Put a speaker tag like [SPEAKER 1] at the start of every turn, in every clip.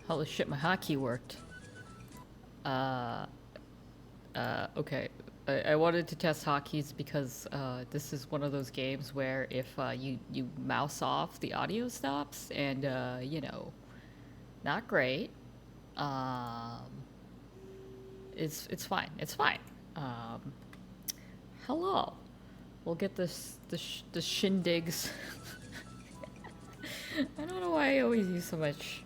[SPEAKER 1] Holy shit, my hotkey worked. Uh, okay. I wanted to test hotkeys because this is one of those games where if you mouse off, the audio stops, and not great. Um, it's fine. It's fine. Um, hello. We'll get the shindigs. I don't know why I always use so much.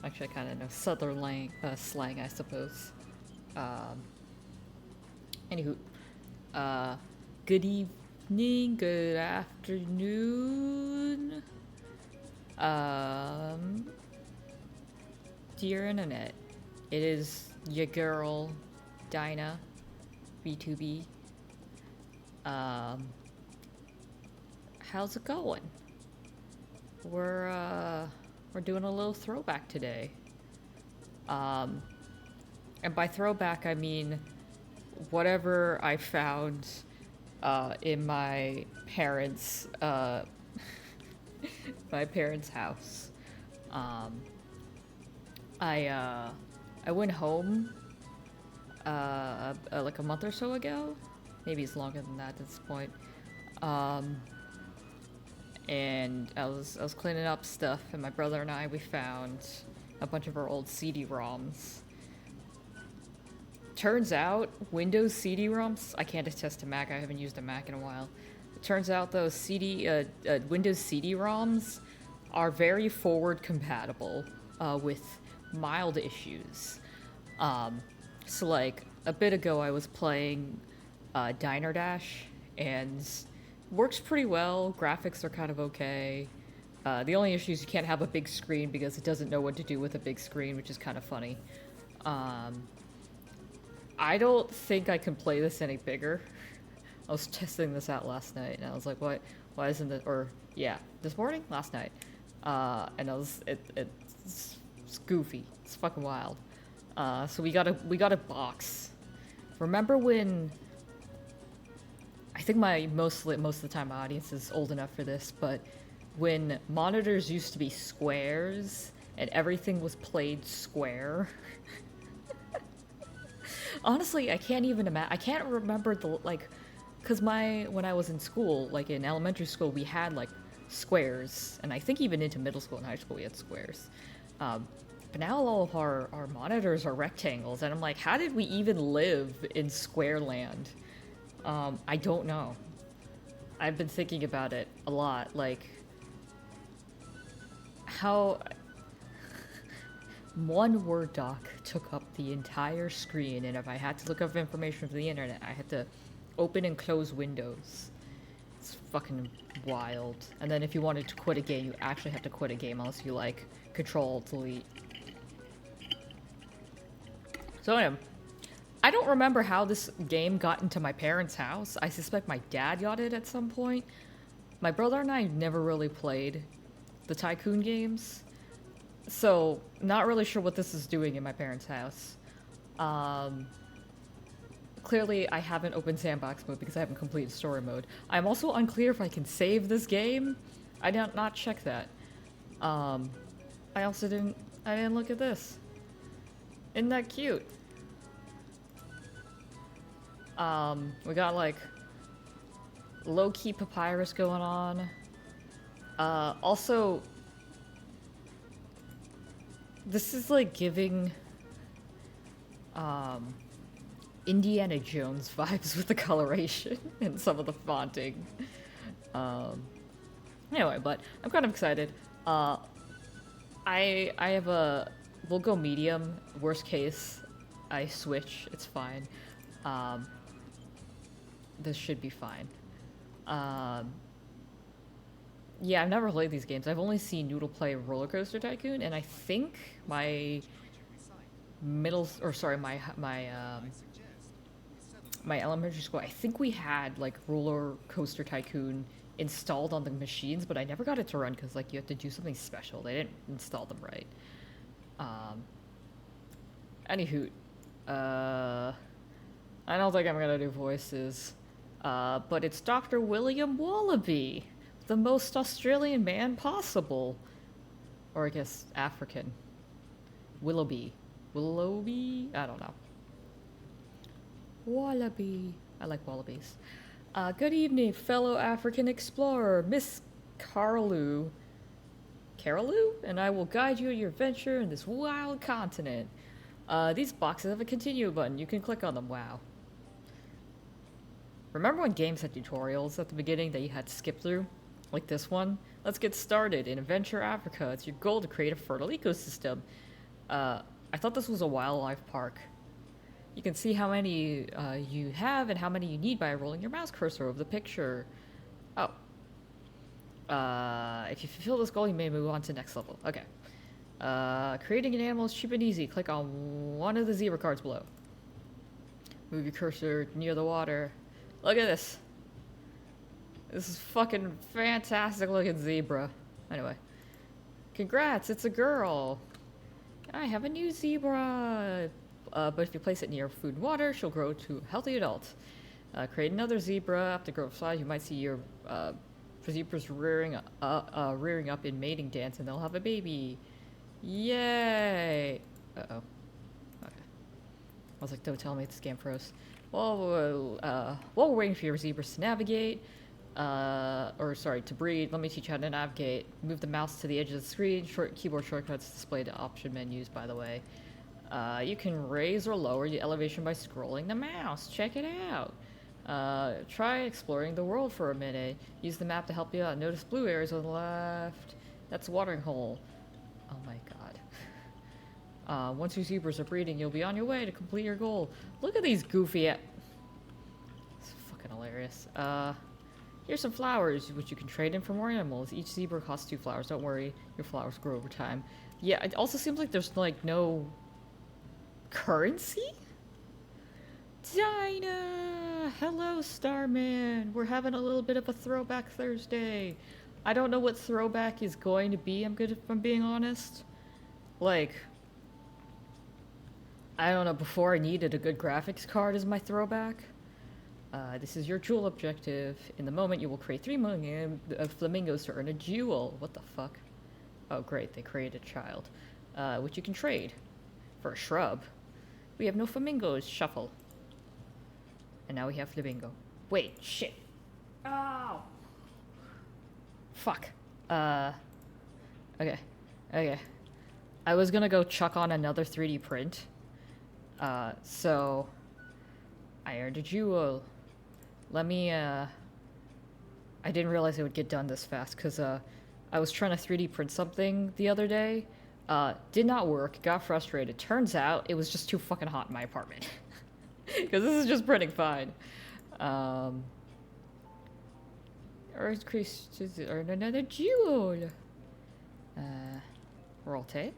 [SPEAKER 1] Actually, I kind of know southern slang, I suppose. Um, Anywho, uh, good evening, good afternoon, um, dear internet. It is your girl, Dyna, B2B. Um, how's it going? We're doing a little throwback today. Um, and by throwback, I mean whatever I found in my parents' house. Um, I went home like a month or so ago. Maybe it's longer than that at this point. Um, and I was cleaning up stuff, and my brother and we found a bunch of our old CD-ROMs. Turns out Windows CD-ROMs, I can't attest to Mac, I haven't used a Mac in a while. It turns out those Windows CD-ROMs are very forward compatible with mild issues. So like a bit ago I was playing Dyna and works pretty well. Graphics are kind of okay. The only issue is you can't have a big screen because it doesn't know what to do with a big screen, which is kind of funny. I don't think I can play this any bigger. I was testing this out last night, and I was like, "What? Why isn't it?" Or yeah, this morning, last night, and it's goofy. It's fucking wild. So we got a box. Remember when? I think most of the time my audience is old enough for this, but when monitors used to be squares and everything was played square. Honestly, I can't even imagine. I can't remember because when I was in school, like in elementary school, we had like squares, and I think even into middle school and high school we had squares. But now all of our monitors are rectangles, and I'm like, how did we even live in square land? I don't know. I've been thinking about it a lot, like how one Word doc took up the entire screen, and if I had to look up information from the internet, I had to open and close windows. It's fucking wild. And then if you wanted to quit a game, you actually have to quit a game unless you like Control-Delete. So anyway, I don't remember how this game got into my parents' house. I suspect my dad got it at some point. My brother and I never really played the Tycoon games. So, not really sure what this is doing in my parents' house. Clearly, I haven't opened sandbox mode because I haven't completed story mode. I'm also unclear if I can save this game. I did not check that. I also I didn't look at this. Isn't that cute? We got like low-key papyrus going on. Also, this is like giving Indiana Jones vibes with the coloration and some of the fonting. Anyway, but I'm kind of excited. I have we'll go medium. Worst case, I switch. It's fine. This should be fine. Yeah, I've never played these games. I've only seen Noodle play Roller Coaster Tycoon, and I think my my elementary school, I think we had like Roller Coaster Tycoon installed on the machines, but I never got it to run because like you have to do something special. They didn't install them right. Anywho, I don't think I'm gonna do voices, but it's Dr. William Wallaby, the most Australian man possible. Or I guess African. Willoughby. Willoughby? I don't know. Wallaby. I like wallabies. Good evening, fellow African explorer, Miss Carlu. Carolu? And I will guide you on your adventure in this wild continent. These boxes have a continue button. You can click on them. Wow. Remember when games had tutorials at the beginning that you had to skip through? Like this one? Let's get started. In Adventure Africa, it's your goal to create a fertile ecosystem. I thought this was a wildlife park. You can see how many you have and how many you need by rolling your mouse cursor over the picture. Oh. If you fulfill this goal, you may move on to the next level. Okay. Creating an animal is cheap and easy. Click on one of the zebra cards below. Move your cursor near the water. Look at this. This is fucking fantastic looking zebra. Anyway. Congrats, it's a girl. I have a new zebra. But if you place it near food and water, she'll grow to a healthy adult. Create another zebra. After growth size, you might see your zebras rearing up in mating dance, and they'll have a baby. Yay! Uh-oh. Okay. I was like, don't tell me this game froze. Well, while we're waiting for your zebras to navigate, to breed, let me teach you how to navigate. Move the mouse to the edge of the screen. Keyboard shortcuts display the option menus, by the way. You can raise or lower the elevation by scrolling the mouse. Check it out. Try exploring the world for a minute. Use the map to help you out. Notice blue areas on the left. That's a watering hole. Oh my god. Once your zebras are breeding, you'll be on your way to complete your goal. Look at these goofy It's fucking hilarious. Here's some flowers, which you can trade in for more animals. Each zebra costs 2 flowers. Don't worry, your flowers grow over time. Yeah, it also seems like there's, like, no currency? Dyna! Hello, Starman! We're having a little bit of a Throwback Thursday. I don't know what Throwback is going to be, if I'm being honest. Like, I don't know, before I needed a good graphics card as my Throwback. This is your jewel objective. In the moment, you will create 3 million flamingos to earn a jewel. What the fuck? Oh, great, they created a child. Which you can trade for a shrub. We have no flamingos. Shuffle. And now we have flamingo. Wait, shit. Oh! Fuck. Okay. I was gonna go chuck on another 3D print. So... I earned a jewel. Let me, I didn't realize it would get done this fast, because, I was trying to 3D print something the other day. Did not work, got frustrated. Turns out, it was just too fucking hot in my apartment. Because this is just printing fine. Or increase to earn another jewel. Rotate.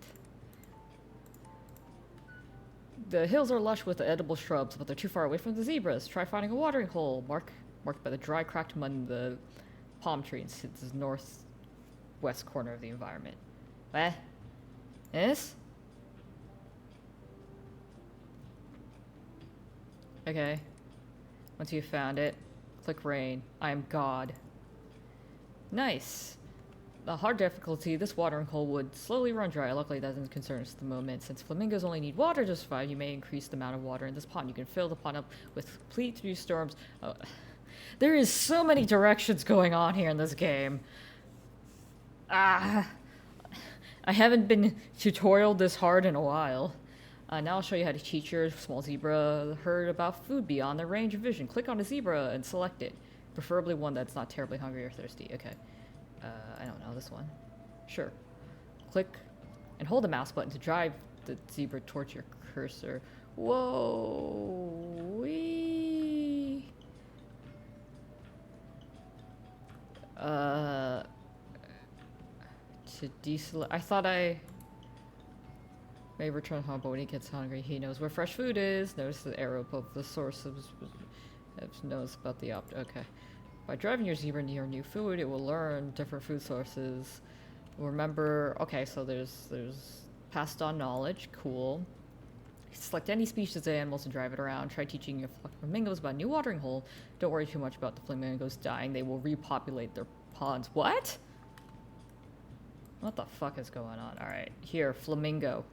[SPEAKER 1] The hills are lush with edible shrubs, but they're too far away from the zebras. Try finding a watering hole, marked by the dry, cracked mud in the palm tree and sits in the northwest corner of the environment. What? This? Okay. Once you've found it, click rain. I am God. Nice. The hard difficulty, this watering hole would slowly run dry. Luckily, that doesn't concern us at the moment. Since flamingos only need water to survive, you may increase the amount of water in this pond. You can fill the pond up with complete through storms. Oh. There is so many directions going on here in this game. I haven't been tutorialed this hard in a while. Now I'll show you how to teach your small zebra herd about food beyond their range of vision. Click on a zebra and select it. Preferably one that's not terribly hungry or thirsty. Okay. I don't know, this one. Sure. Click and hold the mouse button to drive the zebra towards your cursor. Whoa! Wee! To deselect. I thought I may return home, but when he gets hungry, he knows where fresh food is. Notice the arrow above the source of knows about the Okay. By driving your zebra near new food, it will learn different food sources. Remember, okay, so there's passed on knowledge, cool. Select any species of animals and drive it around. Try teaching your flamingos about a new watering hole. Don't worry too much about the flamingos dying. They will repopulate their ponds. What? What the fuck is going on? Alright, here, flamingo.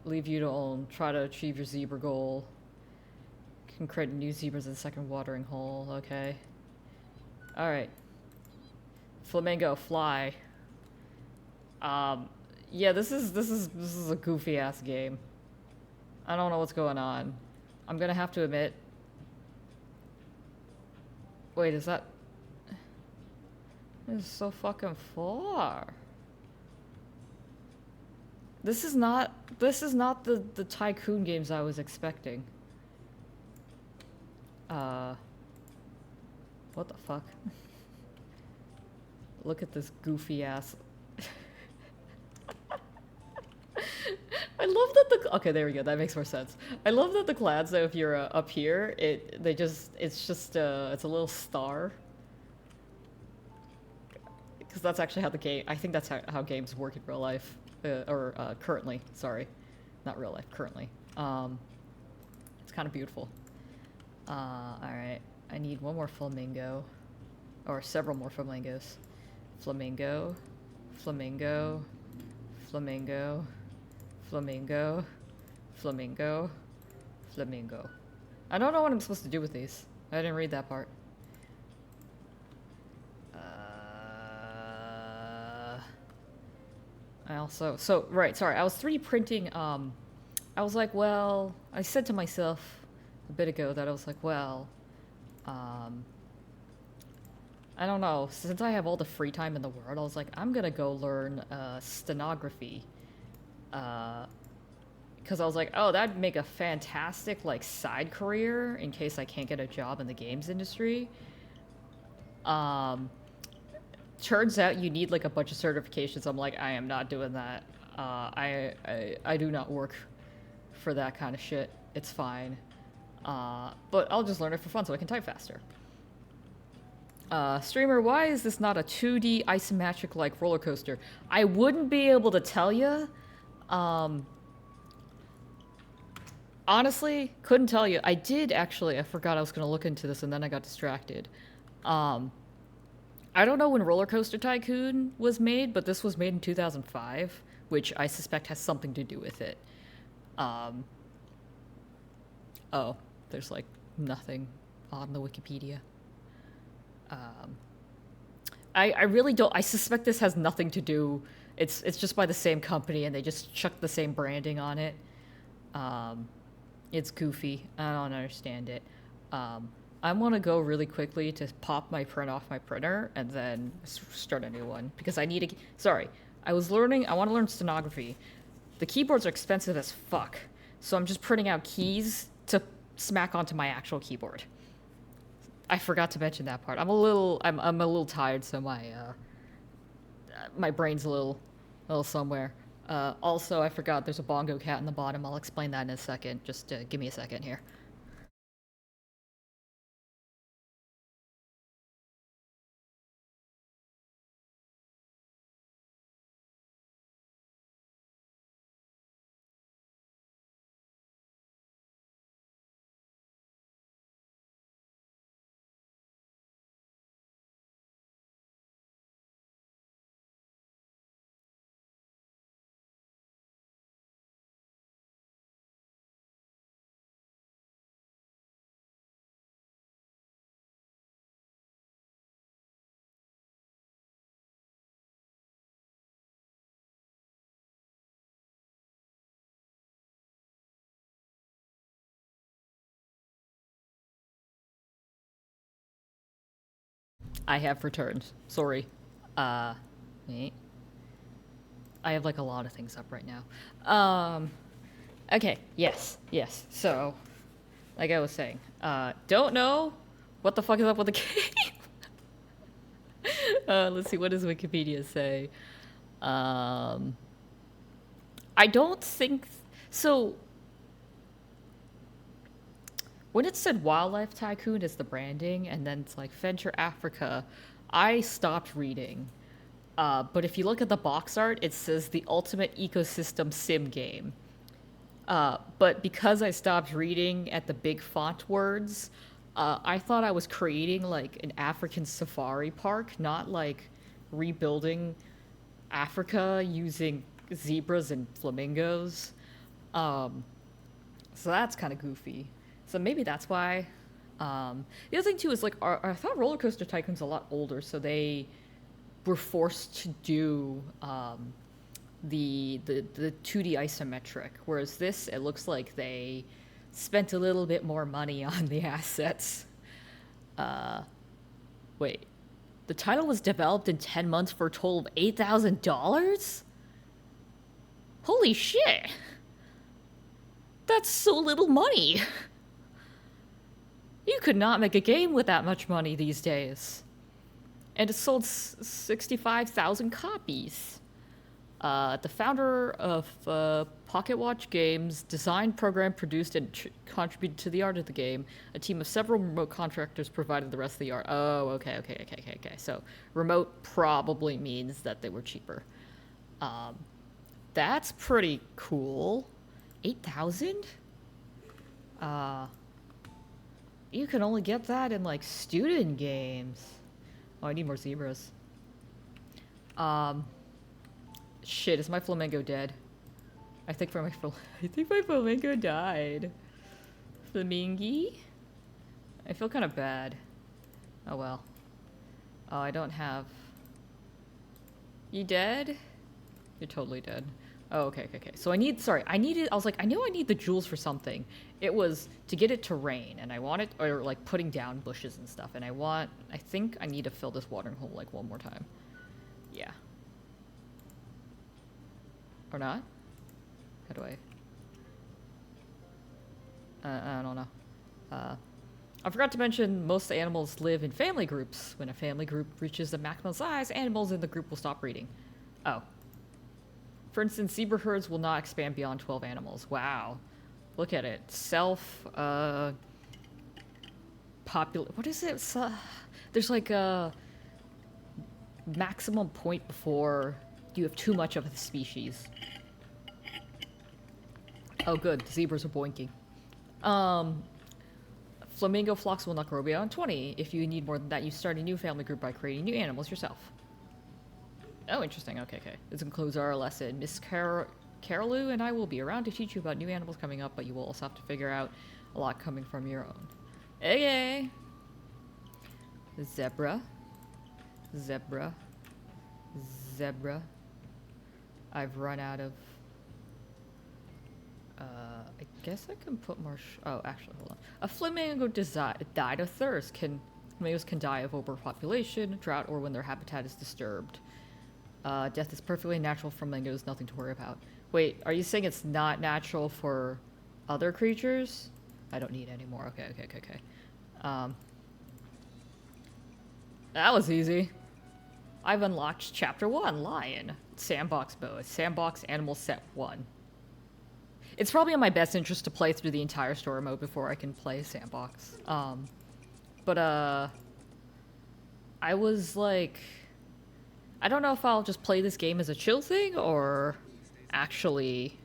[SPEAKER 1] Leave you to own. Try to achieve your zebra goal. Can create new zebras in the second watering hole. Okay. Alright. Flamingo, fly. Yeah, this is a goofy ass game. I don't know what's going on. I'm gonna have to admit. Wait, is that? This is so fucking far. This is not the Tycoon games I was expecting. What the fuck? Look at this goofy ass. I love that the okay, there we go. That makes more sense. I love that the clouds, though, if you're up here, it's a little star. Because that's actually how the game. I think that's how games work in real life, currently. Sorry, not real life. Currently, it's kind of beautiful. All right, I need one more flamingo, or several more flamingos. Flamingo, flamingo, flamingo, flamingo, flamingo, flamingo. I don't know what I'm supposed to do with these. I didn't read that part. I also, right, sorry, I was 3D printing, I was like, well, I said to myself a bit ago that I was like, well, I don't know, since I have all the free time in the world, I was like, I'm gonna go learn, stenography, because I was like, oh, that'd make a fantastic, like, side career in case I can't get a job in the games industry. Turns out you need like a bunch of certifications. I'm like, I am not doing that. I do not work for that kind of shit. It's fine. But I'll just learn it for fun so I can type faster. Streamer, why is this not a 2D isometric like roller coaster? I wouldn't be able to tell you. Honestly, couldn't tell you. I did actually. I forgot I was gonna look into this and then I got distracted. I don't know when Roller Coaster Tycoon was made, but this was made in 2005, which I suspect has something to do with it. Oh, there's like nothing on the Wikipedia. I really don't. I suspect this has nothing to do. It's just by the same company, and they just chucked the same branding on it. It's goofy. I don't understand it. I want to go really quickly to pop my print off my printer and then start a new one because I need a. Sorry, I want to learn stenography. The keyboards are expensive as fuck, so I'm just printing out keys to smack onto my actual keyboard. I forgot to mention that part. I'm a little tired, so my brain's a little somewhere. Also, I forgot there's a bongo cat in the bottom. I'll explain that in a second. Just give me a second here. I have returned. Sorry. Wait. I have like a lot of things up right now. Okay. Yes. So, like I was saying, don't know what the fuck is up with the game. Let's see. What does Wikipedia say? I don't think so. When it said Wildlife Tycoon as the branding, and then it's like Venture Africa, I stopped reading. But if you look at the box art, it says the ultimate ecosystem sim game. But because I stopped reading at the big font words, I thought I was creating like an African safari park, not like rebuilding Africa using zebras and flamingos. Um, so that's kind of goofy. So maybe that's why. The other thing too is like I thought Roller Coaster Tycoon's a lot older, so they were forced to do the 2D isometric, whereas this it looks like they spent a little bit more money on the assets. Uh, Wait, the title was developed in 10 months for a total of $8,000? Holy shit! That's so little money! You could not make a game with that much money these days. And it sold 65,000 copies. The founder of Pocket Watch Games designed, programmed, produced, and contributed to the art of the game. A team of several remote contractors provided the rest of the art. Oh, okay. So remote probably means that they were cheaper. That's pretty cool. 8,000? You can only get that in like student games. Oh, I need more zebras. Shit, is my flamingo dead? I think my flamingo died. Flamingy? I feel kind of bad. Oh well. Oh, I don't have... You dead? You're totally dead. Oh, okay. So I was like, I know I need the jewels for something. It was to get it to rain, and I want it, or like putting down bushes and stuff, and I think I need to fill this watering hole like one more time. Yeah. Or not? How do I don't know. I forgot to mention most animals live in family groups. When a family group reaches the maximum size, animals in the group will stop breeding. Oh. For instance, zebra herds will not expand beyond 12 animals. Wow. Look at it. What is it? There's like a maximum point before you have too much of a species. Oh, good. The zebras are boinking. Flamingo flocks will not grow beyond 20. If you need more than that, you start a new family group by creating new animals yourself. Oh, interesting. Okay. This concludes our lesson. Miss Carolou and I will be around to teach you about new animals coming up, but you will also have to figure out a lot coming from your own. Okay. Zebra. I've run out of... I guess I can put more... oh, actually, hold on. A flamingo died of thirst. Flamingos can die of overpopulation, drought, or when their habitat is disturbed. Death is perfectly natural for flamingos, nothing to worry about. Wait, are you saying it's not natural for other creatures? I don't need any more. Okay. That was easy. I've unlocked Chapter 1, Lion. Sandbox mode. Sandbox Animal Set 1. It's probably in my best interest to play through the entire story mode before I can play Sandbox. I was like... I don't know if I'll just play this game as a chill thing, or actually...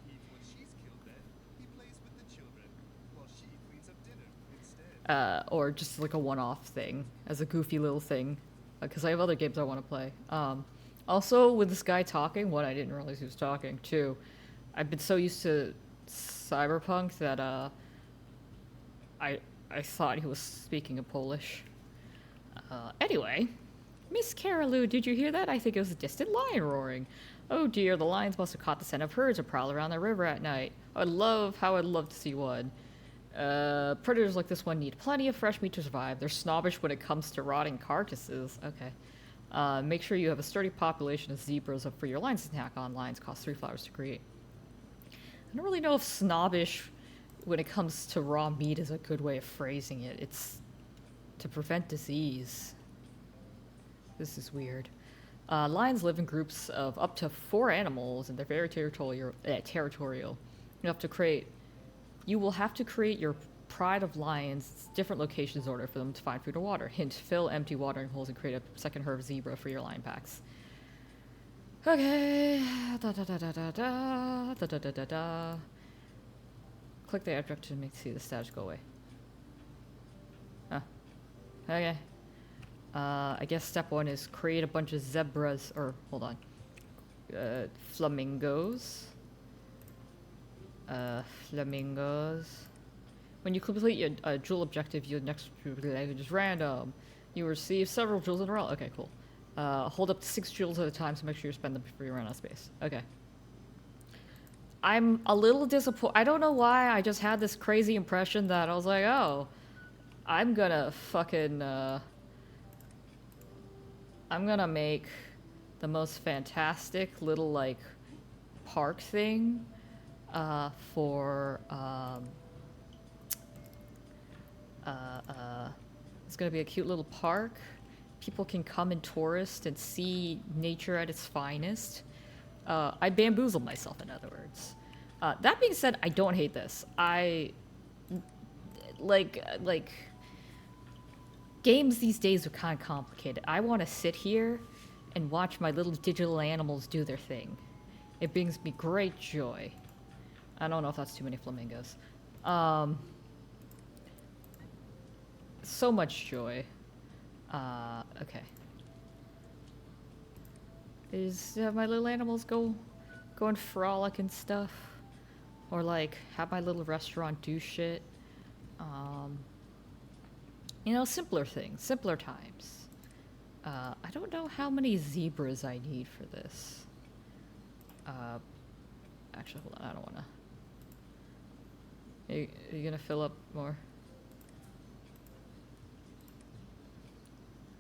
[SPEAKER 1] or just like a one-off thing, as a goofy little thing. Because I have other games I want to play. Also, with this guy talking, I didn't realize he was talking, too. I've been so used to Cyberpunk that, I thought he was speaking in Polish. Anyway... Miss Carolou, did you hear that? I think it was a distant lion roaring. Oh dear, the lions must have caught the scent of herds and prowl around the river at night. I'd love to see one. Predators like this one need plenty of fresh meat to survive. They're snobbish when it comes to rotting carcasses. Okay. Make sure you have a sturdy population of zebras for your lions to snack on. Lions cost 3 flowers to create. I don't really know if snobbish when it comes to raw meat is a good way of phrasing it. It's to prevent disease. This is weird. Lions live in groups of up to 4 animals, and they're very territorial. You will have to create your pride of lions, different locations in order for them to find food or water. Hint: fill empty watering holes and create a second herd of zebra for your lion packs. Okay. Click the object to see the status go away. Huh. Okay. I guess step 1 is create a bunch of zebras, or, hold on, flamingos. Flamingos. When you complete a jewel objective, your next language is random. You receive several jewels in a row. Okay, cool. Hold up to 6 jewels at a time, so make sure you spend them before you run out of space. Okay. I'm a little disappointed. I don't know why. I just had this crazy impression that I was like, oh, I'm gonna fucking, I'm gonna make the most fantastic little, like, park thing, for, it's gonna be a cute little park. People can come and tourist and see nature at its finest. I bamboozled myself, in other words. That being said, I don't hate this. Like, games these days are kind of complicated. I want to sit here and watch my little digital animals do their thing. It brings me great joy. I don't know if that's too many flamingos. So much joy. Okay. Have my little animals go and frolic and stuff, or like have my little restaurant do shit. You know, simpler things, simpler times. I don't know how many zebras I need for this. Actually, hold on, I don't wanna. Are you gonna fill up more?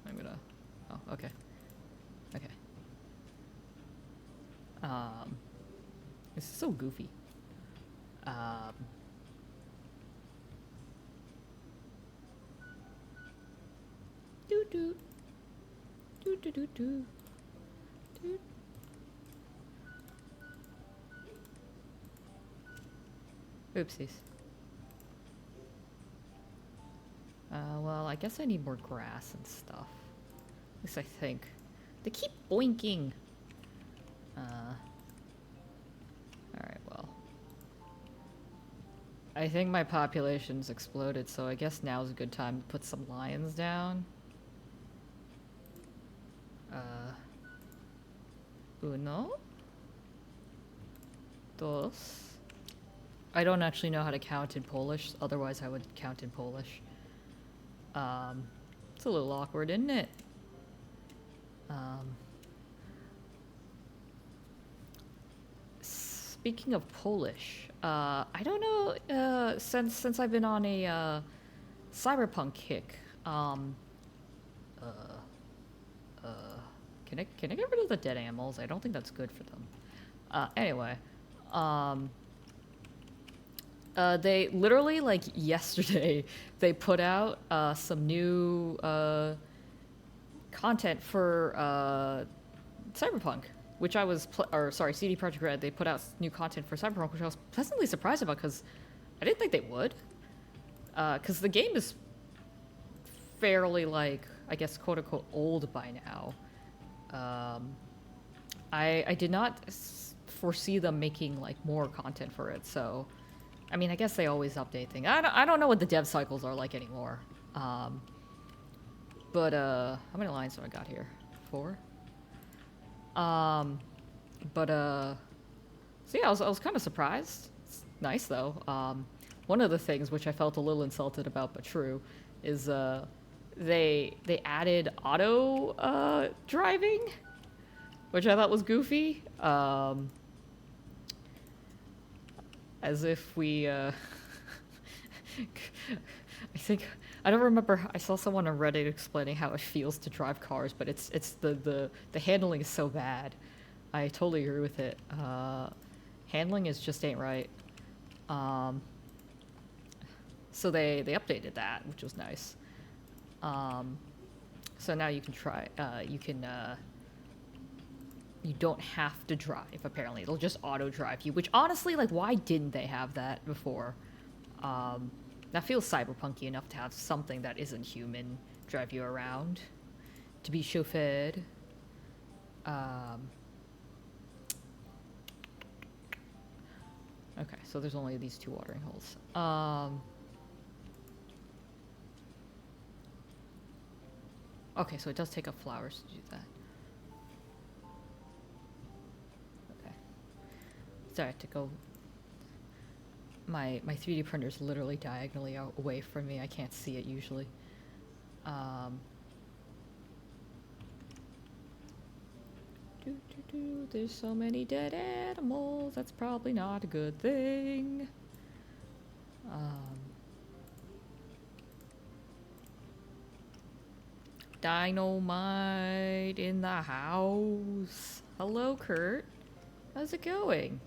[SPEAKER 1] I'm gonna. Oh, okay. Okay. This is so goofy. Doo doo. Doo doo doo doo. Doo. Oopsies. Well, I guess I need more grass and stuff. At least I think. They keep boinking. Alright, well. I think my population's exploded, so I guess now's a good time to put some lions down. Uno. Dos. I don't actually know how to count in Polish, otherwise I would count in Polish. It's a little awkward, isn't it? Speaking of Polish, I don't know, since I've been on a, cyberpunk kick, can I get rid of the dead animals? I don't think that's good for them. Anyway, they literally, like, yesterday, they put out, some new, content for, Cyberpunk, which I was, CD Projekt Red, they put out new content for Cyberpunk, which I was pleasantly surprised about, because I didn't think they would. Because the game is fairly, like, I guess, quote-unquote, old by now. I did not foresee them making, like, more content for it, so... I mean, I guess they always update things. I don't know what the dev cycles are like anymore. But, how many lines do I got here? 4? So yeah, I was kind of surprised. It's nice, though. One of the things, which I felt a little insulted about, but true, is, they added auto, driving, which I thought was goofy. As if we, I think, I don't remember, I saw someone on Reddit explaining how it feels to drive cars, but it's the handling is so bad. I totally agree with it. Handling just ain't right. So they updated that, which was nice. So now you can try, you don't have to drive, apparently. It'll just auto-drive you, which honestly, like, why didn't they have that before? That feels cyberpunky enough to have something that isn't human drive you around. To be chauffeured. Okay, so there's only these 2 watering holes. Okay, so it does take up flowers to do that. Sorry, to go... my 3D printer is literally diagonally away from me. I can't see it usually. There's so many dead animals. That's probably not a good thing. Dynamite in the house. Hello, Kurt. How's it going?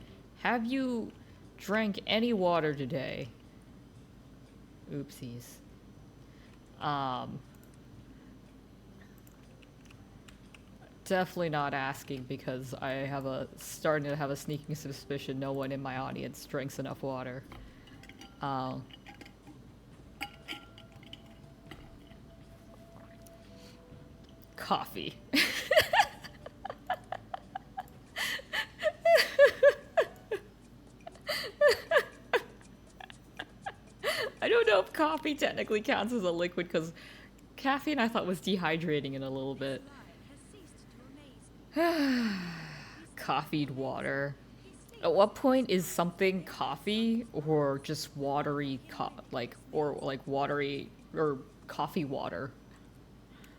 [SPEAKER 1] Have you drank any water today? Oopsies. Definitely not asking because I have starting to have a sneaking suspicion no one in my audience drinks enough water. Coffee. I don't know if coffee technically counts as a liquid because caffeine I thought was dehydrating in a little bit. Coffeed water. At what point is something coffee or just watery watery or coffee water?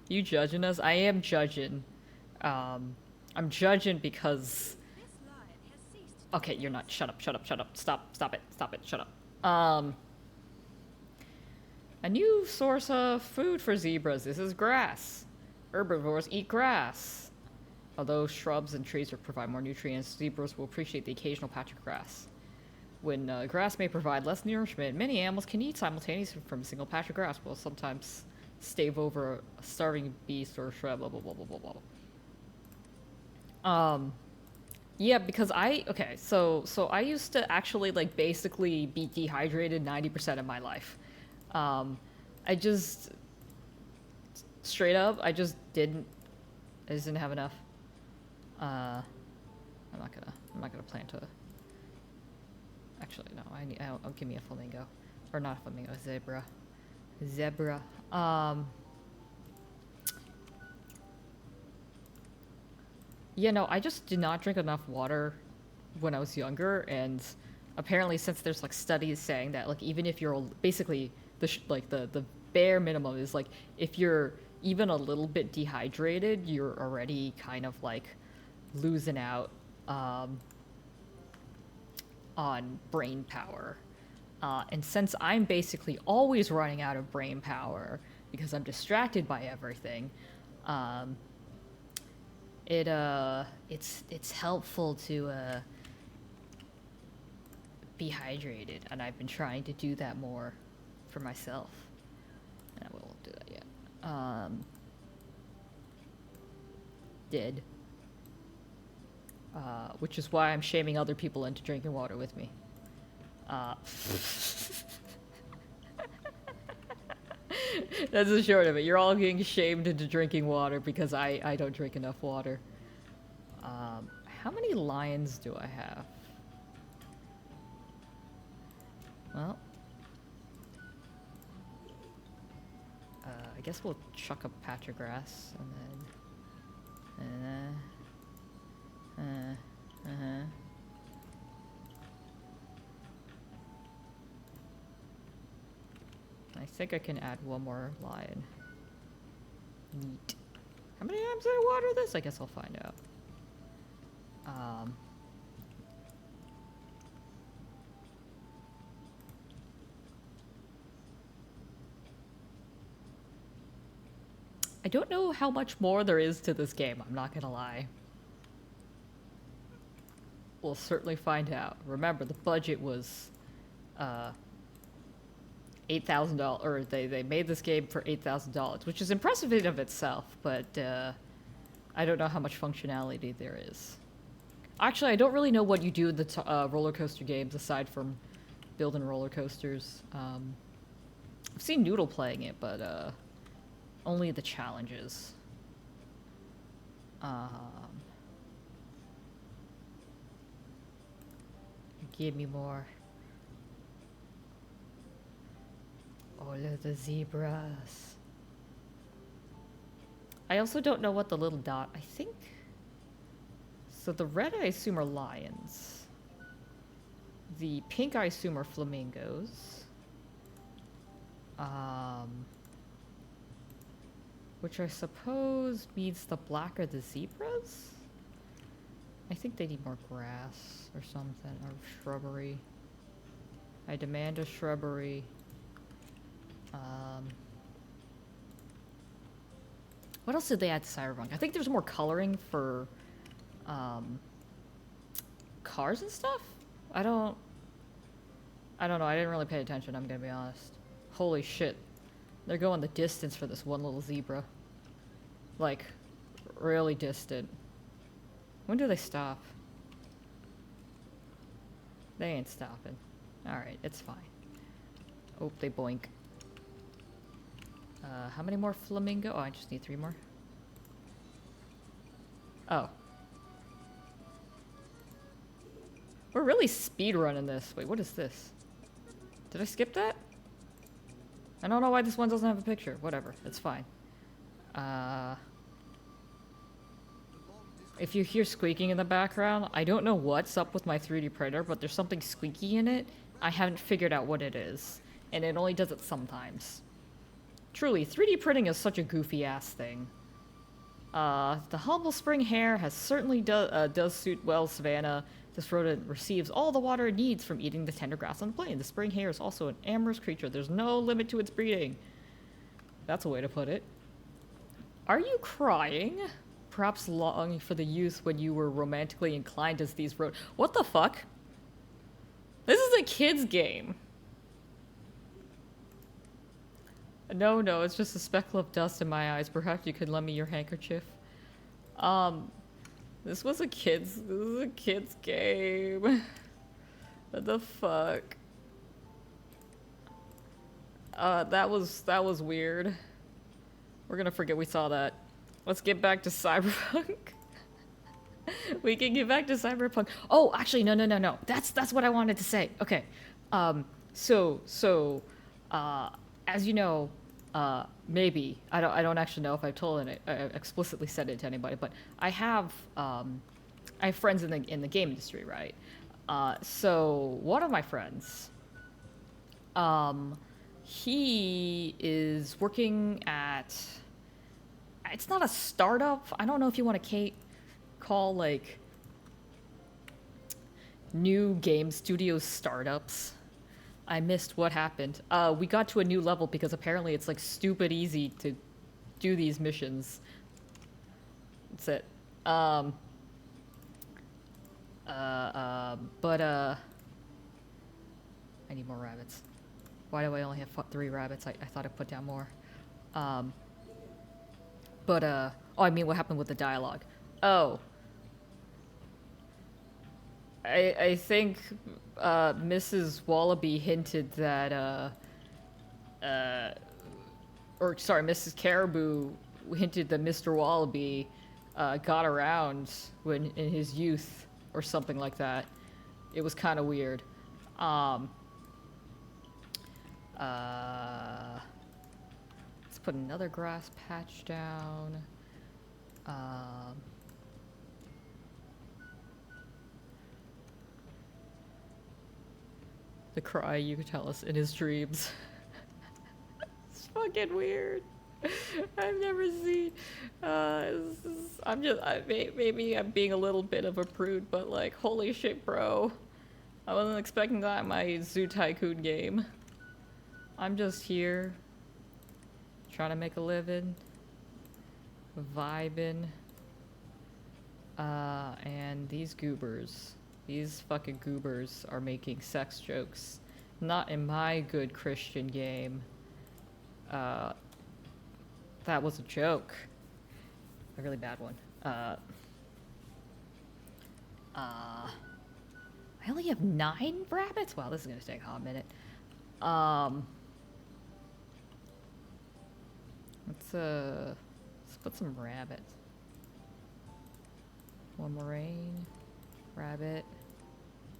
[SPEAKER 1] You judging us? I am judging. I'm judging because okay, you're not. Shut up, shut up, shut up. Stop it, shut up. A new source of food for zebras. This is grass. Herbivores eat grass. Although shrubs and trees will provide more nutrients, zebras will appreciate the occasional patch of grass. When grass may provide less nourishment, many animals can eat simultaneously from a single patch of grass, while sometimes stave over a starving beast or shrub, blah, blah, blah, blah, blah, blah. Yeah, because so I used to actually, like, basically be dehydrated 90% of my life. I just, straight up, I just didn't have enough. I'm not gonna plan to. Actually, no. I'll give me a flamingo, or not a flamingo, zebra. Yeah, no. I just did not drink enough water when I was younger, and apparently, since there's like studies saying that, like, even if you're basically the bare minimum is like if you're even a little bit dehydrated, you're already kind of like losing out on brain power. And since I'm basically always running out of brain power because I'm distracted by everything, it's helpful to be hydrated, and I've been trying to do that more for myself. And I won't do that yet. Did. Which is why I'm shaming other people into drinking water with me. That's the short of it. You're all getting shamed into drinking water because I don't drink enough water. How many lions do I have? Well, I guess we'll chuck a patch of grass and then I think I can add one more lion. Neat. How many times did I water this? I guess I'll find out. I don't know how much more there is to this game, I'm not gonna lie. We'll certainly find out. Remember, the budget was $8,000, or they made this game for $8,000, which is impressive in and of itself, but I don't know how much functionality there is. Actually, I don't really know what you do in the roller coaster games aside from building roller coasters. I've seen Noodle playing it, but only the challenges. Give me more. All of the zebras. I also don't know what the little dot, I think. So the red I assume are lions. the pink, I assume, are flamingos. Which I suppose means the black are the zebras? I think they need more grass or something, or shrubbery. I demand a shrubbery. What else did they add to Cyberpunk? I think there's more coloring for cars and stuff? I don't know. I didn't really pay attention, I'm gonna be honest. Holy shit. They're going the distance for this one little zebra. Like, really distant. When do they stop? They ain't stopping. Alright, it's fine. Oh, they boink. How many more flamingo? Oh, I just need 3 more. Oh. We're really speedrunning this. Wait, what is this? Did I skip that? I don't know why this one doesn't have a picture. Whatever, it's fine. If you hear squeaking in the background, I don't know what's up with my 3D printer, but there's something squeaky in it. I haven't figured out what it is, and it only does it sometimes. Truly, 3D printing is such a goofy ass thing. The humble spring hare has certainly does suit well Savannah. This rodent receives all the water it needs from eating the tender grass on the plain. The spring hare is also an amorous creature. There's no limit to its breeding. That's a way to put it. Are you crying? Perhaps longing for the youth when you were romantically inclined as these What the fuck? This is a kid's game. No, it's just a speckle of dust in my eyes. Perhaps you could lend me your handkerchief. This was a kid's game. What the fuck? That was weird. We're gonna forget we saw that. Let's get back to Cyberpunk. We can get back to Cyberpunk. Oh, actually, no. That's what I wanted to say. Okay. As you know, maybe I don't actually know if I've told it. I explicitly said it to anybody, but I have friends in the game industry, right? So one of my friends, he is working at. It's not a startup. I don't know if you want to call like new game studios startups. I missed what happened. We got to a new level because apparently it's like stupid easy to do these missions. That's it. I need more rabbits. Why do I only have 3 rabbits? I thought I put down more. Oh, I mean, what happened with the dialogue? Oh. I think, Mrs. Wallaby hinted that, Mrs. Caribou hinted that Mr. Wallaby, got around in his youth, or something like that. It was kind of weird. Let's put another grass patch down. The cry you could tell us in his dreams. It's fucking weird. I've never seen. Maybe I'm being a little bit of a prude, but like, holy shit, bro. I wasn't expecting that in my Zoo Tycoon game. I'm just here, trying to make a living, vibing, and these fucking goobers are making sex jokes. Not in my good Christian game. That was a joke. A really bad one. I only have 9 rabbits? Wow, this is gonna take a hot minute. Let's put some rabbits. One more rain. Rabbit.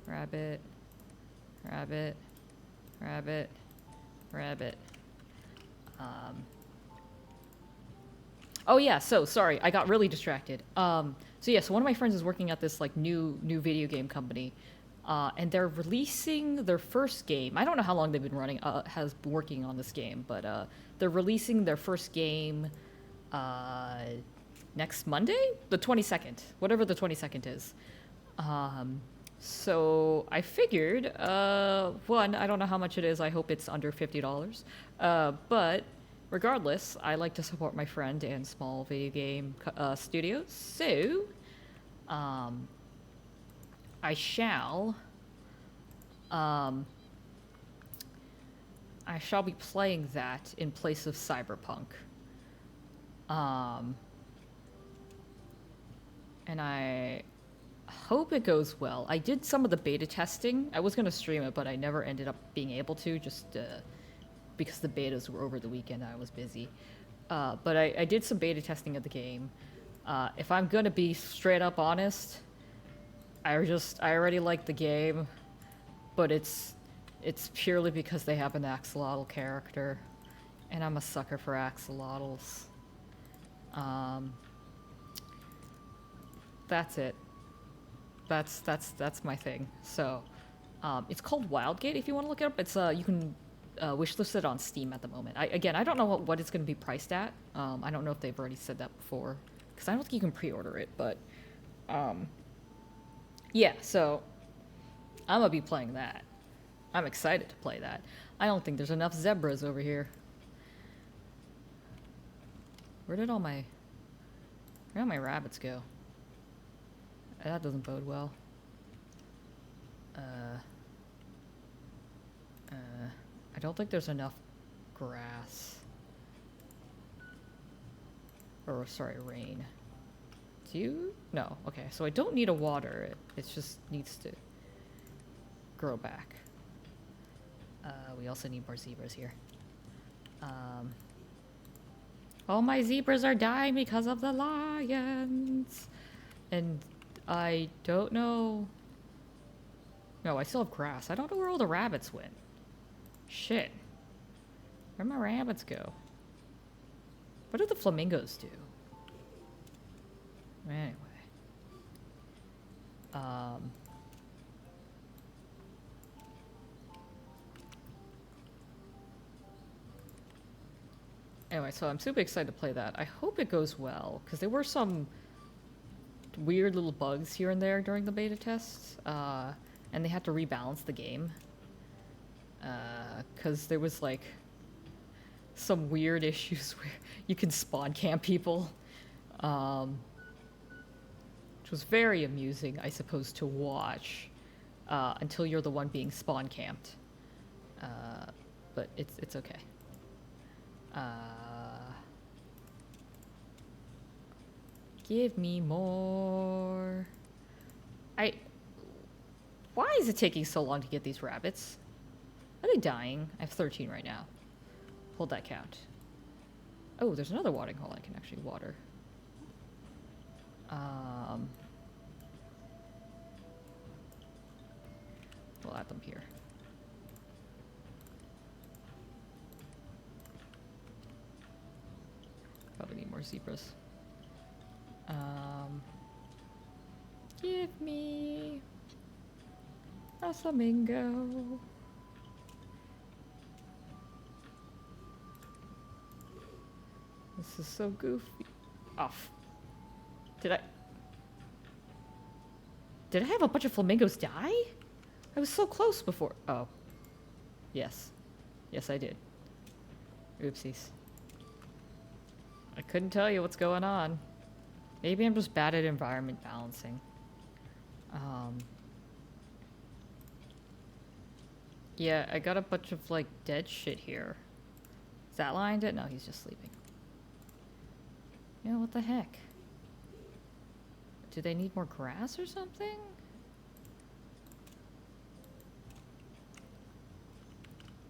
[SPEAKER 1] Rabbit. Rabbit. Rabbit. Rabbit. Oh yeah, so sorry, I got really distracted. So one of my friends is working at this like new video game company. And they're releasing their first game. I don't know how long they've been has been working on this game, but they're releasing their first game uh, next Monday, the 22nd, whatever the 22nd is. So I figured, one, I don't know how much it is. I hope it's under $50. But regardless, I like to support my friend and small video game studios. So um, I shall. I shall be playing that in place of Cyberpunk. And I hope it goes well. I did some of the beta testing. I was going to stream it, but I never ended up being able to, just because the betas were over the weekend. I was busy. But I did some beta testing of the game. If I'm going to be straight up honest, I already like the game, but it's purely because they have an axolotl character, and I'm a sucker for axolotls. That's it. That's my thing. So, it's called Wildgate. If you want to look it up, it's you can wishlist it on Steam at the moment. I don't know what it's going to be priced at. I don't know if they've already said that before, because I don't think you can pre-order it. But, yeah. So, I'm gonna be playing that. I'm excited to play that. I don't think there's enough zebras over here. Where'd all my rabbits go? That doesn't bode well. I don't think there's enough grass. Or, sorry, rain. Do you? No. Okay, so I don't need to water it. It just needs to grow back. We also need more zebras here. All my zebras are dying because of the lions. And I don't know. No, I still have grass. I don't know where all the rabbits went. Shit. Where'd my rabbits go? What do the flamingos do? Anyway. Anyway, so I'm super excited to play that. I hope it goes well, because there were some weird little bugs here and there during the beta tests, and they had to rebalance the game, because there was like some weird issues where you can spawn camp people, which was very amusing, I suppose, to watch, until you're the one being spawn camped. But it's okay. Give me more. Why is it taking so long to get these rabbits? Are they dying? I have 13 right now. Hold that count. Oh, there's another watering hole I can actually water. We'll add them here. Probably need more zebras. Give me a flamingo. This is so goofy. Off. Did I have a bunch of flamingos die? I was so close before. Oh. Yes. Yes, I did. Oopsies. I couldn't tell you what's going on. Maybe I'm just bad at environment balancing. Yeah, I got a bunch of, like, dead shit here. Is that lion dead? No, he's just sleeping. Yeah, what the heck? Do they need more grass or something?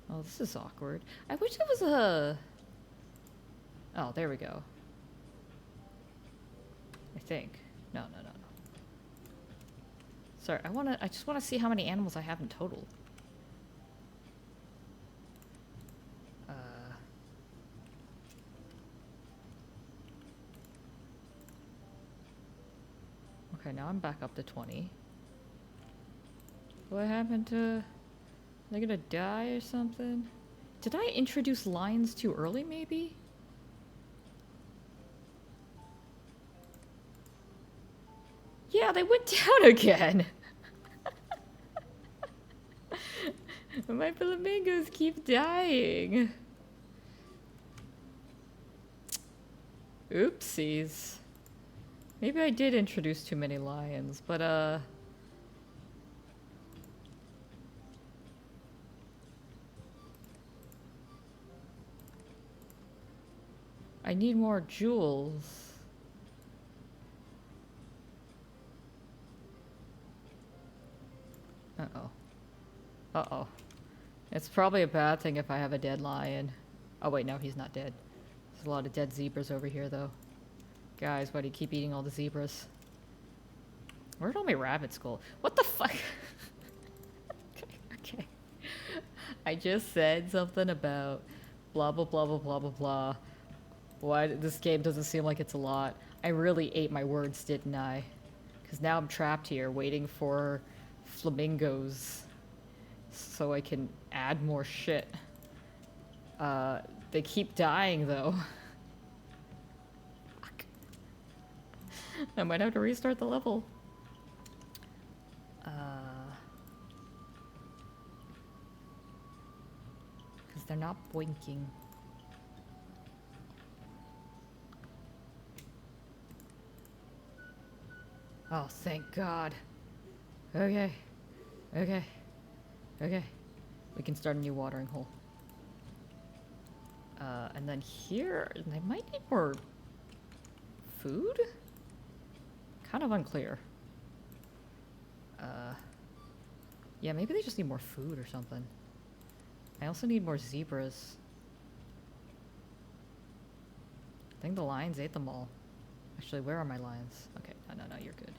[SPEAKER 1] Oh, this is awkward. I wish there was a... Oh, there we go. I think. No. Sorry, I just wanna see how many animals I have in total. Okay, now I'm back up to 20. What happened to... Are they gonna die or something? Did I introduce lions too early, maybe? Yeah, they went down again! My flamingos keep dying! Oopsies. Maybe I did introduce too many lions, but I need more jewels. Uh-oh. Uh-oh. It's probably a bad thing if I have a dead lion. Oh wait, no, he's not dead. There's a lot of dead zebras over here, though. Guys, why do you keep eating all the zebras? Where'd all my rabbits go? What the fuck? Okay. I just said something about blah blah blah blah blah blah blah. Why this game doesn't seem like it's a lot. I really ate my words, didn't I? Because now I'm trapped here waiting for flamingos so I can add more shit. They keep dying though. Fuck. I might have to restart the level. Because they're not blinking. Oh, thank God. Okay. Okay. Okay. We can start a new watering hole. And then here, they might need more food? Kind of unclear. Yeah, maybe they just need more food or something. I also need more zebras. I think the lions ate them all. Actually, where are my lions? Okay, no, you're good.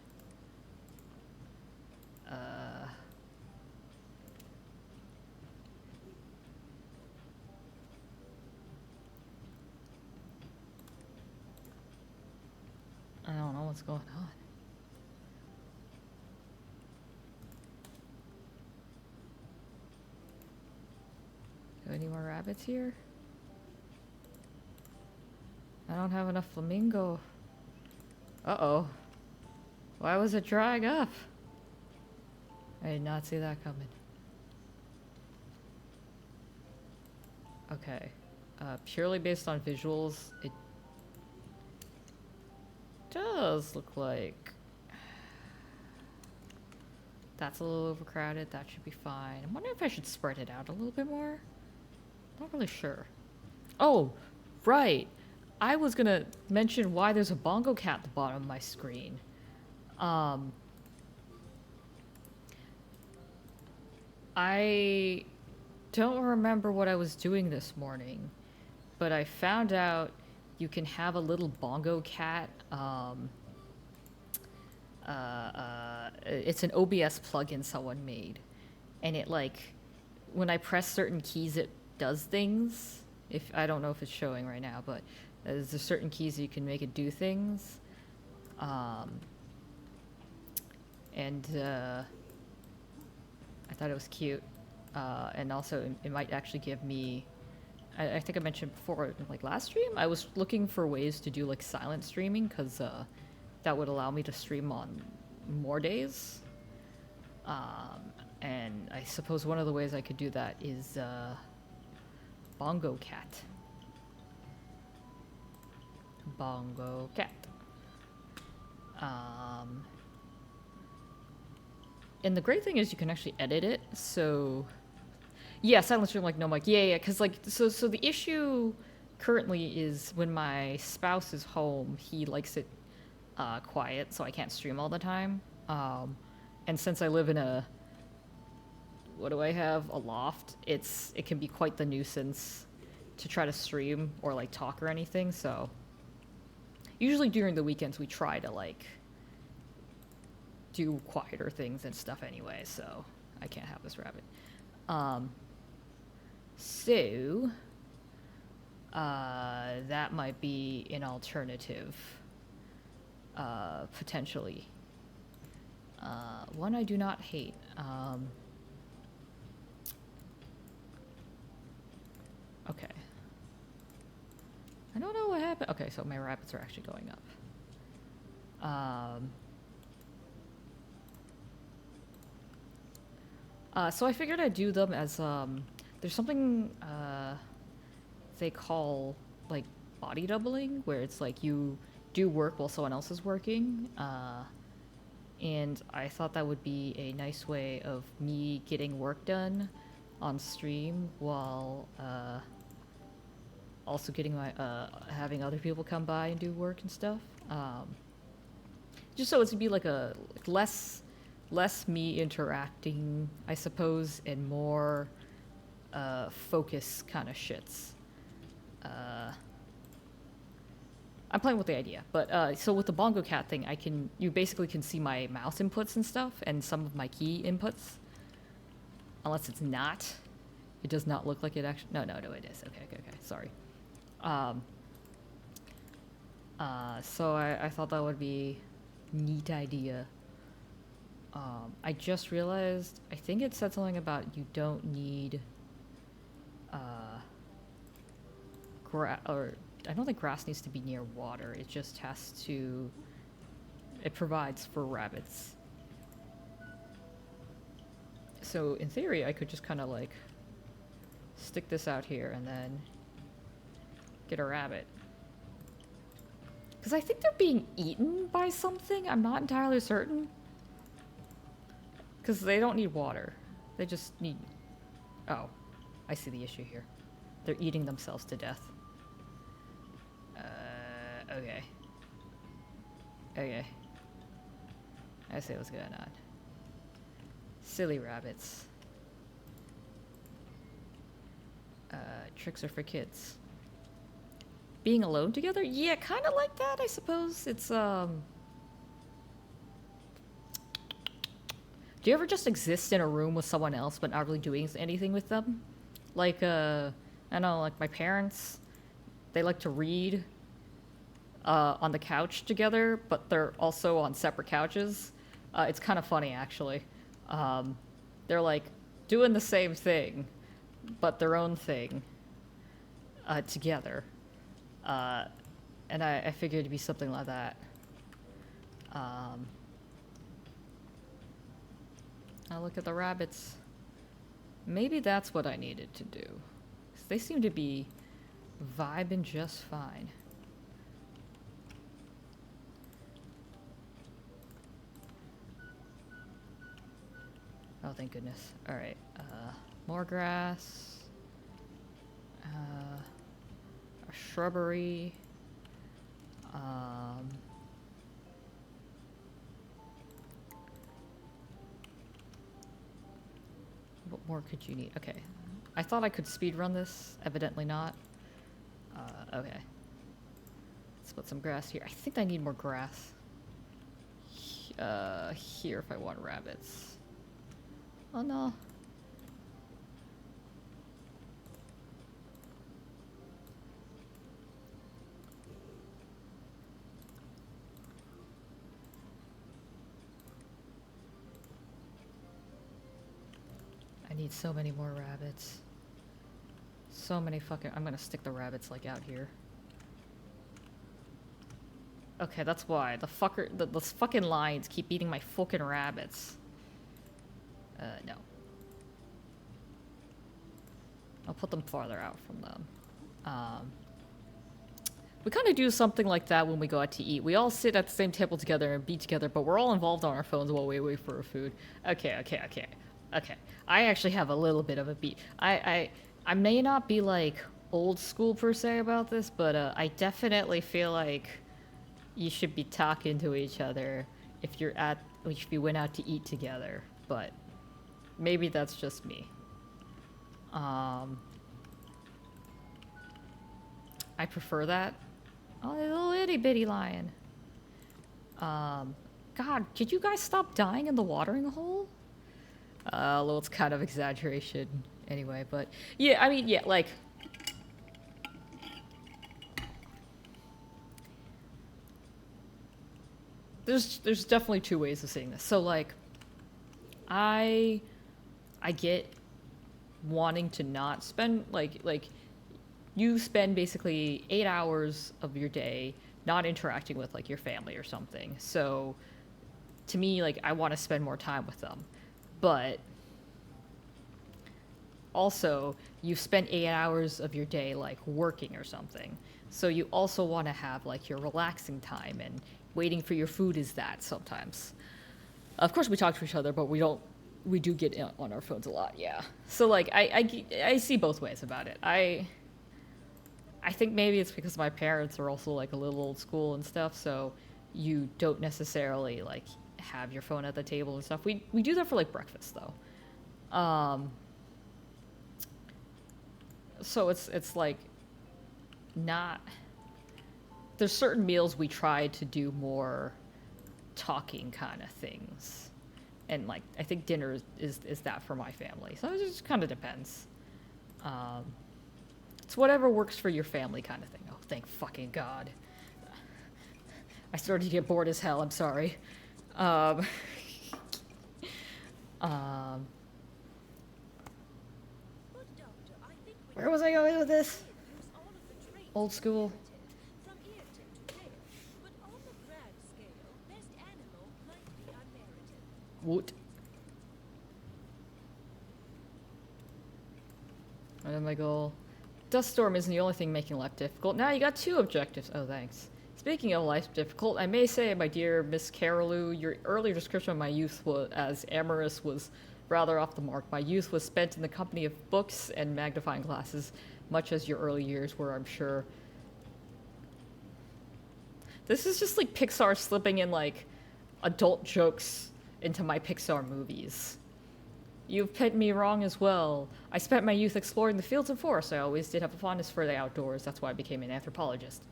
[SPEAKER 1] I don't know what's going on. Do any more rabbits here? I don't have enough flamingo. Uh-oh. Why was it drying up? I did not see that coming. Okay. Purely based on visuals, it does look like that's a little overcrowded. That should be fine. I'm wondering if I should spread it out a little bit more. Not really sure. Oh, right. I was gonna mention why there's a bongo cat at the bottom of my screen. I don't remember what I was doing this morning, but I found out you can have a little bongo cat. It's an OBS plugin someone made, and it like, when I press certain keys, it does things. If I don't know if it's showing right now, but there's certain keys you can make it do things. And I thought it was cute, and also it might actually give me. I think I mentioned before, like last stream, I was looking for ways to do like silent streaming because that would allow me to stream on more days. And I suppose one of the ways I could do that is Bongo Cat. Bongo Cat. And the great thing is you can actually edit it, so... Yeah, silent stream like no mic. Yeah, because like, so the issue currently is when my spouse is home, he likes it quiet, so I can't stream all the time. And since I live in a... What do I have? A loft. It can be quite the nuisance to try to stream or like talk or anything, so... Usually during the weekends we try to like do quieter things and stuff anyway, so I can't have this rabbit. So that might be an alternative, potentially. One I do not hate. Okay. I don't know what happened. Okay, so my rabbits are actually going up. So I figured I'd do them as, there's something, they call, like, body doubling, where it's like you do work while someone else is working. And I thought that would be a nice way of me getting work done on stream while, also getting my, having other people come by and do work and stuff. Just so it's to be like a like less me interacting, I suppose, and more focus kind of shits. I'm playing with the idea, but so with the Bongo Cat thing, you basically can see my mouse inputs and stuff, and some of my key inputs. Unless it's not, it does not look like it actually. No, it is. Okay. Sorry. So I thought that would be neat idea. I just realized, I think it said something about you don't need, or I don't think grass needs to be near water. It just has to, it provides for rabbits. So in theory, I could just kind of like stick this out here and then get a rabbit. Because I think they're being eaten by something. I'm not entirely certain. Because they don't need water. They just need... Oh, I see the issue here. They're eating themselves to death. Okay. I see what's going on. Silly rabbits. Tricks are for kids. Being alone together? Yeah, kind of like that, I suppose. It's, Do you ever just exist in a room with someone else but not really doing anything with them? Like, I know, like my parents, they like to read on the couch together, but they're also on separate couches. It's kind of funny, actually. They're like doing the same thing, but their own thing together. And I figured it'd be something like that. I'll look at the rabbits. Maybe that's what I needed to do. They seem to be vibing just fine. Oh, thank goodness. Alright, more grass. A shrubbery. What more could you need? Okay. I thought I could speedrun this. Evidently not. Okay. Let's put some grass here. I think I need more grass. Here if I want rabbits. Oh no. I need so many more rabbits. So many fucking... I'm gonna stick the rabbits, like, out here. Okay, that's why. Those fucking lions keep eating my fucking rabbits. No. I'll put them farther out from them. We kind of do something like that when we go out to eat. We all sit at the same table together and be together, but we're all involved on our phones while we wait for our food. Okay. I actually have a little bit of a beat. I may not be like old school per se about this, but I definitely feel like you should be talking to each other if you went out to eat together. But maybe that's just me. I prefer that. Oh, a little itty bitty lion. God, could you guys stop dying in the watering hole? Although it's kind of exaggeration anyway, but yeah, I mean, yeah, like, there's definitely two ways of saying this. So like, I get wanting to not spend like you spend basically 8 hours of your day not interacting with like your family or something. So to me, like I want to spend more time with them, but also you've spent 8 hours of your day like working or something. So you also want to have like your relaxing time, and waiting for your food is that sometimes. Of course, we talk to each other, but we don't. We do get on our phones a lot, yeah. So like I see both ways about it. I think maybe it's because my parents are also like a little old school and stuff, so you don't necessarily like have your phone at the table and stuff. We do that for like breakfast though. So it's like not, there's certain meals we try to do more talking kind of things, and like I think dinner is that for my family, so it just kind of depends. um it's whatever works for your family kind of thing. Oh, thank fucking god. I started to get bored as hell, I'm sorry. um um where was I going with this? Old school. What? What is my goal? Dust storm isn't the only thing making life difficult. Now you got 2 objectives. Oh, thanks. Speaking of life difficult, I may say, my dear Miss Carolou, your earlier description of my youth as amorous was rather off the mark. My youth was spent in the company of books and magnifying glasses, much as your early years were, I'm sure. This is just like Pixar slipping in like adult jokes into my Pixar movies. You've put me wrong as well. I spent my youth exploring the fields and forests. I always did have a fondness for the outdoors. That's why I became an anthropologist.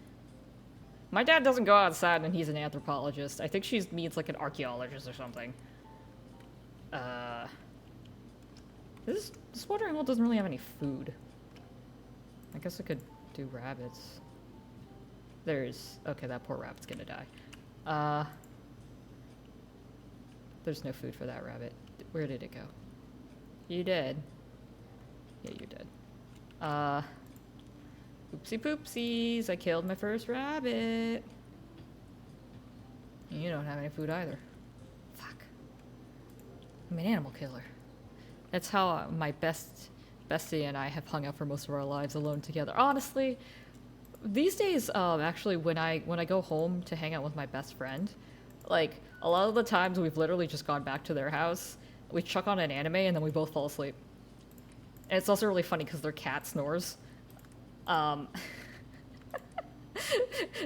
[SPEAKER 1] My dad doesn't go outside and he's an anthropologist. I think she means like an archaeologist or something. This watering hole doesn't really have any food. I guess I could do rabbits. Okay, that poor rabbit's gonna die. There's no food for that rabbit. Where did it go? You dead? Yeah, you're dead. Oopsie poopsies, I killed my first rabbit. You don't have any food either. Fuck. I'm an animal killer. That's how my bestie and I have hung out for most of our lives alone together. Honestly, these days, actually, when I go home to hang out with my best friend, like, a lot of the times we've literally just gone back to their house, we chuck on an anime, and then we both fall asleep. And it's also really funny because their cat snores.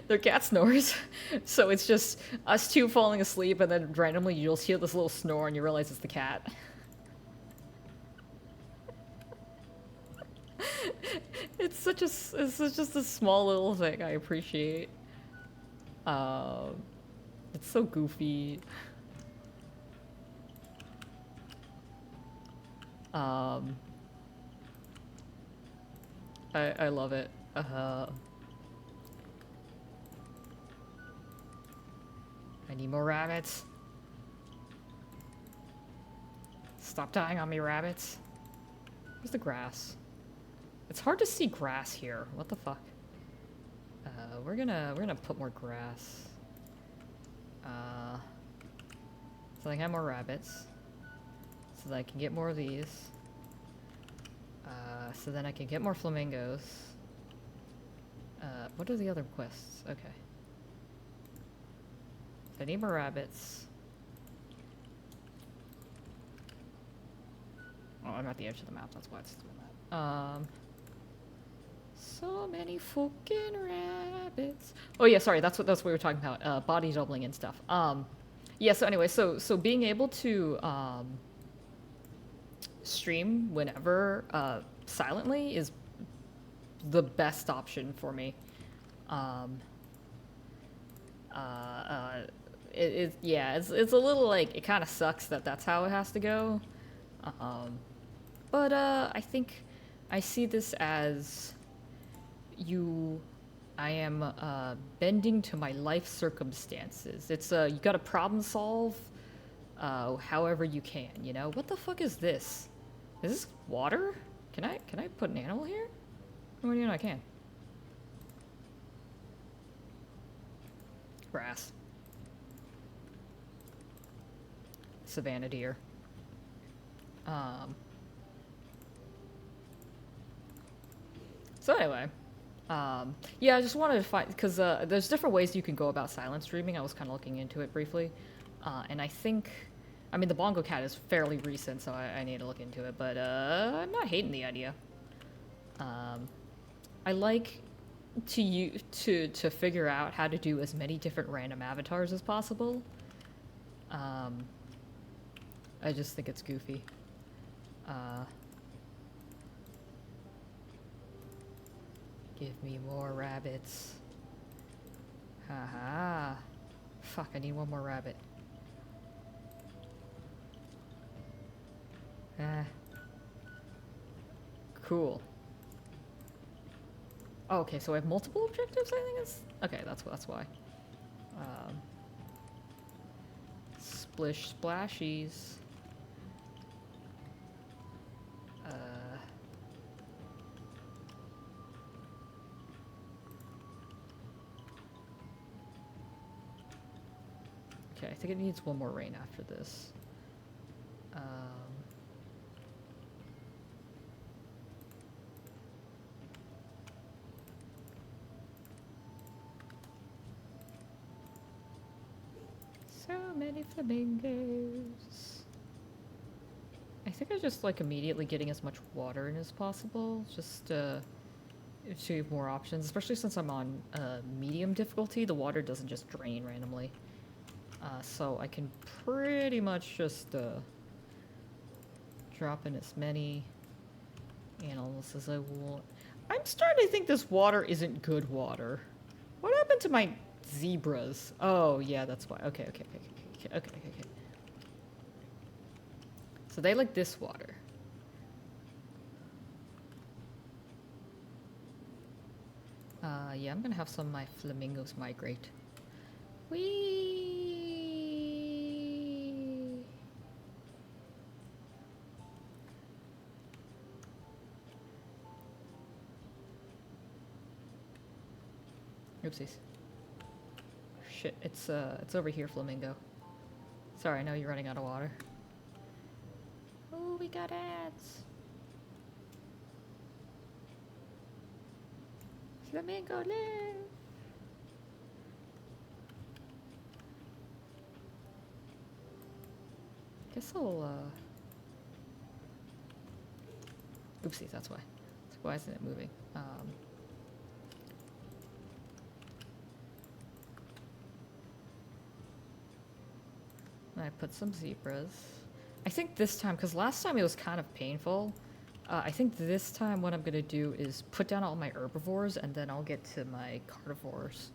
[SPEAKER 1] Their cat snores. So it's just us two falling asleep, and then randomly you'll hear this little snore, and you realize it's the cat. It's just a small little thing I appreciate. It's so goofy. I love it. I need more rabbits. Stop dying on me, rabbits. Where's the grass? It's hard to see grass here. What the fuck? We're gonna put more grass. So I can have more rabbits. So that I can get more of these. So then I can get more flamingos. What are the other quests? Okay. I need more rabbits. Oh, I'm at the edge of the map, that's why it's doing that. So many fucking rabbits. Oh yeah, sorry, that's what we were talking about. Body doubling and stuff. Yeah, so anyway, so being able to stream whenever silently is the best option for me. It's a little like, it kind of sucks that that's how it has to go. But I think I see this as I am bending to my life circumstances. It's you gotta problem solve however you can, you know? What the fuck is this? Is this water? Can I put an animal here? What do you know I can? Grass. Savannah deer. So anyway, yeah, I just wanted to find because there's different ways you can go about silent streaming. I was kind of looking into it briefly, and I think, I mean, the Bongo Cat is fairly recent, so I need to look into it. But I'm not hating the idea. I like to figure out how to do as many different random avatars as possible. I just think it's goofy. Give me more rabbits. Haha. Fuck, I need one more rabbit. Cool. Oh, okay, so I have multiple objectives, I think it's... Okay, that's why. Splish splashies. Okay, I think it needs one more rain after this. So many flamingos. I think I'm just like immediately getting as much water in as possible, just to have more options, especially since I'm on medium difficulty. The water doesn't just drain randomly. So I can pretty much just drop in as many animals as I want. I'm starting to think this water isn't good water. What happened to my zebras? Oh, yeah, that's why. Okay. So they like this water. Yeah, I'm gonna have some of my flamingos migrate. Whee! Oopsies. Shit, it's over here, flamingo. Sorry, I know you're running out of water. Oh, we got ants. Flamingo live. Guess I'll oopsies, that's why. Why isn't it moving? I put some zebras. I think this time, because last time it was kind of painful, I think this time what I'm going to do is put down all my herbivores and then I'll get to my carnivores.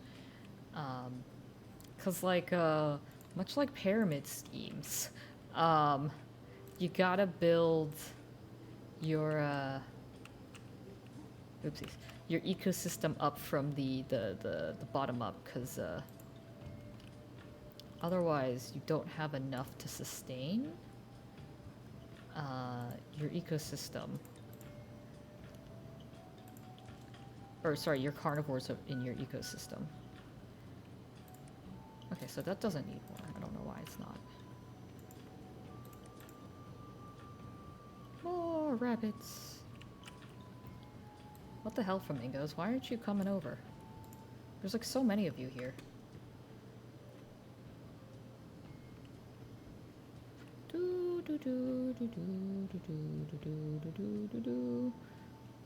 [SPEAKER 1] Because like, much like pyramid schemes, you gotta build your, oopsies, your ecosystem up from the bottom up, because, otherwise, you don't have enough to sustain your ecosystem. Or, sorry, your carnivores in your ecosystem. Okay, so that doesn't need more. I don't know why it's not. More rabbits. What the hell, flamingos? Why aren't you coming over? There's like so many of you here.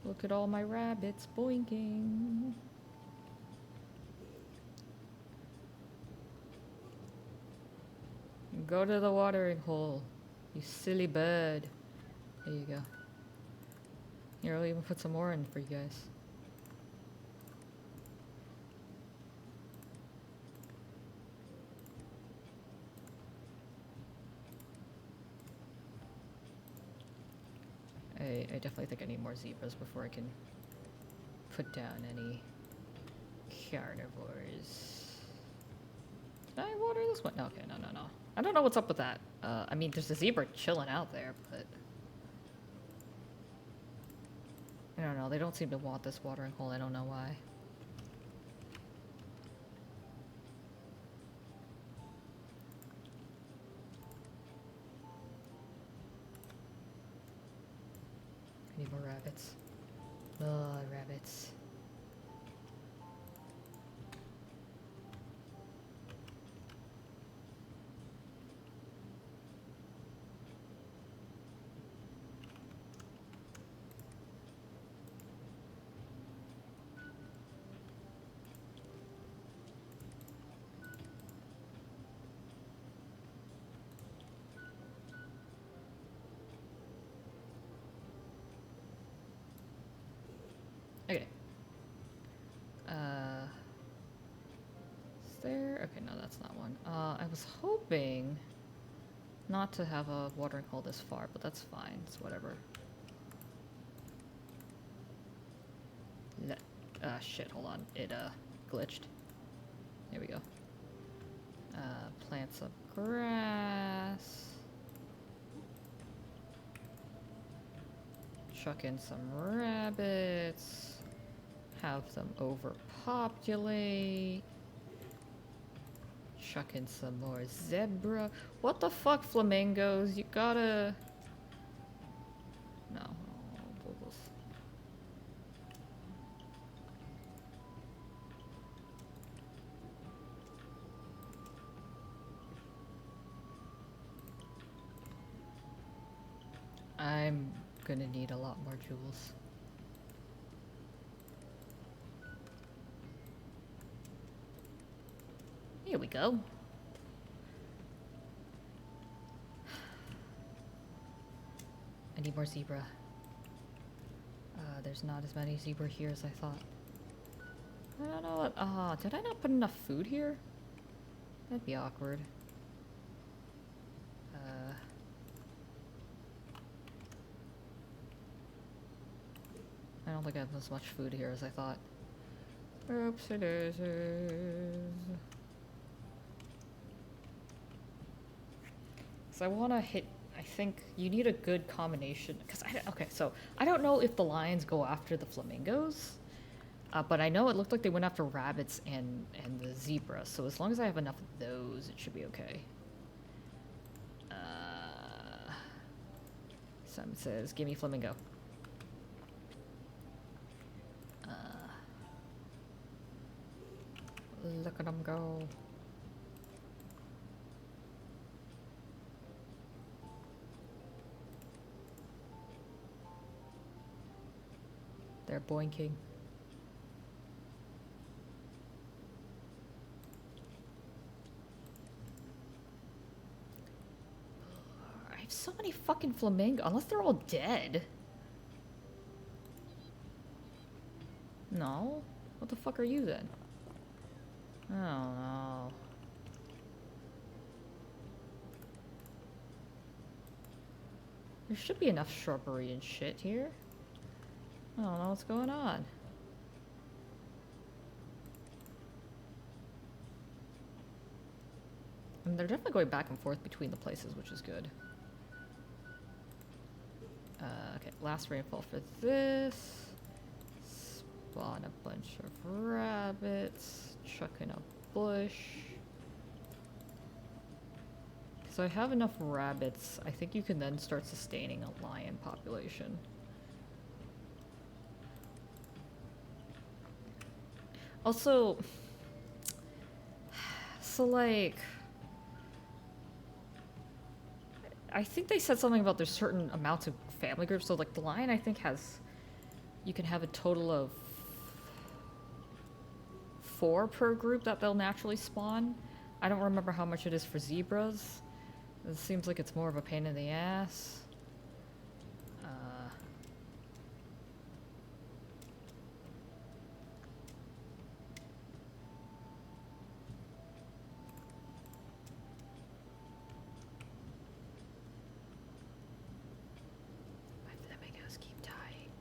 [SPEAKER 1] Look at all my rabbits boinking. Go to the watering hole, you silly bird. There you go. Here, I'll even put some more in for you guys. I definitely think I need more zebras before I can put down any carnivores. Did I water this one? Okay, no. I don't know what's up with that. I mean, there's a zebra chilling out there, but... I don't know, they don't seem to want this watering hole, I don't know why. I need more rabbits. Oh, rabbits. Okay. Is there? Okay, no, that's not one. I was hoping not to have a watering hole this far, but that's fine. It's whatever. Shit, hold on. It, glitched. There we go. Plant some grass. Chuck in some rabbits. Have them overpopulate. Chuck in some more zebra. What the fuck, flamingos? You gotta... No. I'm gonna need a lot more jewels. Here we go. I need more zebra. There's not as many zebra here as I thought. I don't know what, did I not put enough food here? That'd be awkward. I don't think I have as much food here as I thought. Oopsie daisies. So I want to hit, I think you need a good combination, because okay, so I don't know if the lions go after the flamingos, but I know it looked like they went after rabbits and the zebra, so as long as I have enough of those, it should be okay. Simon says, give me flamingo. Look at them go. They're boinking. I have so many fucking flamingos, unless they're all dead. No? What the fuck are you then? Oh no. There should be enough shrubbery and shit here. I don't know what's going on. And they're definitely going back and forth between the places, which is good. Okay, last rainfall for this. Spawn a bunch of rabbits. Chuck in a bush. So I have enough rabbits. I think you can then start sustaining a lion population. Also, so like, I think they said something about there's certain amounts of family groups. So like the lion, I think you can have a total of 4 per group that they'll naturally spawn. I don't remember how much it is for zebras. It seems like it's more of a pain in the ass. My flamingos keep dying.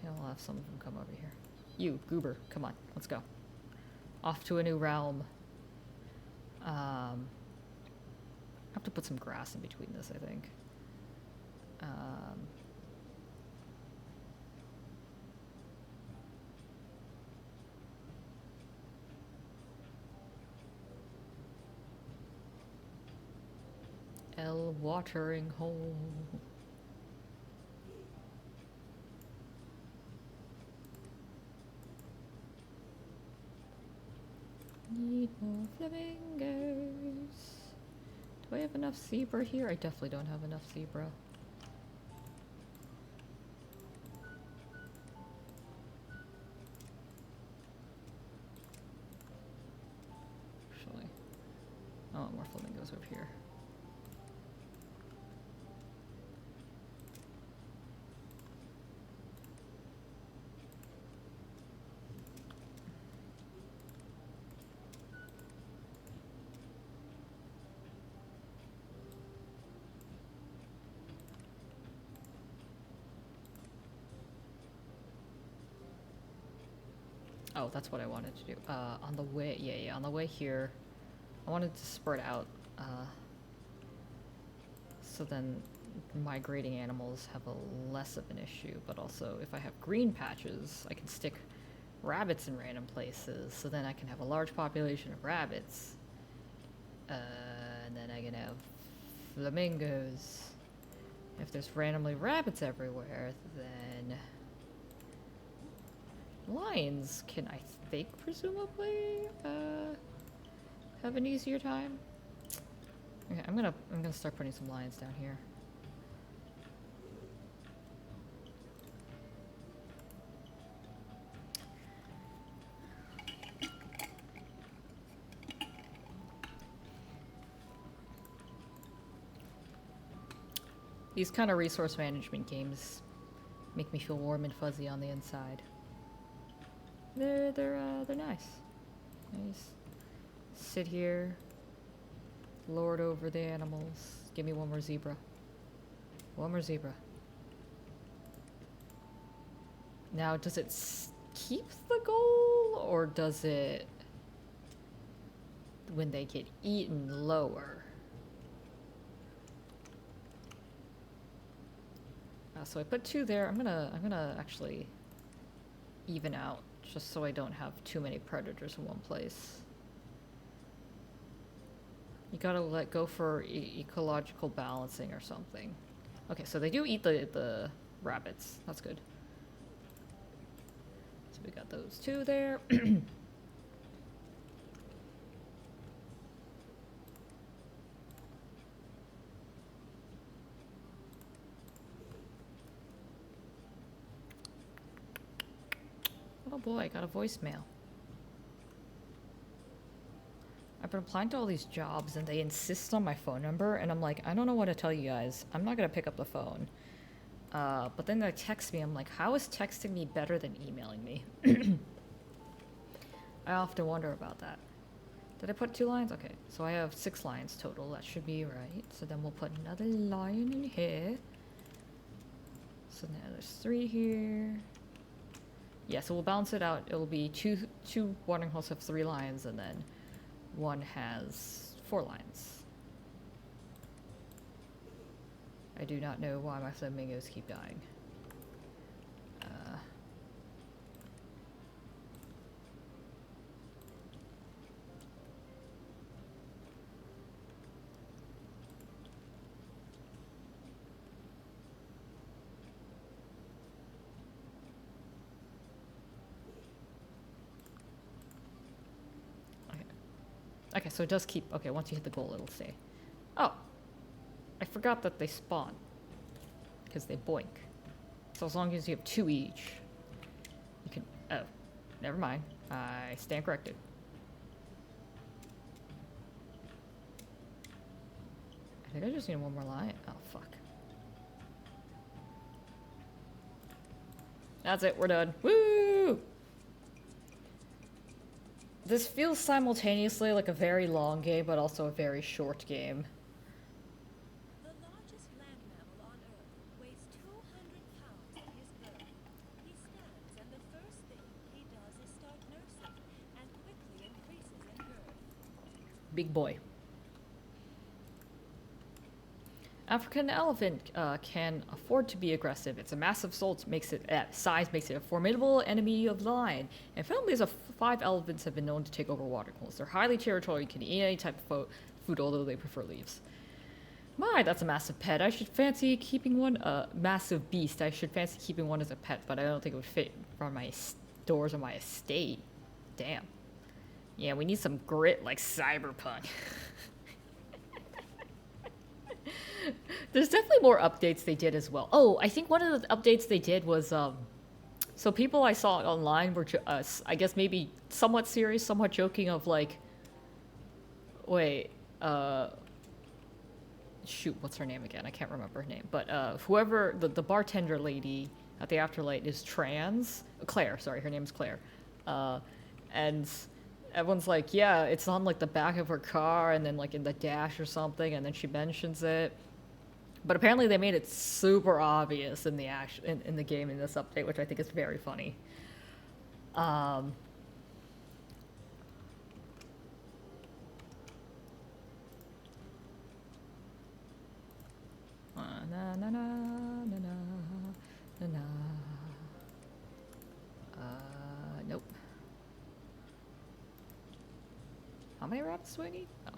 [SPEAKER 1] I'll have some of them come over here. You, goober, come on, let's go. Off to a new realm. I have to put some grass in between this, I think. hell watering hole. Need more flamingos. Do I have enough zebra here? I definitely don't have enough zebra. Actually, I want more flamingos over here. Oh, that's what I wanted to do. On the way, yeah, on the way here, I wanted to spread out, so then migrating animals have a less of an issue, but also if I have green patches, I can stick rabbits in random places, so then I can have a large population of rabbits. And then I can have flamingos. If there's randomly rabbits everywhere, then lions can, I think, presumably, have an easier time. Okay, I'm gonna start putting some lions down here. These kind of resource management games make me feel warm and fuzzy on the inside. They're nice. I just sit here, lord over the animals. Give me one more zebra. One more zebra. Now, does it keep the goal, or does it, when they get eaten, lower? So I put 2 there. I'm gonna actually even out, just so I don't have too many predators in one place. You gotta let go for ecological balancing or something. Okay, so they do eat the rabbits. That's good. So we got those 2 there. Oh boy, I got a voicemail. I've been applying to all these jobs and they insist on my phone number, and I'm like, I don't know what to tell you guys. I'm not gonna pick up the phone. But then they text me. I'm like, how is texting me better than emailing me? I often wonder about that. Did I put 2 lines? Okay, so I have 6 lines total. That should be right. So then we'll put another line in here. So now there's 3 here. Yeah, so we'll balance it out. It'll be two watering holes have 3 lines, and then one has 4 lines. I do not know why my flamingos keep dying. Okay, so it does keep... Okay, once you hit the goal, it'll stay. Oh! I forgot that they spawn. Because they boink. So as long as you have 2 each, you can... Oh, never mind. I stand corrected. I think I just need one more line. Oh, fuck. That's it, we're done. Woo! This feels simultaneously like a very long game, but also a very short game.
[SPEAKER 2] The largest land mammal on Earth weighs 200 pounds at his birth. He stands, and the first thing he does is start nursing, and quickly increases in girth.
[SPEAKER 1] Big boy. African elephant can afford to be aggressive. It's a massive size makes it a formidable enemy of the lion. And families of 5 elephants have been known to take over water holes. They're highly territorial and can eat any type of food, although they prefer leaves. My, that's a massive pet. I should fancy keeping one. Massive beast. I should fancy keeping one as a pet, but I don't think it would fit in front of my doors of my estate. Damn. Yeah, we need some grit like Cyberpunk. There's definitely more updates they did as well. Oh, I think one of the updates they did was so people I saw online were I guess maybe somewhat serious, somewhat joking of like, wait, shoot, what's her name again? I can't remember her name. But whoever, the bartender lady at the Afterlight is trans. Claire, sorry, her name's Claire. And everyone's like, yeah, it's on like the back of her car and then like in the dash or something, and then she mentions it. But apparently they made it super obvious in the in the game in this update, which I think is very funny. Na na na na na na na. Nope. How many rabbits do I need? Oh.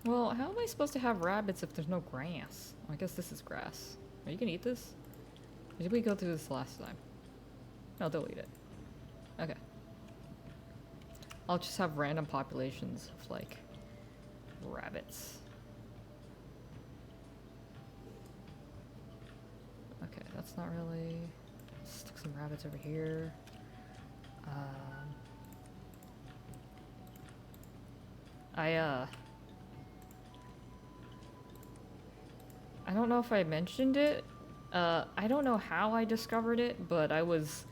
[SPEAKER 1] Well, how am I supposed to have rabbits if there's no grass? I guess this is grass. Are you gonna eat this? Or did we go through this last time? No, they'll eat it. Okay. I'll just have random populations of, like, rabbits. Okay, that's not really... Stick some rabbits over here. I don't know if I mentioned it. I don't know how I discovered it, but I was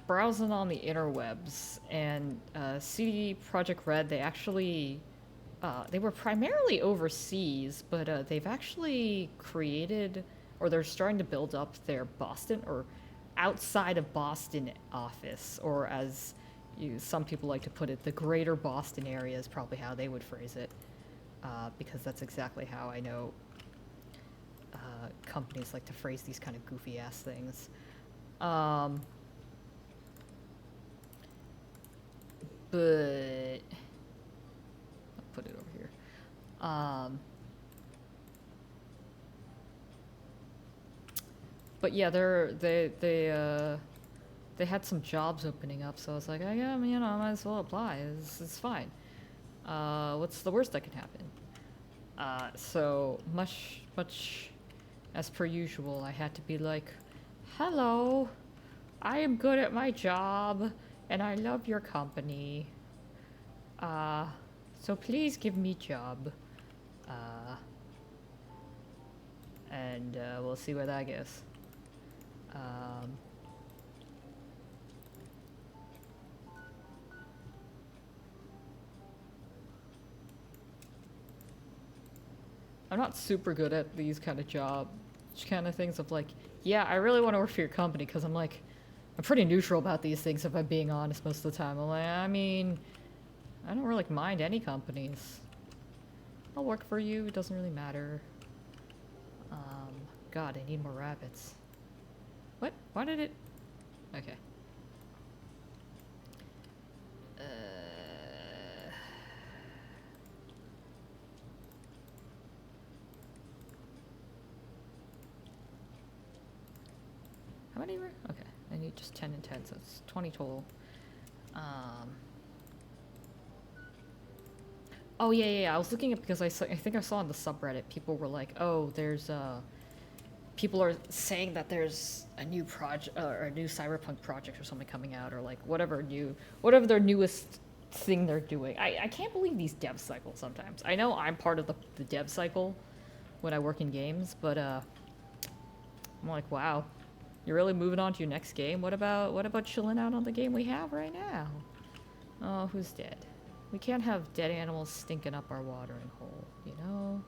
[SPEAKER 1] browsing on the interwebs, and CD Projekt Red, they actually they were primarily overseas, but they've actually created, or they're starting to build up their Boston or outside of Boston office, or as some people like to put it, the greater Boston area is probably how they would phrase it, because that's exactly how I know companies like to phrase these kind of goofy ass things. But I'll put it over here. But yeah, they had some jobs opening up, so I was like, oh, yeah, I mean, I might as well apply. It's fine. What's the worst that can happen? So much as per usual, I had to be like, hello, I am good at my job, and I love your company. So please give me job. And we'll see where that goes. I'm not super good at these kind of things of like, yeah, I really want to work for your company, because I'm like, I'm pretty neutral about these things if I'm being honest most of the time. I'm like, I mean, I don't really mind any companies. I'll work for you, it doesn't really matter. God, I need more rabbits. What? Why did it? Okay. How many were? Okay, I need just 10 and 10, so it's 20 total. Oh yeah, I was looking at, because I think I saw on the subreddit, people were like, oh, there's people are saying that there's a new project, or a new Cyberpunk project or something coming out, or like whatever their newest thing they're doing. I can't believe these dev cycles sometimes. I know I'm part of the dev cycle when I work in games, but I'm like, wow, you're really moving on to your next game? What about chilling out on the game we have right now? Oh, who's dead? We can't have dead animals stinking up our watering hole, you know?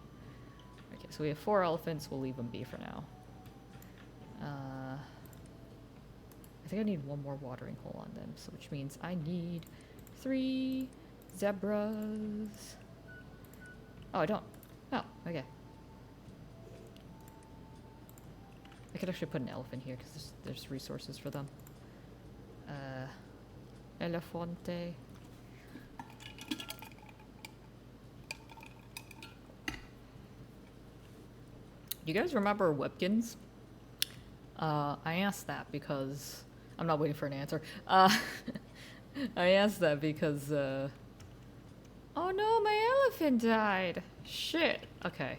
[SPEAKER 1] Okay, so we have 4 elephants. We'll leave them be for now. I think I need 1 more watering hole on them, so which means I need 3 zebras. Oh, I don't. Oh, okay. I could actually put an elephant here because there's resources for them. Elefante. You guys remember Whipkins? I asked that because I'm not waiting for an answer. I asked that because oh no, my elephant died. Shit. Okay.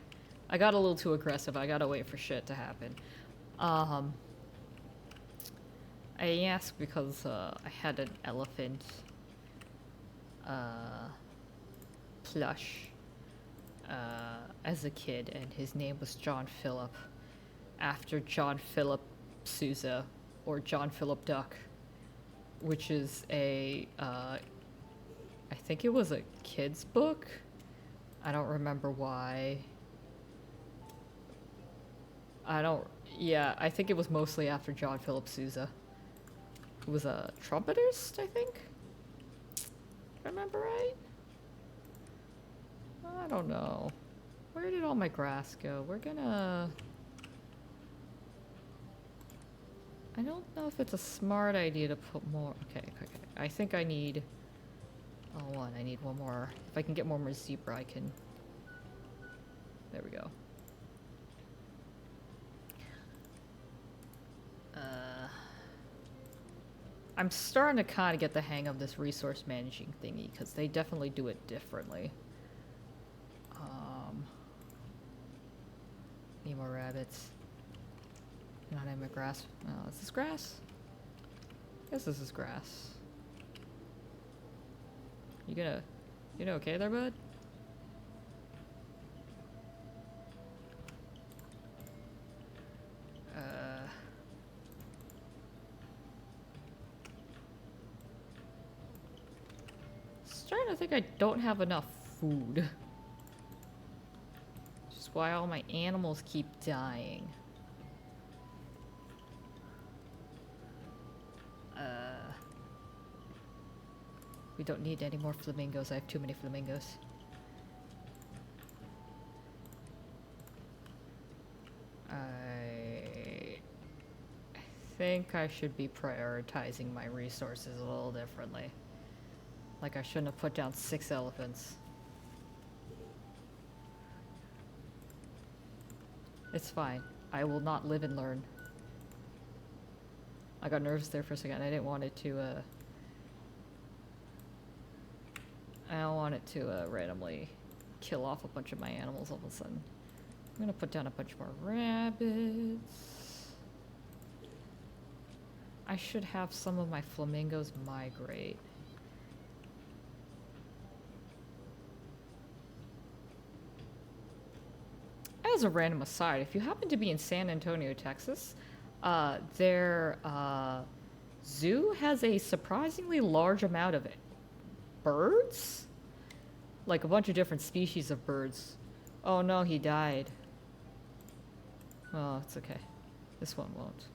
[SPEAKER 1] I got a little too aggressive. I gotta wait for shit to happen. I asked because I had an elephant plush as a kid, and his name was John Phillip, after John Philip Sousa, or John Philip Duck, which is a I think it was a kid's book. I don't remember why. Yeah, I think it was mostly after John Philip Sousa, who was a trumpetist, I think? Remember right? I don't know. Where did all my grass go? We're gonna... I don't know if it's a smart idea to put more... Okay. I think I need... Oh, one. I need one more. If I can get more zebra, I can... There we go. I'm starting to kind of get the hang of this resource managing thingy, because they definitely do it differently. Need more rabbits. Not any more grass. Oh, is this grass? Guess this is grass. You gonna okay there, bud? Starting to think I don't have enough food. Which is why all my animals keep dying. We don't need any more flamingos. I have too many flamingos. I think I should be prioritizing my resources a little differently. Like, I shouldn't have put down 6 elephants. It's fine. I will not live and learn. I got nervous there for a second. I didn't want it to, I don't want it to, randomly kill off a bunch of my animals all of a sudden. I'm gonna put down a bunch more rabbits. I should have some of my flamingos migrate. As a random aside, if you happen to be in San Antonio, Texas, their zoo has a surprisingly large amount of birds? Like a bunch of different species of birds. Oh no, he died. Oh, it's okay. This one won't.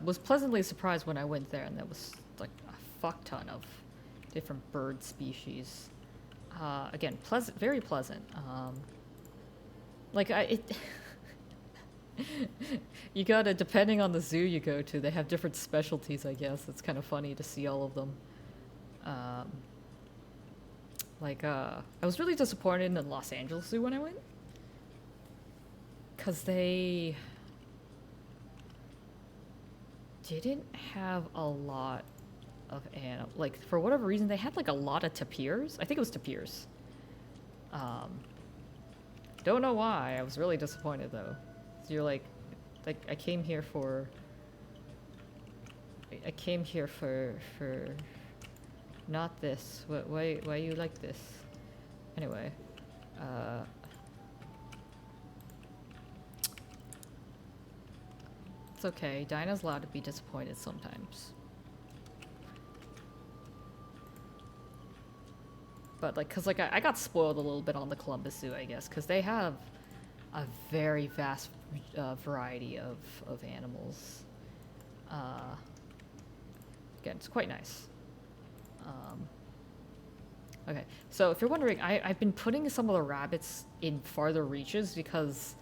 [SPEAKER 1] Was pleasantly surprised when I went there, and there was like a fuck ton of different bird species. Again, pleasant, very pleasant. You gotta, depending on the zoo you go to, they have different specialties, I guess. It's kind of funny to see all of them. I was really disappointed in the Los Angeles Zoo when I went. Because they didn't have a lot of animals. Like, for whatever reason, they had like a lot of tapirs. I think it was tapirs. Don't know why. I was really disappointed though. So you're like I came here for not this. Why you like this? Anyway, it's okay. Dyna's allowed to be disappointed sometimes. But like, cause like I got spoiled a little bit on the Columbus Zoo, I guess, cause they have a very vast variety of animals. Again, it's quite nice. Um, okay, so if you're wondering, I've been putting some of the rabbits in farther reaches because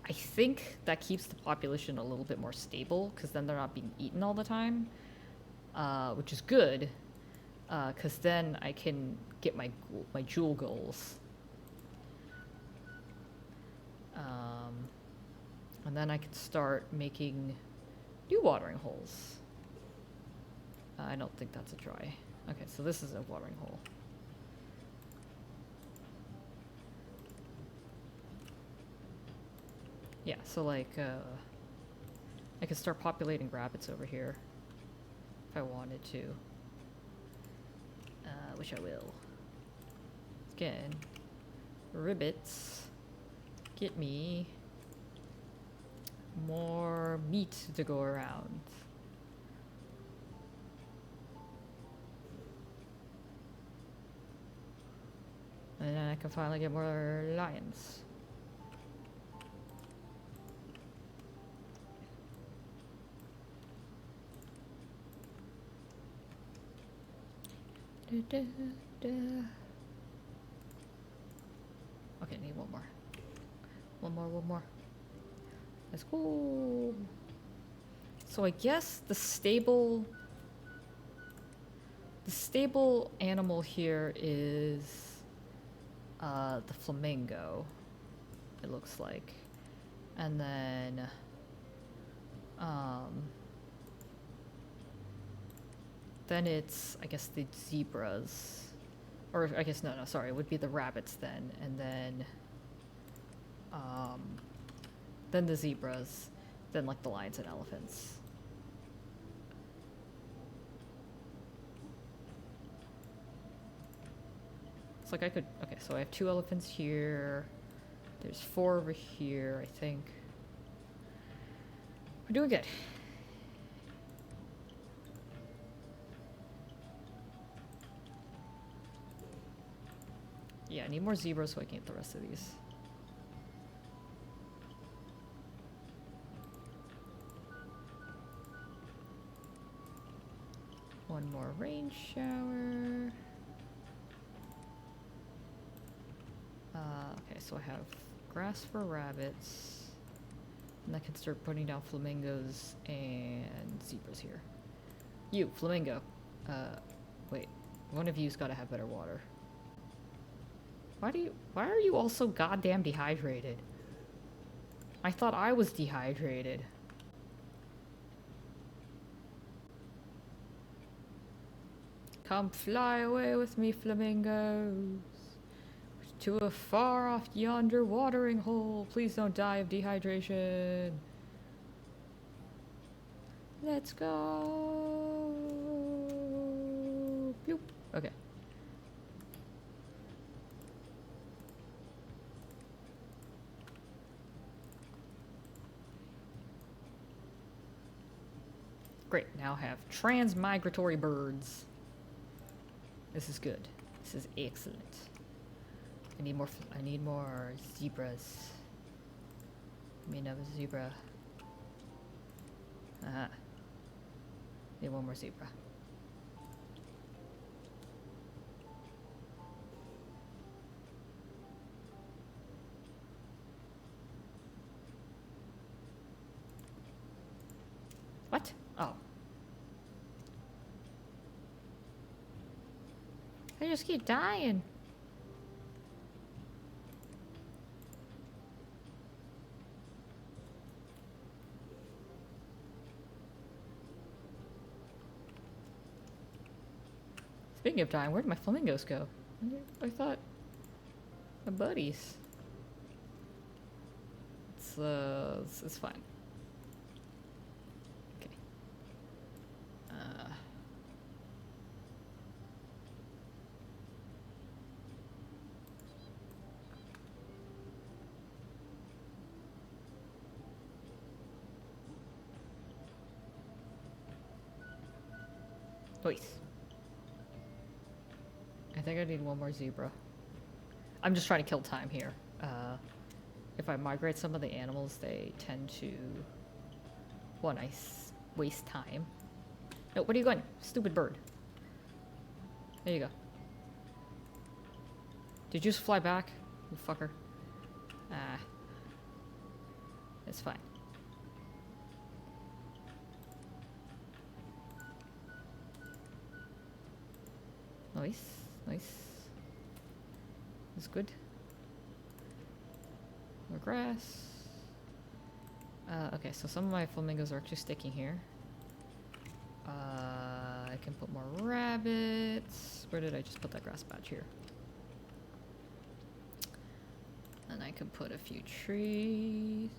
[SPEAKER 1] I think that keeps the population a little bit more stable because then they're not being eaten all the time, which is good because then I can get my jewel goals. And then I can start making new watering holes. I don't think that's a dry. Okay, so this is a watering hole. Yeah, so like, I could start populating rabbits over here if I wanted to, which I will. Again, ribbits, get me more meat to go around. And then I can finally get more lions. Da, da, da. Okay, need one more. One more. Let's go. So I guess the stable animal here is the flamingo, it looks like. And then it's, I guess, the zebras. Or I guess, no, sorry, it would be the rabbits then. And then the zebras, then like the lions and elephants. It's like I could, okay, so I have 2 elephants here. There's 4 over here, I think. We're doing good. Yeah, I need more zebras so I can get the rest of these. One more rain shower. Okay, so I have grass for rabbits. And I can start putting down flamingos and zebras here. You, flamingo. Wait. One of you's gotta have better water. Why are you all so goddamn dehydrated? I thought I was dehydrated. Come fly away with me, flamingos, to a far off yonder watering hole. Please don't die of dehydration. Let's go. Bloop. Okay. Great, now have transmigratory birds. This is good. This is excellent. I need more zebras. Give me another zebra. Need one more zebra. What? Oh. I just keep dying. Speaking of dying, where did my flamingos go? I thought my buddies. It's fine. Okay. Wait. I think I need one more zebra. I'm just trying to kill time here. If I migrate some of the animals, they tend to waste time. No, what are you going? Stupid bird. There you go. Did you just fly back, you fucker? Ah. It's fine. Nice. Nice. That's good. More grass. Okay, so some of my flamingos are actually sticking here. I can put more rabbits. Where did I just put that grass patch? Here. And I can put a few trees.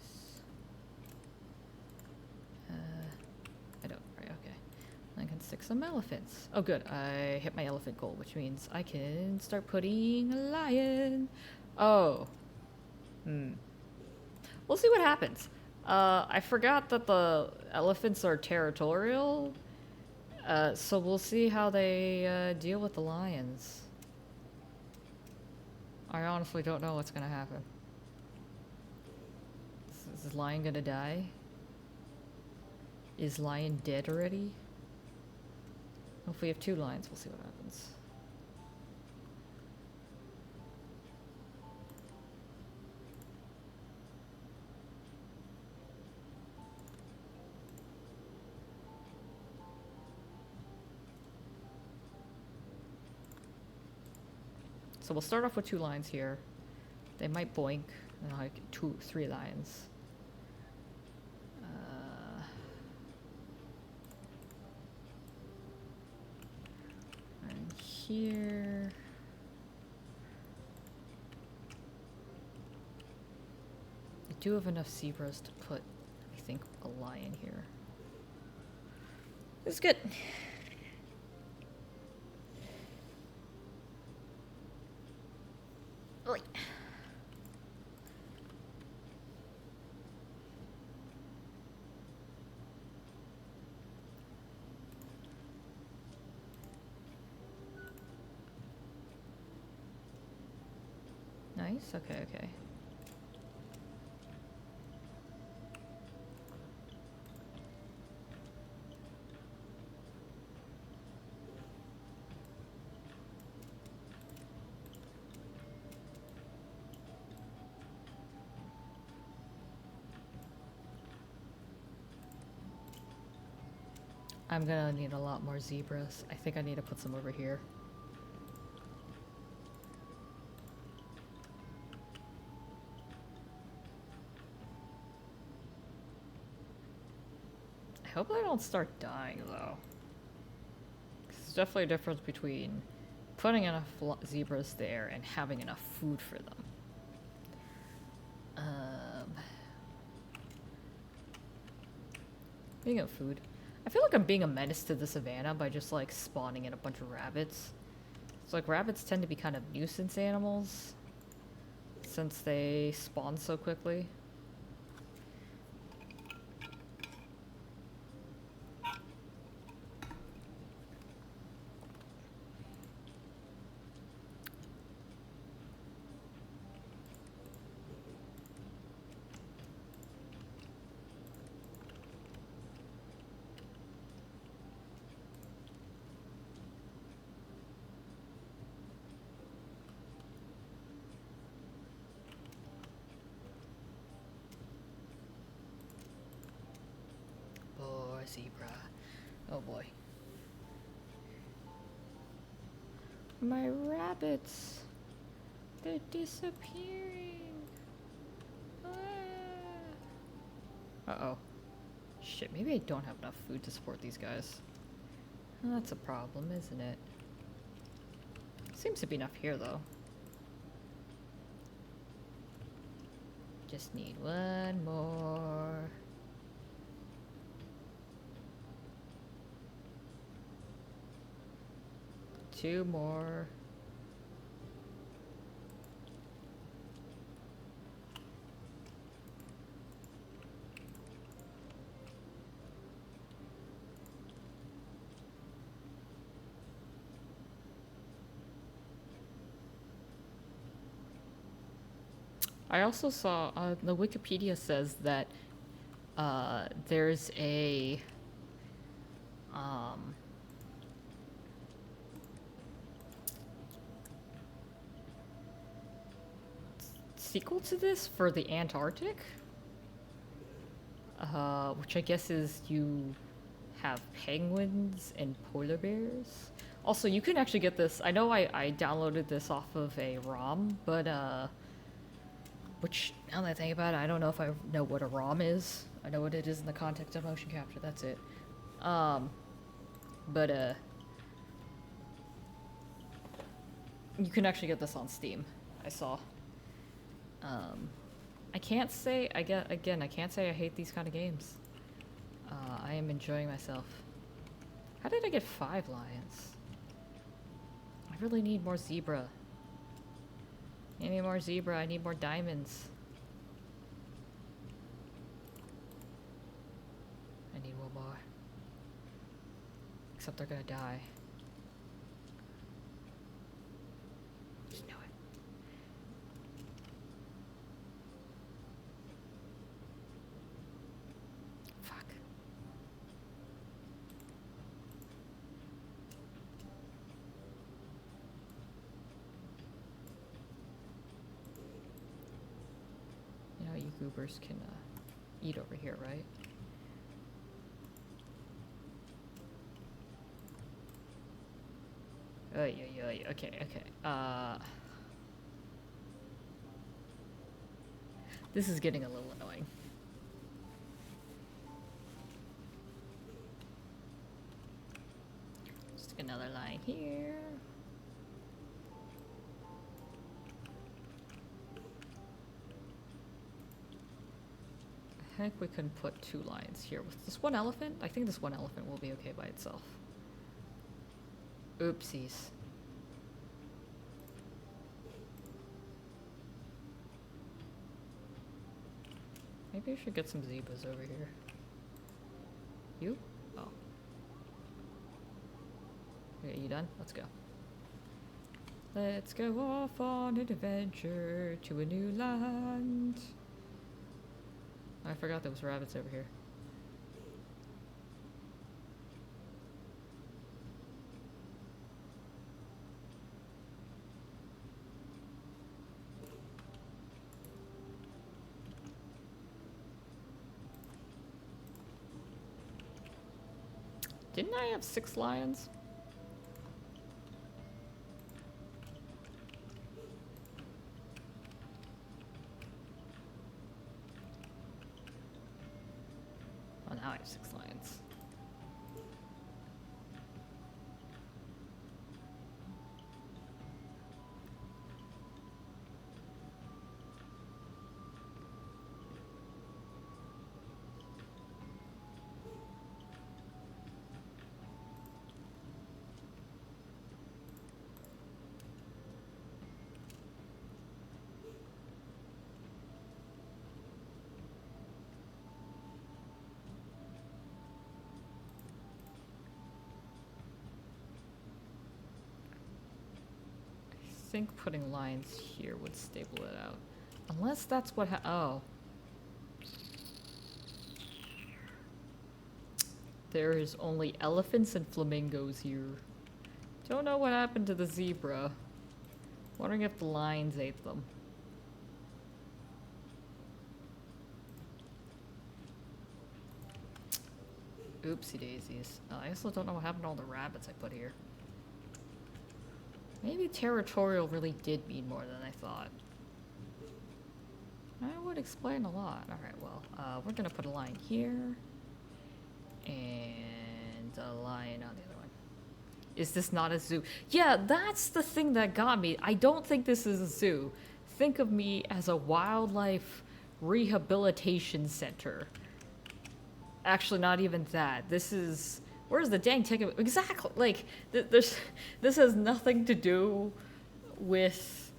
[SPEAKER 1] I don't, right, okay. I can stick some elephants. Oh good, I hit my elephant goal, which means I can start putting a lion. Oh. We'll see what happens. I forgot that the elephants are territorial. So we'll see how they deal with the lions. I honestly don't know what's gonna happen. Is this lion gonna die? Is lion dead already? If we have 2 lions, we'll see what happens. So we'll start off with 2 lions here. They might boink, and I'll get 3 lions. And here. I do have enough zebras to put, I think, a lion here. It's good. Oi. Nice, okay, okay. I'm gonna need a lot more zebras. I think I need to put some over here. I hope they don't start dying though. 'Cause there's definitely a difference between putting enough zebras there and having enough food for them. Speaking of food, I feel like I'm being a menace to the savannah by just like spawning in a bunch of rabbits. It's like rabbits tend to be kind of nuisance animals since they spawn so quickly. Poor zebra. Oh boy. My rabbits. They're disappearing. Uh-oh. Shit, maybe I don't have enough food to support these guys. Well, that's a problem, isn't it? Seems to be enough here, though. Just need 1 more. Two more. I also saw, the Wikipedia says that, there's a, sequel to this for the Antarctic, which I guess is you have penguins and polar bears. Also, you can actually get this. I know I downloaded this off of a ROM, but which now that I think about it, I don't know if I know what a ROM is. I know what it is in the context of motion capture. That's it. But you can actually get this on Steam. I saw. I can't say I can't say I hate these kind of games. I am enjoying myself. How did I get 5 lions? I really need more zebra. I need more zebra. I need more diamonds. I need one more. Except they're gonna die. Just know it. Fuck. You know, you goobers can eat over here, right? Okay. This is getting a little annoying. Stick another line here. I think we can put 2 lines here. With this one elephant, I think this one elephant will be okay by itself. Oopsies. Maybe I should get some zebras over here. You? Oh. Okay, you done? Let's go. Let's go off on an adventure to a new land. I forgot there was rabbits over here. Didn't I have 6 lions? Oh, now I have 6 lions. I think putting lines here would stable it out. Unless that's what oh. There is only elephants and flamingos here. Don't know what happened to the zebra. Wondering if the lions ate them. Oopsie daisies. I also don't know what happened to all the rabbits I put here. Maybe territorial really did mean more than I thought. That would explain a lot. Alright, well, we're gonna put a line here. And a line on the other one. Is this not a zoo? Yeah, that's the thing that got me. I don't think this is a zoo. Think of me as a wildlife rehabilitation center. Actually, not even that. This is... Where's the dang ticket? Exactly. Like, this has nothing to do with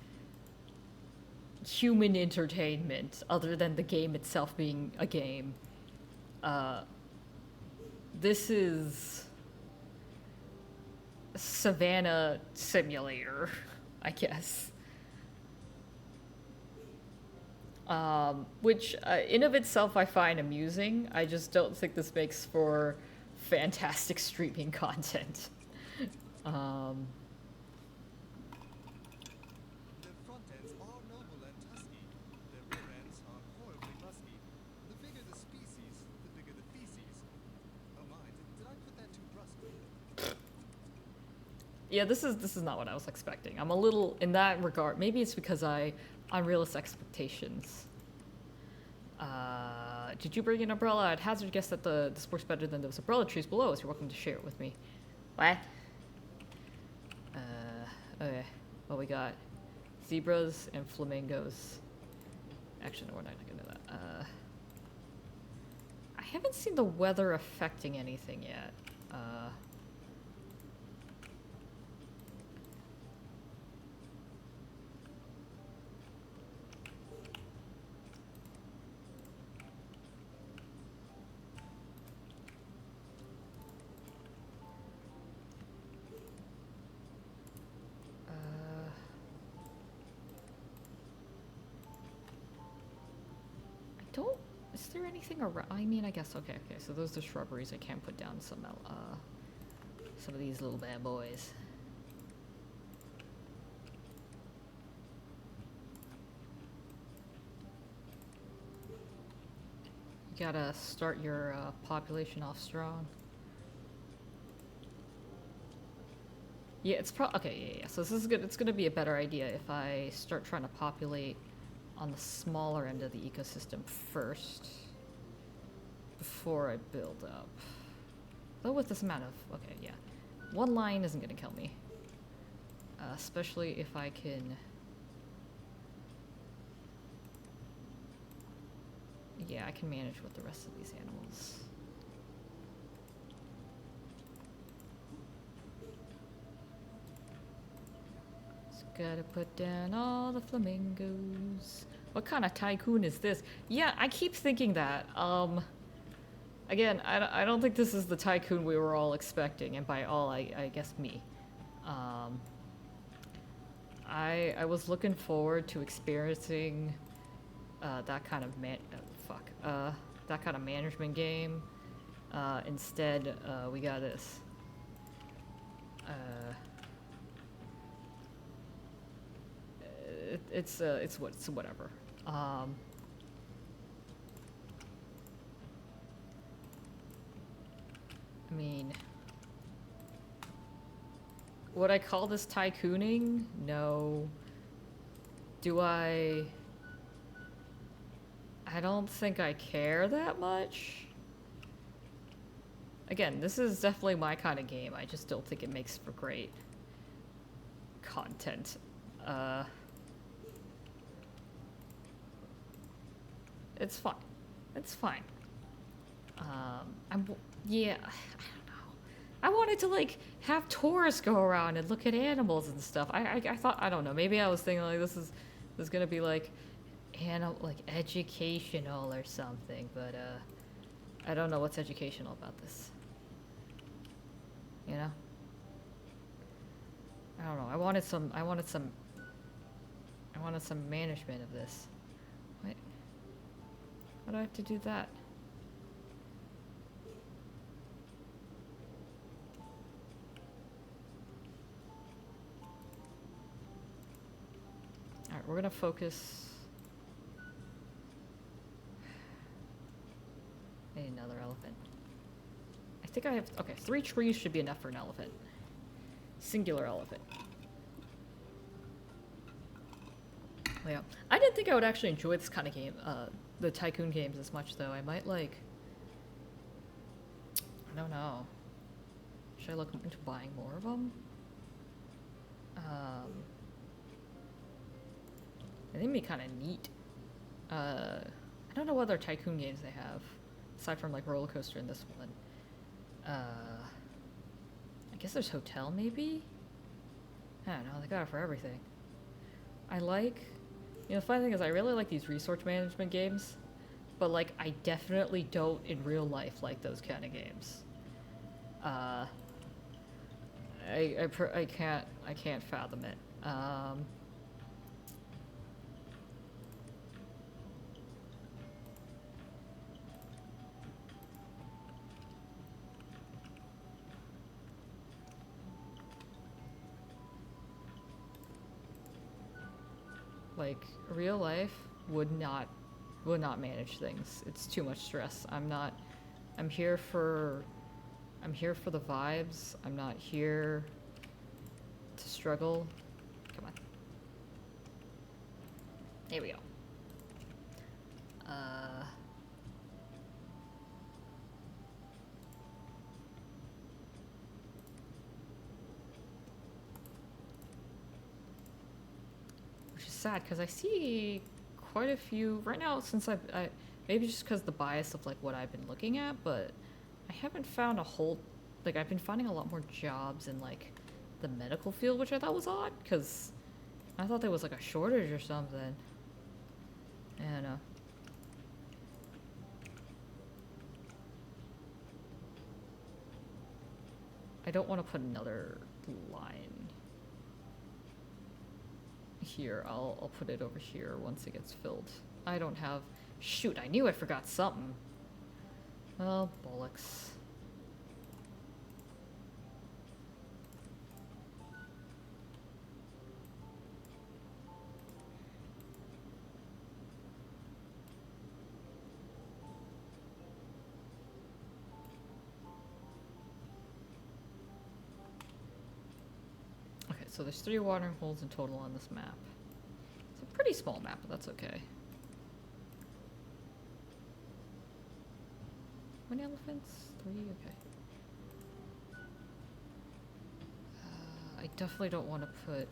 [SPEAKER 1] human entertainment other than the game itself being a game. This is Savannah Simulator, I guess. Which, in of itself, I find amusing. I just don't think this makes for fantastic streaming content.
[SPEAKER 3] The front ends are noble and tusky,
[SPEAKER 1] Yeah, this is not what I was expecting. I'm a little in that regard. Maybe it's because I unrealistic expectations. Did you bring an umbrella? I'd hazard a guess that this works better than those umbrella trees below us. You're welcome to share it with me. What? Okay. Well, we got zebras and flamingos. Actually, no, we're not gonna do that. I haven't seen the weather affecting anything yet. I don't. Is there anything around? I mean, I guess. Okay. So those are shrubberies. I can put down some of these little bad boys. You gotta start your population off strong. Yeah, it's okay. Yeah. So this is good. It's gonna be a better idea if I start trying to populate on the smaller end of the ecosystem first before I build up. Though with this amount of okay, yeah, one line isn't gonna kill me, especially if I can. Yeah, I can manage with the rest of these animals. Just gotta put down all the flamingos. What kind of tycoon is this? Yeah, I keep thinking that. Again, I don't think this is the tycoon we were all expecting, and by all, I guess me. I was looking forward to experiencing that kind of that kind of management game. Instead, we got this. It's whatever. I mean, would I call this tycooning? No. Do I don't think I care that much. Again, this is definitely my kind of game. I just don't think it makes for great content. It's fine. It's fine. Yeah, I don't know. I wanted to like have tourists go around and look at animals and stuff. I thought, I don't know. Maybe I was thinking like this is gonna be like educational or something, but I don't know what's educational about this. You know? I don't know. I wanted some management of this. Wait. Why do I have to do that? Alright, we're gonna focus. I need another elephant. I think I have, okay, 3 trees should be enough for an elephant. Singular elephant. Yeah. I didn't think I would actually enjoy this kind of game, the Tycoon games as much though. I might like, I don't know. Should I look into buying more of them? I think it'd be kind of neat. I don't know what other Tycoon games they have, aside from like Roller Coaster and this one. I guess there's Hotel maybe? I don't know, they got it for everything. I like, you know, the funny thing is I really like these resource management games, but like I definitely don't in real life like those kind of games. I can't fathom it. Like real life would not manage things. It's too much stress. I'm here for the vibes. I'm not here to struggle. Come on. There we go. Which is sad because I see quite a few right now since I maybe just because the bias of like what I've been looking at, but I haven't found a whole like I've been finding a lot more jobs in like the medical field, which I thought was odd because I thought there was like a shortage or something. I don't know. I don't want to put another line here. I'll put it over here once it gets filled. I don't have... Shoot, I knew I forgot something. Oh, bollocks. Okay, so there's 3 watering holes in total on this map. It's a pretty small map, but that's okay. How many elephants? 3? Okay. I definitely don't want to put...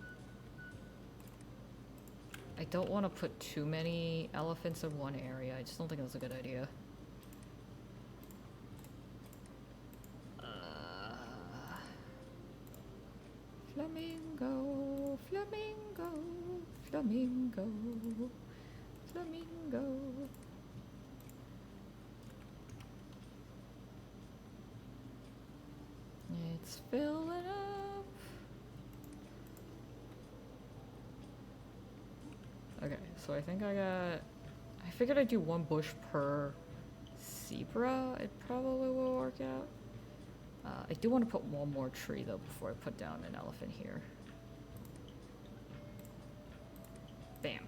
[SPEAKER 1] I don't want to put too many elephants in one area. I just don't think that's a good idea. Flamingo, flamingo, flamingo, flamingo. It's filling up. Okay, so I think I figured I'd do 1 bush per zebra. It probably will work out. I do want to put 1 more tree though before I put down an elephant here. Bam.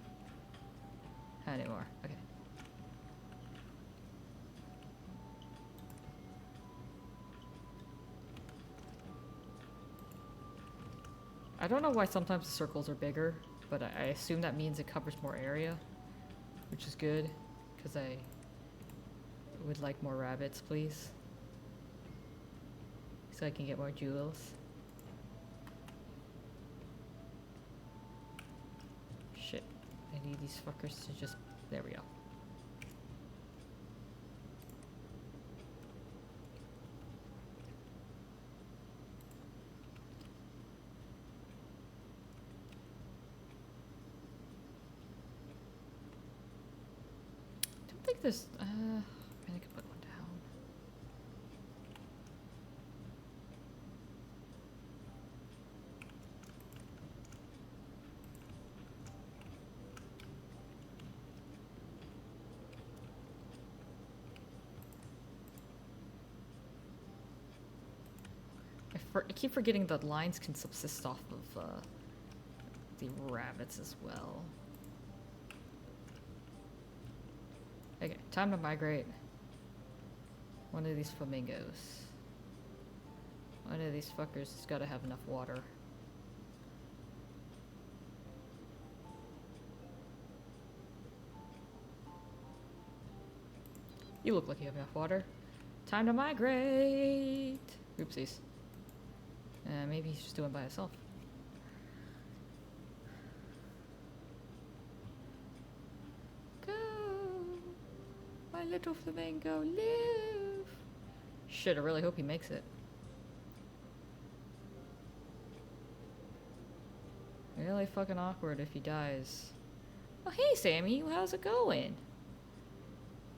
[SPEAKER 1] Any more? Okay. I don't know why sometimes the circles are bigger, but I assume that means it covers more area, which is good, because I would like more rabbits, please. So I can get more jewels. Shit. I need these fuckers to just... There we go. I don't think there's... I could put 1 down. I keep forgetting that lines can subsist off of the rabbits as well. Okay, time to migrate. 1 of these flamingos. 1 of these fuckers has gotta have enough water. You look like you have enough water. Time to migrate! Oopsies. Maybe he's just doing it by himself. Go! My little flamingo, live! Shit, I really hope he makes it. Really fucking awkward if he dies. Oh, hey Sammy, how's it going?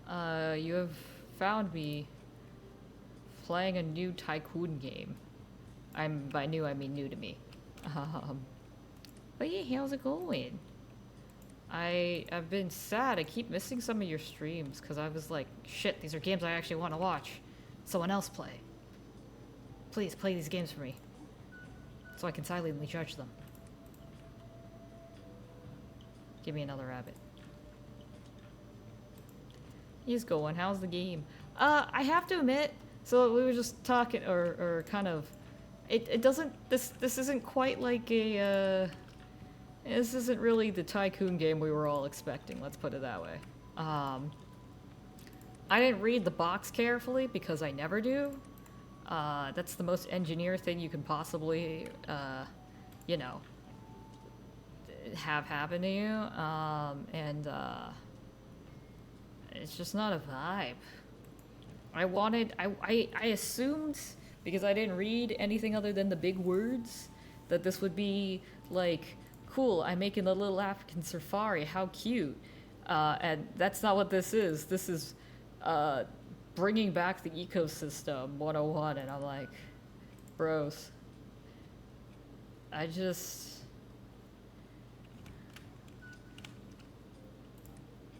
[SPEAKER 1] You have found me playing a new Tycoon game. By new, I mean new to me. But yeah, how's it going? I've been sad. I keep missing some of your streams because I was like, shit, these are games I actually want to watch. Someone else play. Please play these games for me. So I can silently judge them. Give me another rabbit. He's going. How's the game? I have to admit, so we were just talking, or kind of It doesn't. This isn't quite like a. This isn't really the Tycoon game we were all expecting. Let's put it that way. I didn't read the box carefully because I never do. That's the most engineer thing you can possibly, you know, have happen to you. And it's just not a vibe. I assumed, because I didn't read anything other than the big words, that this would be like, cool, I'm making a little African safari, how cute. And that's not what this is. This is bringing back the ecosystem 101, and I'm like, bros, I just...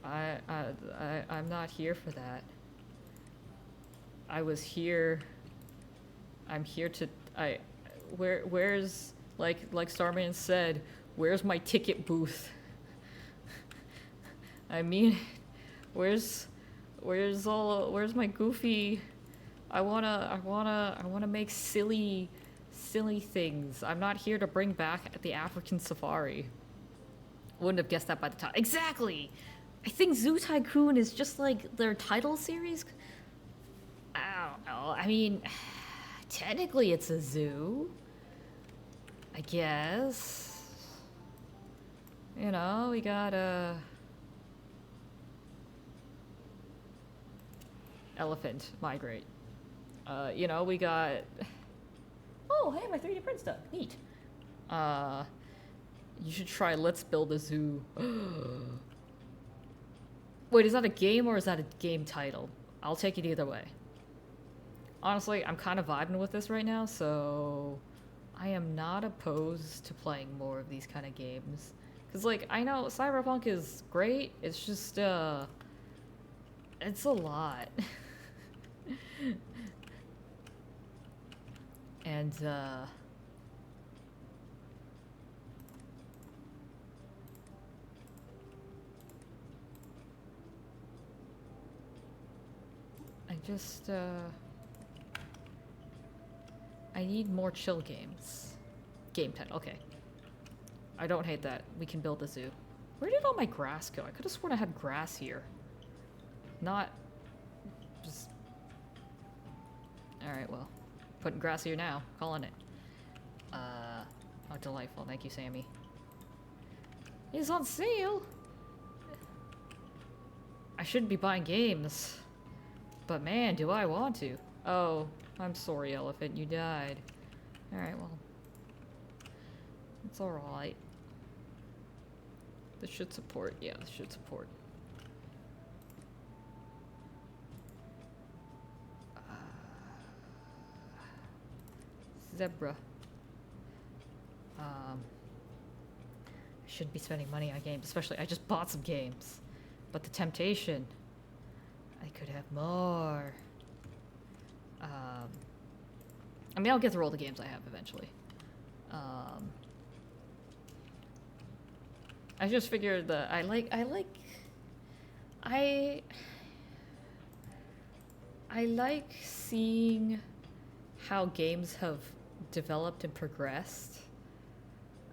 [SPEAKER 1] I'm not here for that. I was here. I'm here to. Where's like Starman said? Where's my ticket booth? I mean, where's my goofy? I wanna make silly things. I'm not here to bring back the African safari. Wouldn't have guessed that by the time. Exactly. I think Zoo Tycoon is just like their title series. I don't know. I mean, technically it's a zoo, I guess. You know, we got a elephant migrate. You know, we got. Oh, hey, my 3D print stuff. Neat. You should try Let's Build a Zoo. Wait, is that a game or is that a game title? I'll take it either way. Honestly, I'm kind of vibing with this right now, so I am not opposed to playing more of these kind of games. Because, like, I know Cyberpunk is great, it's just, it's a lot. And, I just, I need more chill games. Game title, okay. I don't hate that. We can build a zoo. Where did all my grass go? I could have sworn I had grass here. Not just... Alright, well. Putting grass here now. Calling it. Oh, delightful. Thank you, Sammy. It's on sale! I shouldn't be buying games. But man, do I want to. Oh, I'm sorry, elephant. You died. Alright, well. It's alright. This should support. Yeah, this should support. Zebra. I shouldn't be spending money on games, especially I just bought some games. But the temptation, I could have more. I mean, I'll get through all the games I have eventually. I just figured that I like seeing how games have developed and progressed,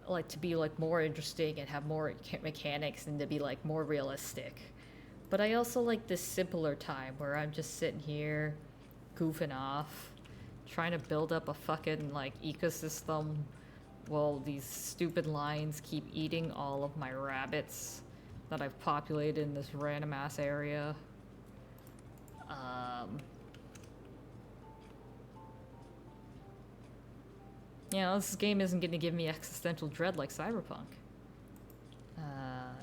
[SPEAKER 1] like to be like more interesting and have more mechanics and to be like more realistic. But I also like this simpler time where I'm just sitting here goofing off, trying to build up a fucking like ecosystem while these stupid lions keep eating all of my rabbits that I've populated in this random ass area. You know, this game isn't going to give me existential dread like Cyberpunk.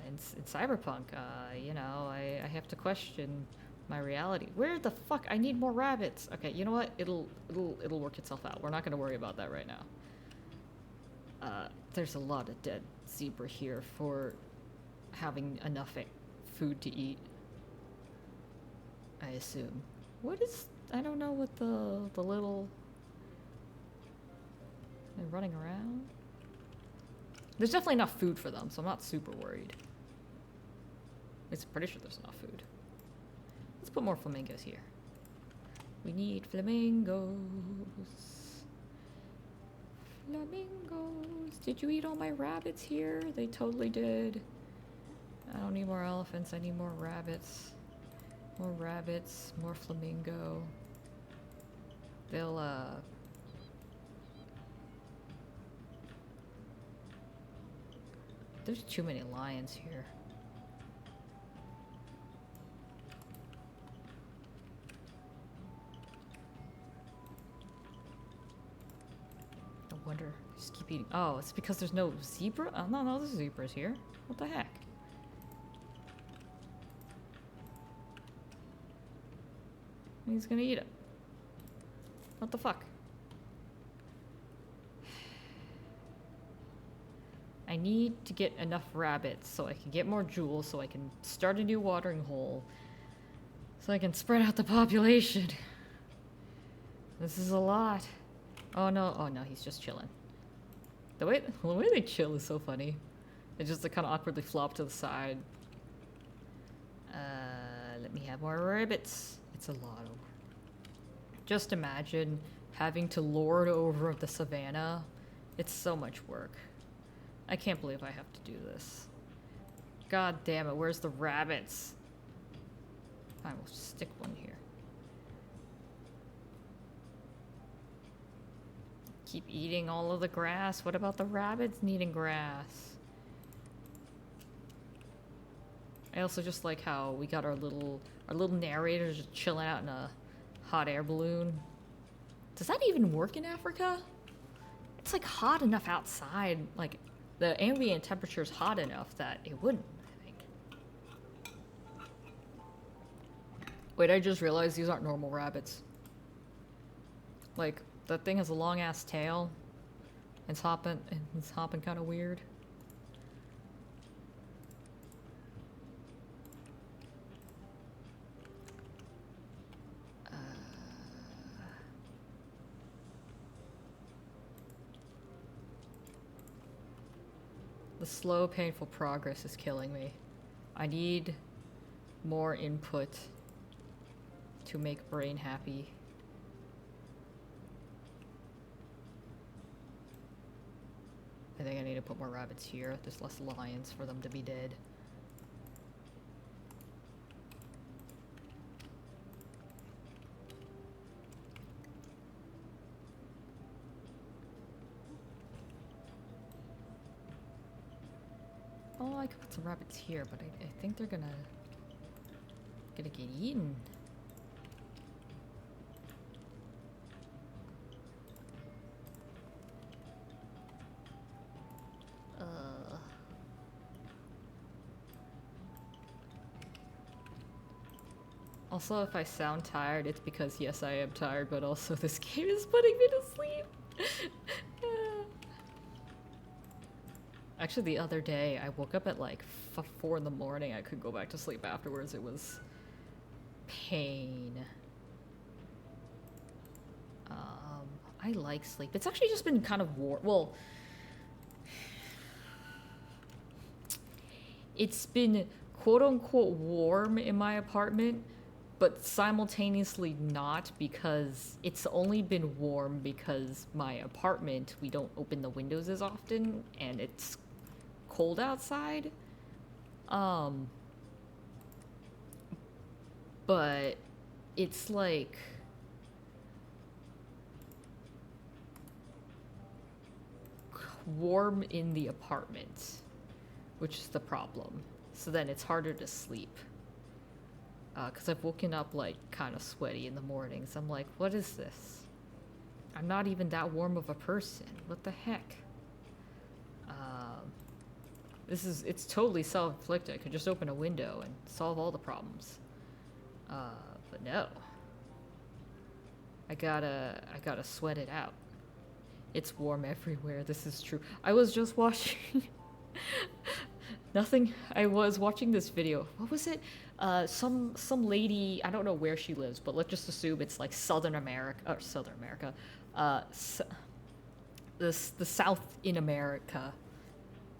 [SPEAKER 1] In Cyberpunk, you know, I have to question my reality. Where the fuck? I need more rabbits. Okay, you know what? It'll work itself out. We're not going to worry about that right now. There's a lot of dead zebra here for having enough food to eat. I assume. What is... I don't know what the little... They're running around? There's definitely enough food for them, so I'm not super worried. I'm pretty sure there's enough food. Let's put more flamingos here. We need flamingos. Flamingos. Did you eat all my rabbits here? They totally did. I don't need more elephants, I need more rabbits. More rabbits, more flamingo. They'll, there's too many lions here. I wonder, just keep eating. Oh, it's because there's no zebra? Oh, no, there's zebras here. What the heck? He's gonna eat it. What the fuck? I need to get enough rabbits so I can get more jewels, so I can start a new watering hole, so I can spread out the population. This is a lot. Oh no, he's just chilling. The way they chill is so funny. They just kind of awkwardly flop to the side. Let me have more rabbits. It's a lot of... Just imagine having to lord over the savannah. It's so much work. I can't believe I have to do this. God damn it, where's the rabbits? I will stick one here. Keep eating all of the grass. What about the rabbits needing grass? I also just like how we got our little narrator just chilling out in a hot air balloon. Does that even work in Africa? It's like hot enough outside, like the ambient temperature is hot enough that it wouldn't, I think. Wait, I just realized these aren't normal rabbits. Like, that thing has a long ass tail. It's hopping kind of weird. The slow, painful progress is killing me. I need more input to make brain happy. I think I need to put more rabbits here. There's less lions for them to be dead. Oh, I could put some rabbits here, but I think they're gonna get eaten. Also, if I sound tired, it's because yes, I am tired, but also this game is putting me to sleep. Actually, the other day, I woke up at like 4 in the morning. I could go back to sleep afterwards. It was pain. I like sleep. It's actually just been kind of warm. Well, it's been quote-unquote warm in my apartment, but simultaneously not, because it's only been warm because my apartment, we don't open the windows as often, and it's cold outside. But it's like warm in the apartment, which is the problem. So then it's harder to sleep. Because I've woken up like kind of sweaty in the mornings. I'm like, what is this? I'm not even that warm of a person. What the heck? It's totally self-inflicted. I could just open a window and solve all the problems. But no. I gotta sweat it out. It's warm everywhere. This is true. I was just watching nothing. I was watching this video. What was it? Some lady, I don't know where she lives, but let's just assume it's like Southern America, or Southern America. The South in America.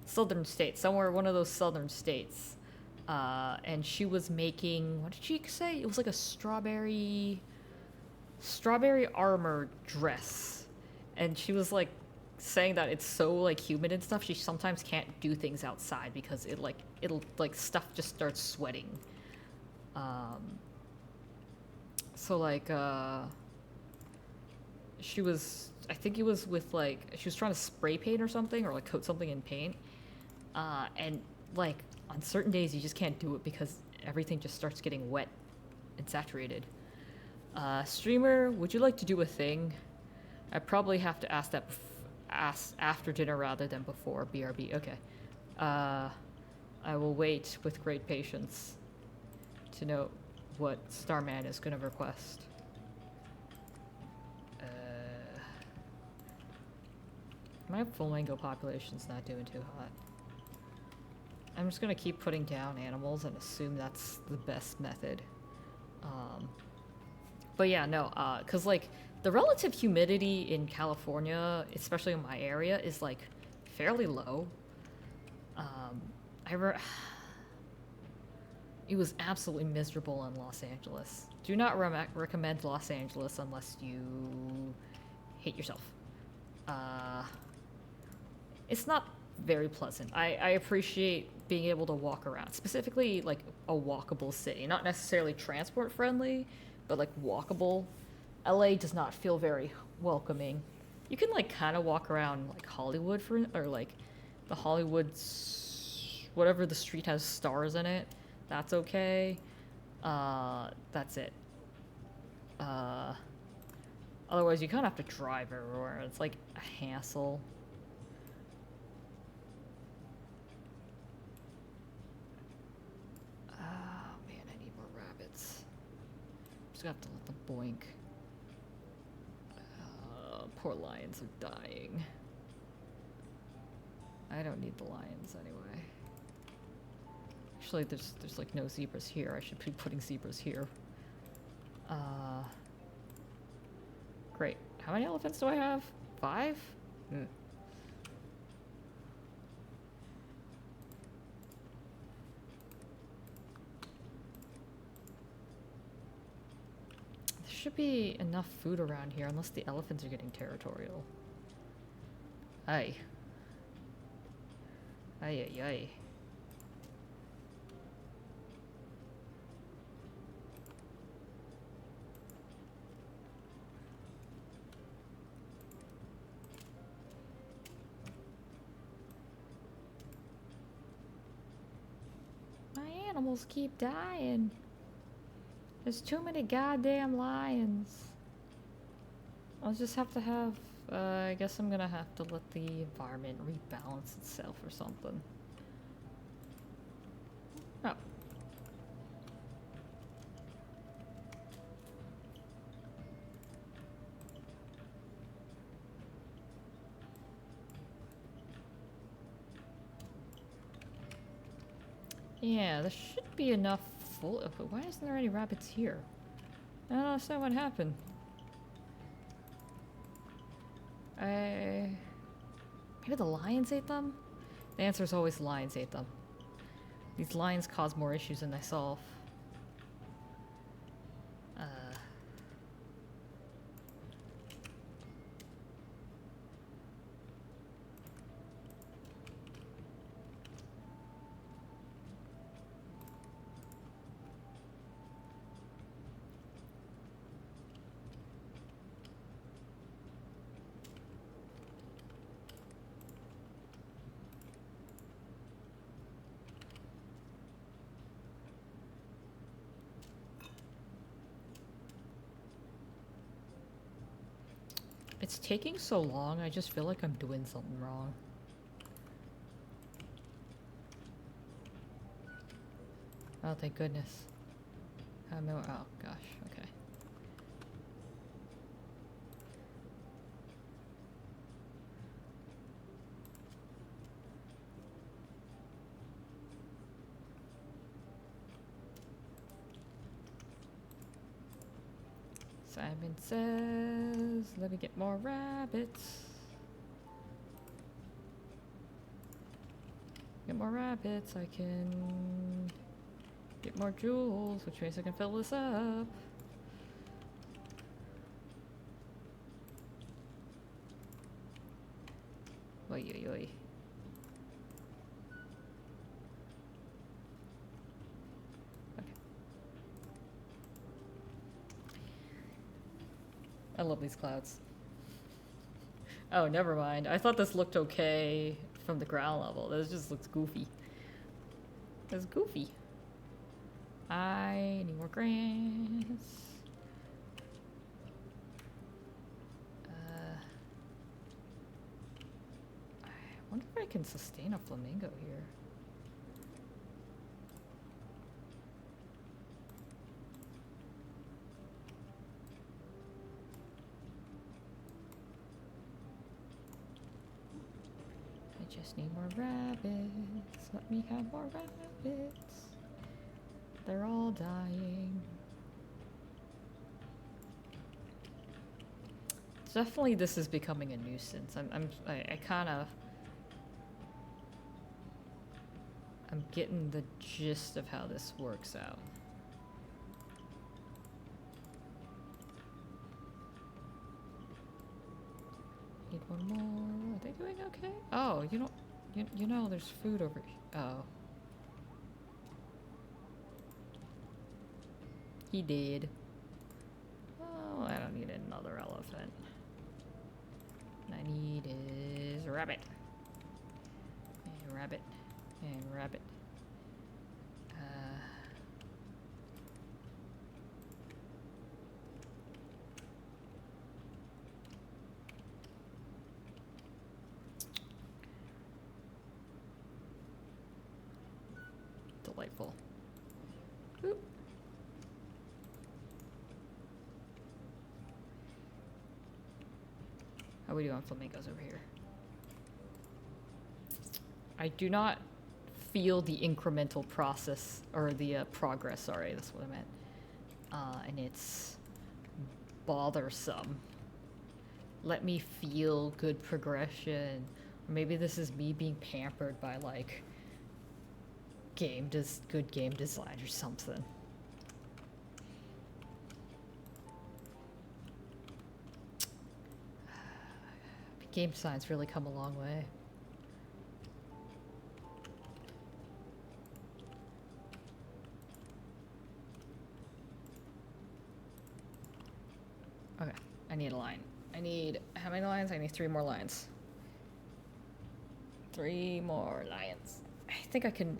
[SPEAKER 1] Southern states, somewhere one of those southern states. And she was making, what did she say? It was like a strawberry armor dress. And she was like saying that it's so like humid and stuff. She sometimes can't do things outside because it'll like stuff just starts sweating. Um, so like she was, I think it was with like she was trying to spray paint or something, or like coat something in paint, and like on certain days you just can't do it because everything just starts getting wet and saturated. Streamer, would you like to do a thing? I probably have to ask that ask after dinner rather than before. BRB. Okay. I will wait with great patience to know what Starman is going to request. My flamingo population's not doing too hot. I'm just gonna keep putting down animals and assume that's the best method. But yeah, no, cause like the relative humidity in California, especially in my area, is like fairly low. It was absolutely miserable in Los Angeles. Do not recommend Los Angeles unless you hate yourself. It's not very pleasant. I appreciate being able to walk around, specifically like a walkable city, not necessarily transport friendly, but like walkable. LA does not feel very welcoming. You can like kind of walk around like Hollywood or like the Hollywood, whatever the street has stars in it. That's okay. That's it. Otherwise, you kind of have to drive everywhere. It's like a hassle. Man, I need more rabbits. Just gonna have to let them boink. Poor lions are dying. I don't need the lions anyway. Actually, there's like no zebras here. I should be putting zebras here. Great. How many elephants do I have? 5? Hmm. There should be enough food around here, unless the elephants are getting territorial. Aye. Aye, aye, aye. My animals keep dying. There's too many goddamn lions. I'll just have to have, I guess I'm gonna have to let the environment rebalance itself or something. Oh. Yeah, there should be enough full. But why isn't there any rabbits here? I don't understand what happened. Maybe the lions ate them? The answer is always lions ate them. These lions cause more issues than they solve. It's taking so long, I just feel like I'm doing something wrong. Oh, thank goodness. No, oh gosh, okay. Simon says, let me get more rabbits. Get more rabbits, I can get more jewels, which means I can fill this up. Oi, oi, oi. Okay. I love these clouds. Oh, never mind. I thought this looked okay from the ground level. This just looks goofy. It's goofy. I need more grass. I wonder if I can sustain a flamingo here. I just need more rabbits. Let me have more rabbits. They're all dying. Definitely this is becoming a nuisance. I kind of... I'm getting the gist of how this works out. Need one more. Are they doing okay? Oh, you don't... You know there's food over here. Oh. He did. Oh, I don't need another elephant. What I need is a rabbit. And rabbit. And rabbit. Delightful. Oop. How we do on flamingos over here? I do not feel the incremental process, or the progress, sorry, that's what I meant. And it's bothersome. Let me feel good progression. Or maybe this is me being pampered by, like, good game design or something. Game design's really come a long way. Okay, I need a line. I need, how many lines? I need 3 more lines. 3 more lines. I think I can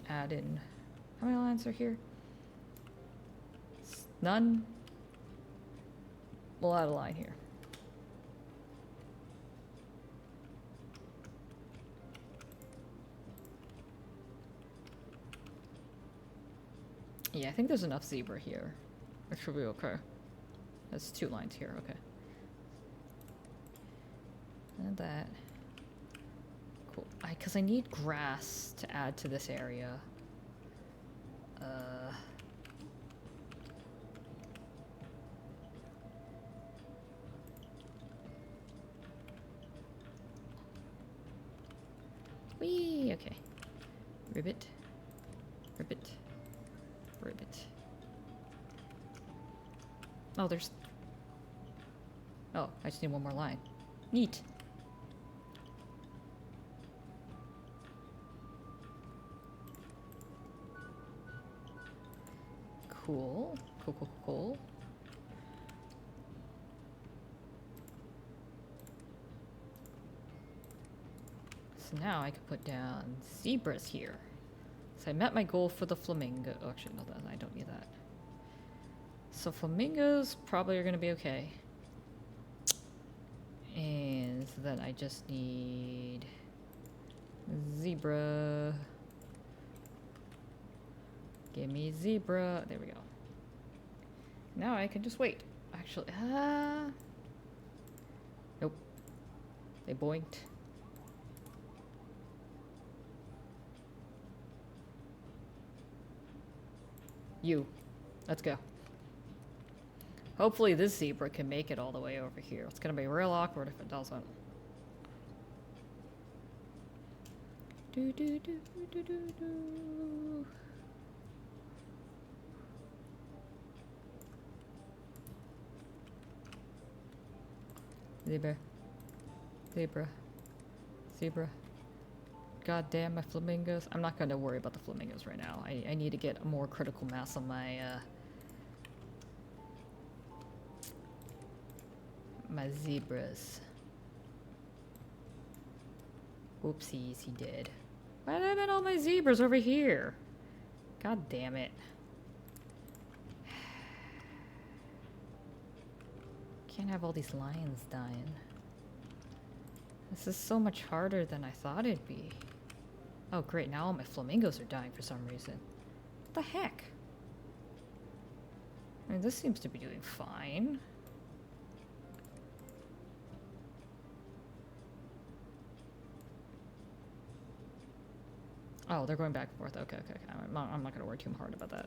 [SPEAKER 1] add in, how many lines are here? None? We'll add a line here. Yeah, I think there's enough zebra here. It should be okay. That's 2 lines here, okay. And that. Cool. Because I need grass to add to this area. Whee! Okay. Ribbit. Ribbit. Ribbit. Oh, there's... Oh, I just need 1 more line. Neat. Cool. Cool, cool, cool. So now I can put down zebras here. So I met my goal for the flamingo. Oh, actually, no, I don't need that. So flamingos probably are going to be okay. And then I just need zebra. Give me zebra. There we go. Now I can just wait. Actually, nope. They boinked. You. Let's go. Hopefully this zebra can make it all the way over here. It's gonna be real awkward if it doesn't. Do do do do do do. Zebra. Zebra. Zebra. God damn my flamingos. I'm not going to worry about the flamingos right now. I need to get a more critical mass on my my zebras. Oopsies, he did. Why did I put all my zebras over here? God damn it. Can't have all these lions dying. This is so much harder than I thought it'd be. Oh great, now all my flamingos are dying for some reason. What the heck? I mean, this seems to be doing fine. Oh, they're going back and forth. Okay. I'm not going to worry too hard about that.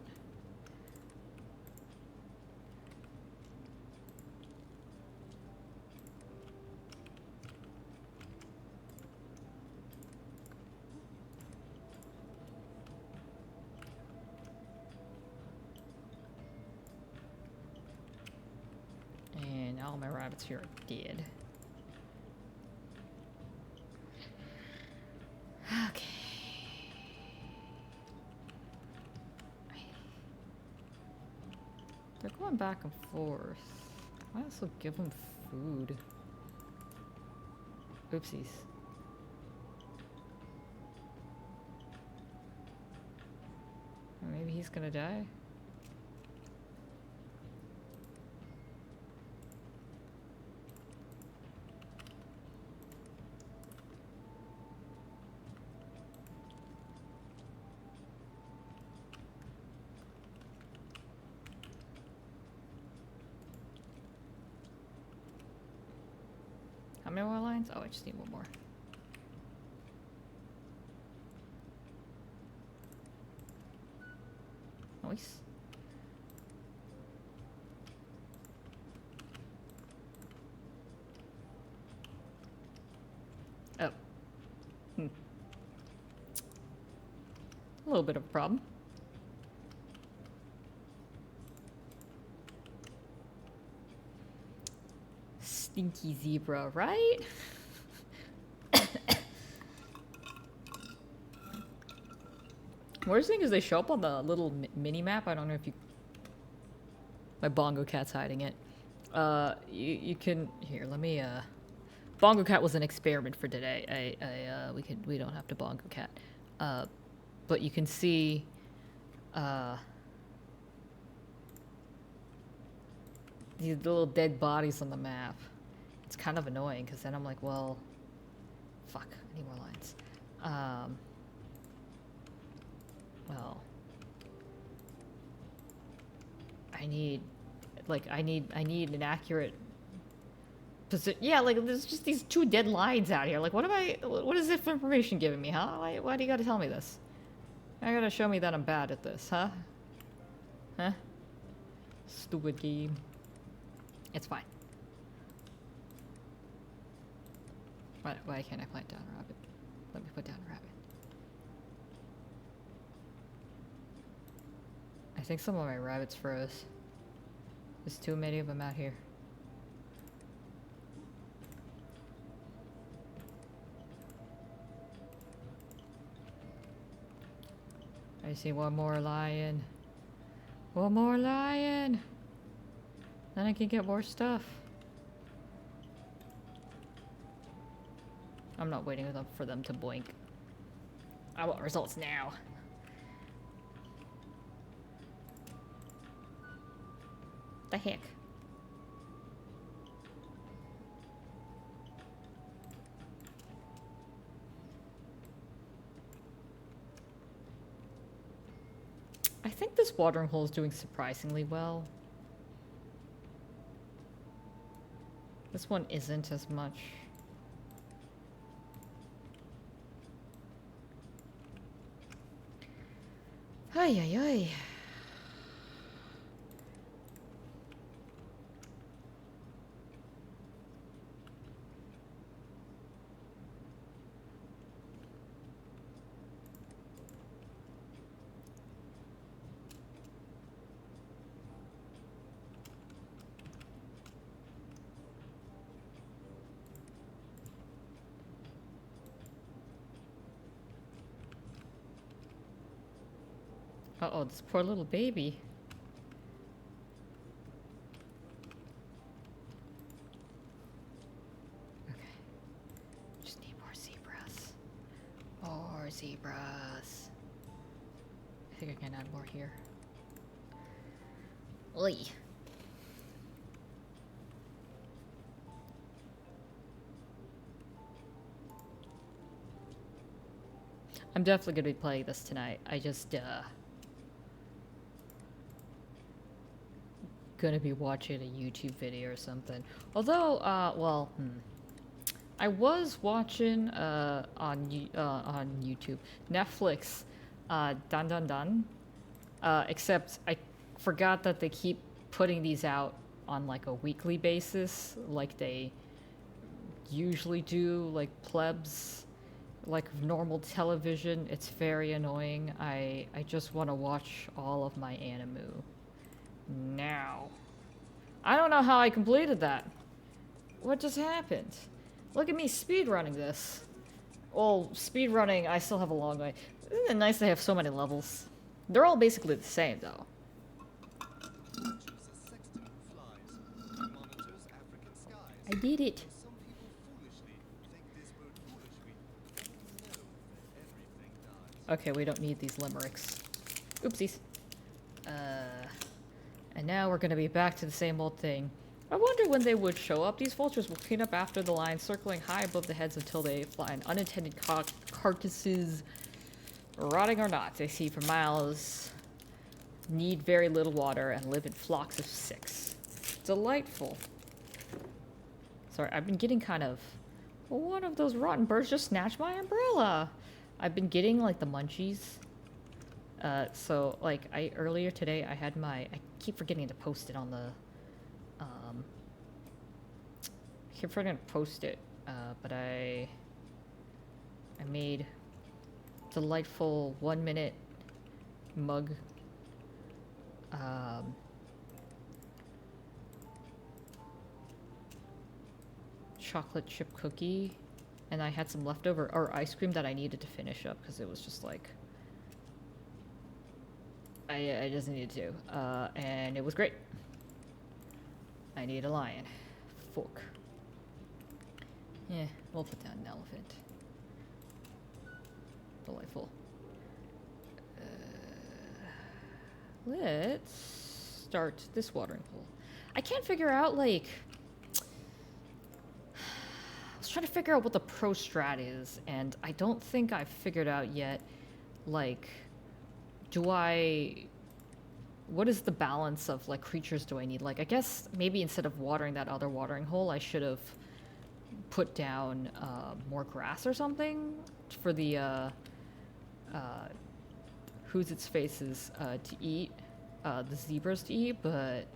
[SPEAKER 1] And now all my rabbits here are dead. Okay. They're going back and forth. I also give them food. Oopsies. Or maybe he's gonna die. How many more lines? Oh, I just need one more. Nice. Oh. A little bit of a problem. Stinky zebra, right? Worst thing is they show up on the little mini map. I don't know if you... My bongo cat's hiding it. You can... Here, let me, Bongo cat was an experiment for today. We don't have to bongo cat. But you can see, these little dead bodies on the map. It's kind of annoying, because then I'm like, well... Fuck, I need more lines. Well, I need an accurate position. Yeah, like there's just these two dead lines out here. Like, what is this information giving me, huh? Why do you gotta tell me this? I gotta show me that I'm bad at this, huh? Huh? Stupid game. It's fine. Why can't I plant down a rabbit? Let me put down a rabbit. I think some of my rabbits froze. There's too many of them out here. I see one more lion. One more lion! Then I can get more stuff. I'm not waiting for them to blink. I want results now. The heck? I think this watering hole is doing surprisingly well. This one isn't as much. Ay, ay, ay. Uh-oh, this poor little baby. Okay. Just need more zebras. More zebras. I think I can add more here. Oi. I'm definitely gonna be playing this tonight. I just, gonna be watching a YouTube video or something. Although, I was watching, on YouTube, Netflix, Dun Dun Dun. Except I forgot that they keep putting these out on like a weekly basis, like they usually do, like plebs, like normal television. It's very annoying. I just want to watch all of my anime now. I don't know how I completed that. What just happened? Look at me speedrunning this. Well, speedrunning, I still have a long way. Isn't it nice they have so many levels? They're all basically the same, though. I did it. Okay, we don't need these limericks. Oopsies. And now we're gonna be back to the same old thing. I wonder when they would show up. These vultures will clean up after the line, circling high above the heads until they find unintended carcasses. Rotting or not, they see for miles, need very little water, and live in flocks of 6. Delightful. Sorry, I've been getting kind of... Well, one of those rotten birds just snatched my umbrella! I've been getting, like, the munchies. So, like, earlier today, I had my... I keep forgetting to post it on the... I keep forgetting to post it, but I made delightful 1-minute mug. Chocolate chip cookie, and I had some leftover or ice cream that I needed to finish up because it was just like I just needed to, and it was great. I need a lion. Fuck. Yeah, we'll put down an elephant. Delightful. Let's start this watering hole. I can't figure out, like... I was trying to figure out what the pro strat is, and I don't think I've figured out yet, like... What is the balance of, like, creatures do I need? Like, I guess maybe instead of watering that other watering hole, I should have put down, more grass or something for the, who's its faces, to eat, the zebras to eat, but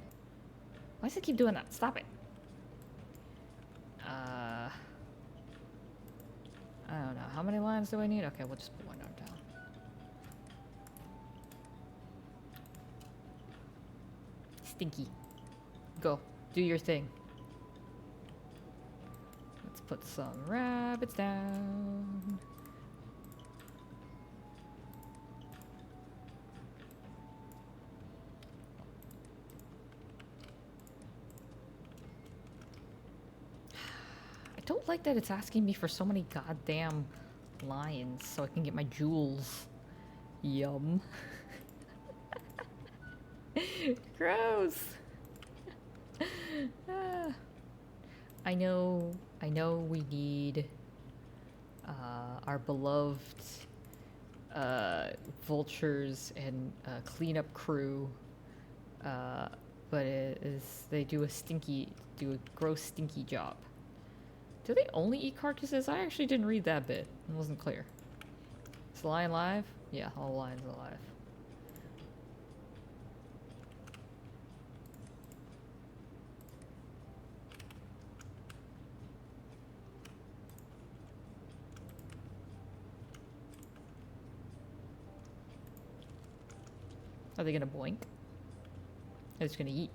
[SPEAKER 1] why does it keep doing that? Stop it. I don't know. How many lines do I need? Okay, we'll just put one down. Stinky. Go. Do your thing. Let's put some rabbits down. I don't like that it's asking me for so many goddamn lines so I can get my jewels. Yum. Gross. I know we need our beloved vultures and cleanup crew, but they do a gross stinky job. Do they only eat carcasses? I actually didn't read that bit. It wasn't clear. Is the lion live? Yeah, all lions are alive. Are they gonna boink? They're just gonna eat.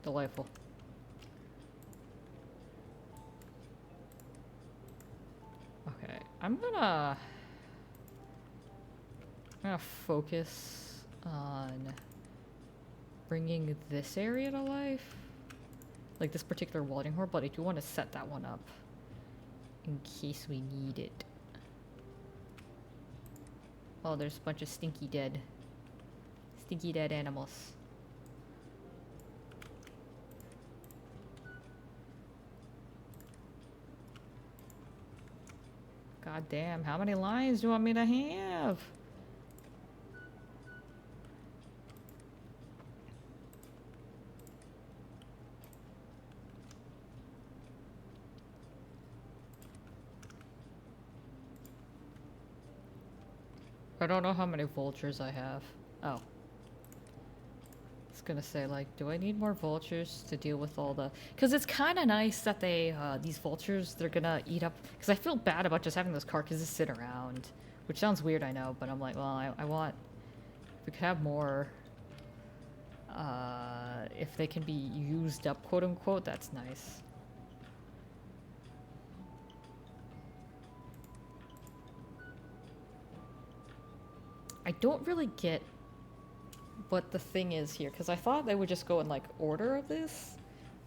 [SPEAKER 1] Delightful. Okay. I'm gonna focus on bringing this area to life. Like this particular watering hole, but I do want to set that one up in case we need it. Oh, there's a bunch of stinky dead animals. God damn, how many lines do you want me to have? I don't know how many vultures I have. Oh. I was gonna say, like, do I need more vultures to deal with all the... Because it's kind of nice that they, these vultures, they're gonna eat up... Because I feel bad about just having those carcasses sit around. Which sounds weird, I know, but I'm like, well, I want... If we could have more... if they can be used up, quote-unquote, that's nice. I don't really get what the thing is here, because I thought they would just go in, like, order of this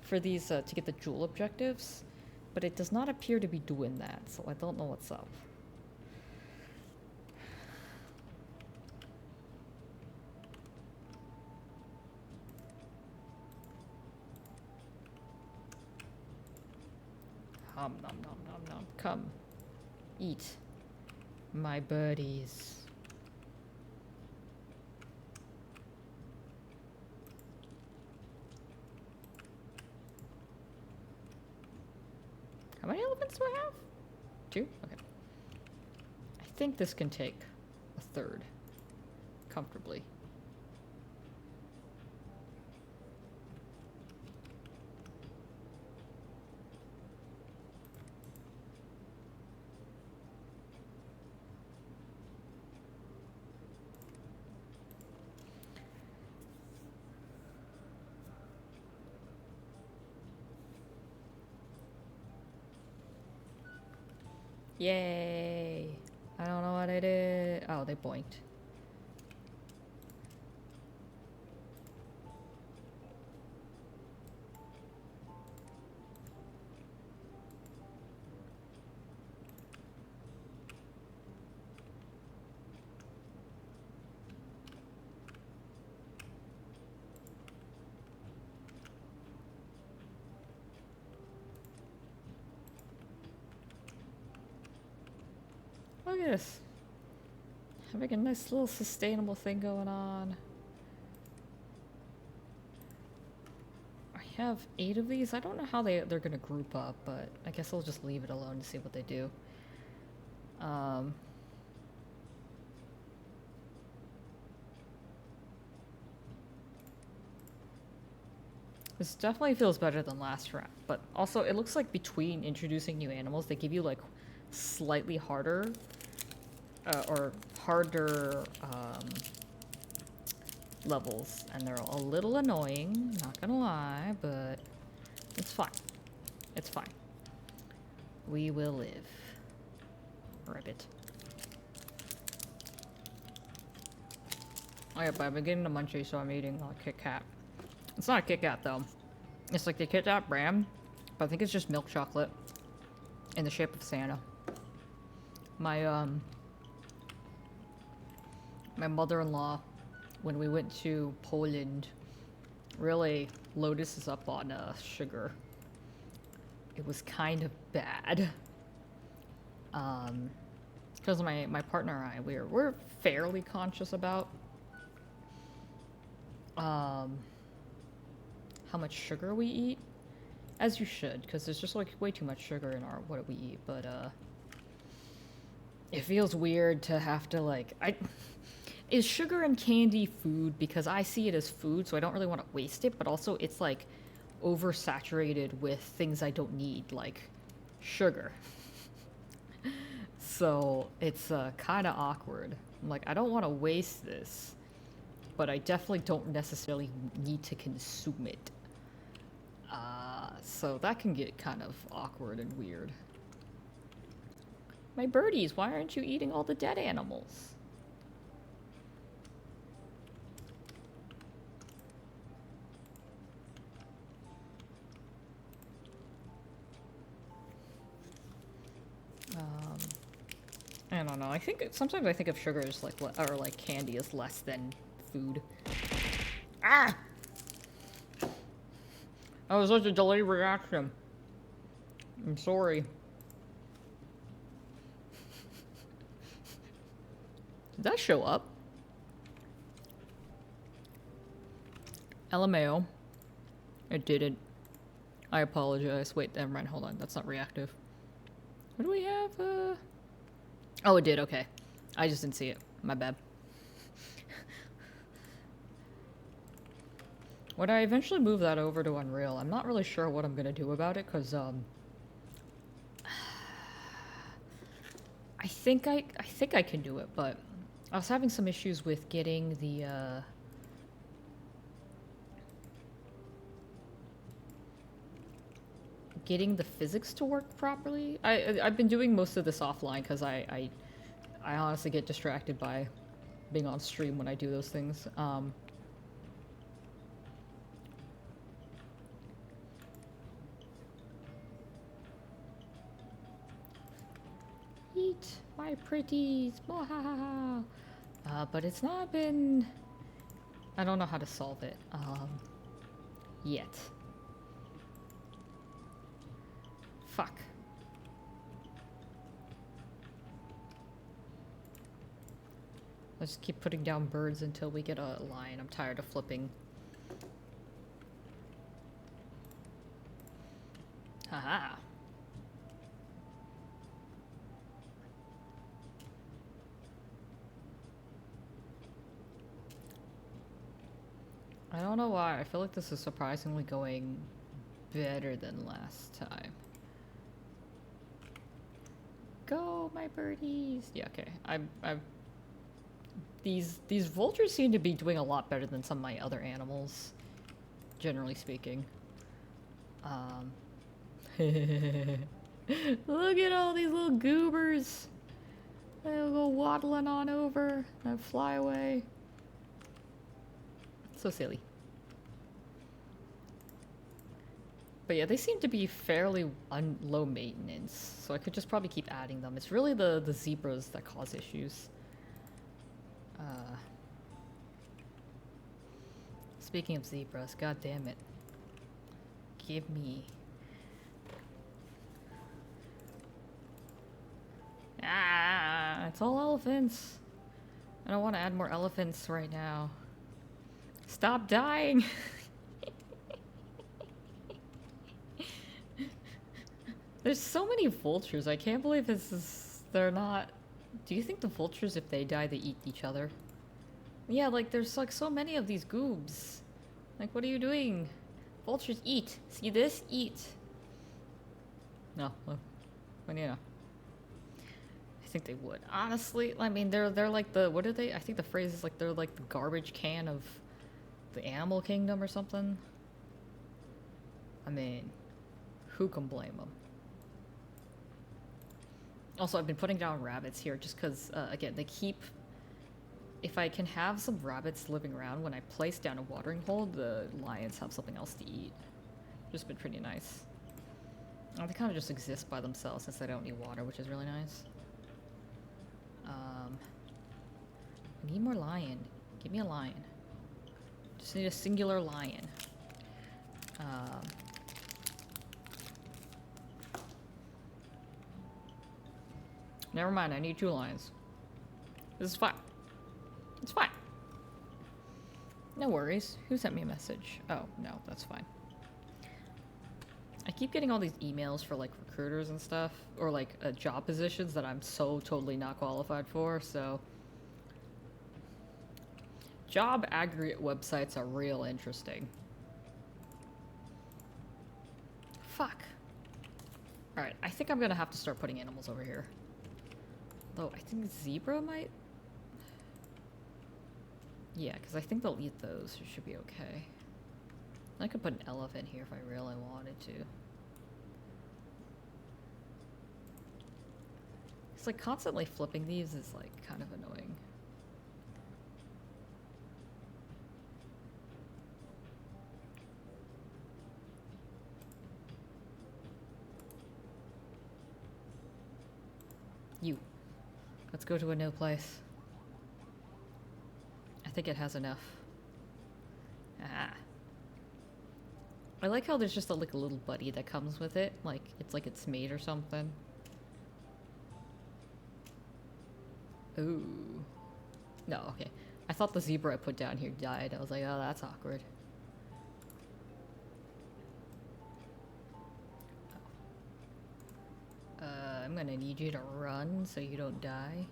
[SPEAKER 1] for these, to get the jewel objectives, but it does not appear to be doing that, so I don't know what's up. Nom nom nom nom nom. Come. Eat. My birdies. How many elephants do I have? 2? Okay. I think this can take a third. Comfortably. Yay! I don't know what I did. Oh, they boinked. Look at this. Having a nice little sustainable thing going on. I have 8 of these. I don't know how they're gonna group up, but I guess I'll just leave it alone to see what they do. This definitely feels better than last round, but also it looks like between introducing new animals, they give you like slightly harder or harder levels, and they're a little annoying, not gonna lie, but it's fine. It's fine. We will live. Ribbit. Oh yeah, but I've been getting the munchies, so I'm eating a Kit Kat. It's not a Kit Kat though. It's like the Kit Kat brand, but I think it's just milk chocolate in the shape of Santa. My my mother-in-law, when we went to Poland, really loaded us up on sugar. It was kind of bad. Because my partner and I, we're fairly conscious about how much sugar we eat, as you should, because there's just like way too much sugar in our what we eat. But it feels weird to have to like is sugar and candy food? Because I see it as food, so I don't really want to waste it, but also it's like oversaturated with things I don't need, like sugar. So it's kind of awkward. I'm like, I don't want to waste this, but I definitely don't necessarily need to consume it. So that can get kind of awkward and weird. My birdies, why aren't you eating all the dead animals? I don't know. I think sometimes I think of sugar as like or like candy as less than food. Ah! That was such a delayed reaction. I'm sorry. Did that show up? LMAO. It didn't. I apologize. Wait, never mind. Hold on. That's not reactive. What do we have? Oh, it did. Okay. I just didn't see it. My bad. When I eventually move that over to Unreal, I'm not really sure what I'm gonna do about it, because, I think I can do it, but I was having some issues with getting the, getting the physics to work properly. I've been doing most of this offline, because I honestly get distracted by being on stream when I do those things. Eat my pretties, mwahaha. But it's not been. I don't know how to solve it. Yet. Fuck. Let's just keep putting down birds until we get a lion. I'm tired of flipping. Haha. I don't know why. I feel like this is surprisingly going better than last time. Go, my birdies! Yeah, okay. These vultures seem to be doing a lot better than some of my other animals, generally speaking. Look at all these little goobers! They'll go waddling on over and fly away. So silly. But yeah, they seem to be fairly low maintenance, so I could just probably keep adding them. It's really the zebras that cause issues. Speaking of zebras, god damn it. Give me... Ah, it's all elephants. I don't want to add more elephants right now. Stop dying! There's so many vultures. I can't believe this is... They're not... Do you think the vultures, if they die, they eat each other? Yeah, like, there's like so many of these goobs. Like, what are you doing? Vultures eat. See this? Eat. No. Well, you know. I think they would. Honestly, I mean, they're like the... What are they? I think the phrase is like they're like the garbage can of the animal kingdom or something. I mean, who can blame them? Also, I've been putting down rabbits here just because, again, they keep... If I can have some rabbits living around, when I place down a watering hole, the lions have something else to eat. Just been pretty nice. Oh, they kind of just exist by themselves since they don't need water, which is really nice. I need more lion. Give me a lion. Just need a singular lion. Never mind, I need 2 lions. This is fine. It's fine. No worries. Who sent me a message? Oh, no, that's fine. I keep getting all these emails for, like, recruiters and stuff, or, like, job positions that I'm so totally not qualified for, so... Job aggregate websites are real interesting. Fuck. Alright, I think I'm gonna have to start putting animals over here. Though, I think zebra might... Yeah, because I think they'll eat those. It should be okay. I could put an elephant here if I really wanted to. It's like constantly flipping these is like kind of annoying. You. Let's go to a new place. I think it has enough. Ah. I like how there's just like a little buddy that comes with it. Like it's made or something. Ooh. No, okay. I thought the zebra I put down here died. I was like, oh, that's awkward. I'm gonna need you to run so you don't die.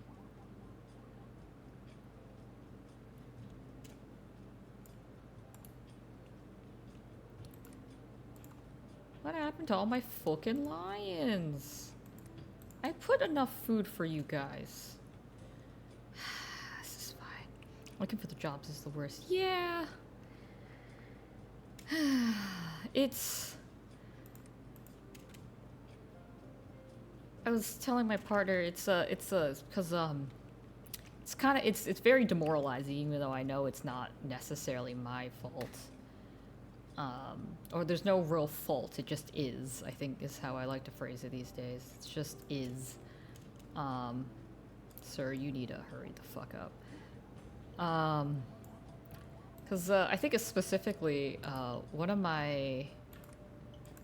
[SPEAKER 1] What happened to all my fucking lions? I put enough food for you guys. This is fine. Looking for the jobs is the worst. Yeah. It's... I was telling my partner it's kind of it's very demoralizing, even though I know it's not necessarily my fault. Or there's no real fault, it just is, I think is how I like to phrase it these days. It just is. Sir, you need to hurry the fuck up. Because I think it's specifically one of my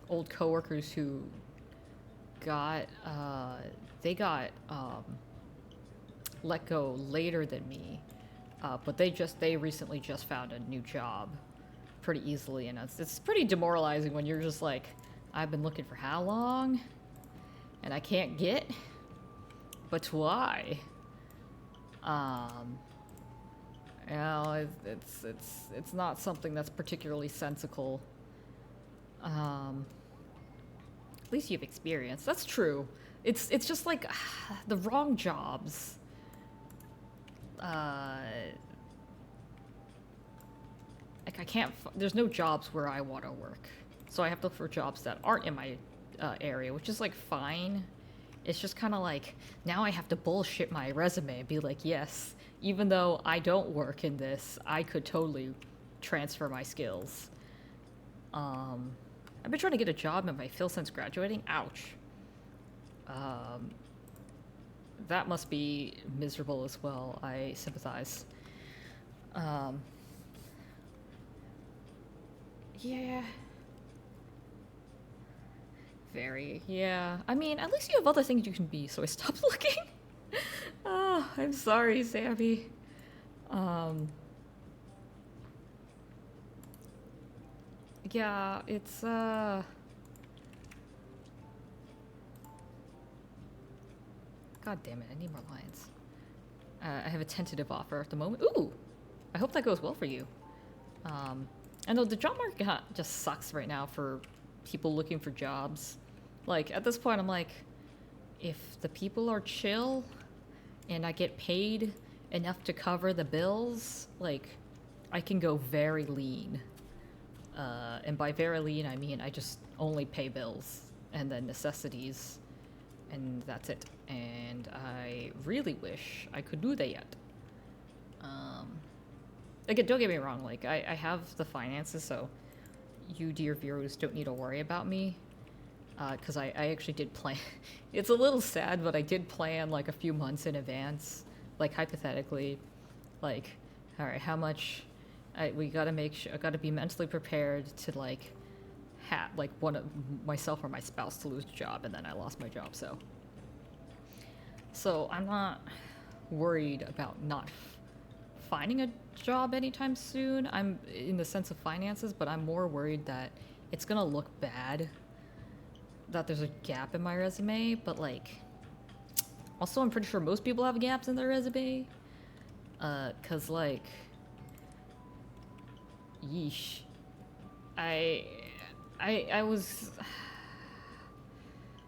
[SPEAKER 1] old coworkers who got they got let go later than me, but they recently just found a new job pretty easily, and it's pretty demoralizing when you're just like, I've been looking for how long, and I can't get, but why? You know, it's not something that's particularly sensical. At least you have experience. That's true. It's just like the wrong jobs. Like I can't. There's no jobs where I want to work, so I have to look for jobs that aren't in my area, which is like fine. It's just kind of like now I have to bullshit my resume and be like, yes, even though I don't work in this, I could totally transfer my skills. I've been trying to get a job in my field since graduating. Ouch. That must be miserable as well. I sympathize. Yeah. Very. Yeah. I mean, at least you have other things you can be, so I stopped looking. Oh, I'm sorry, Sammy. Yeah, it's, God damn it, I need more lines. I have a tentative offer at the moment. Ooh! I hope that goes well for you. I know the job market just sucks right now for people looking for jobs. Like, at this point, I'm like, if the people are chill and I get paid enough to cover the bills, like, I can go very lean. And by very lean, I mean I just only pay bills and then necessities, and that's it. And I really wish I could do that yet. Again, don't get me wrong, like, I have the finances, so you, dear viewers, don't need to worry about me. Because I actually did plan. It's a little sad, but I did plan, like, a few months in advance. Like, hypothetically, like, alright, how much... we gotta make sure, I gotta be mentally prepared to, like, like, one of myself or my spouse to lose a job, and then I lost my job, so. So, I'm not worried about not finding a job anytime soon. I'm in the sense of finances, but I'm more worried that it's gonna look bad, that there's a gap in my resume, but, like, also I'm pretty sure most people have gaps in their resume, cause, like, yeesh. I was...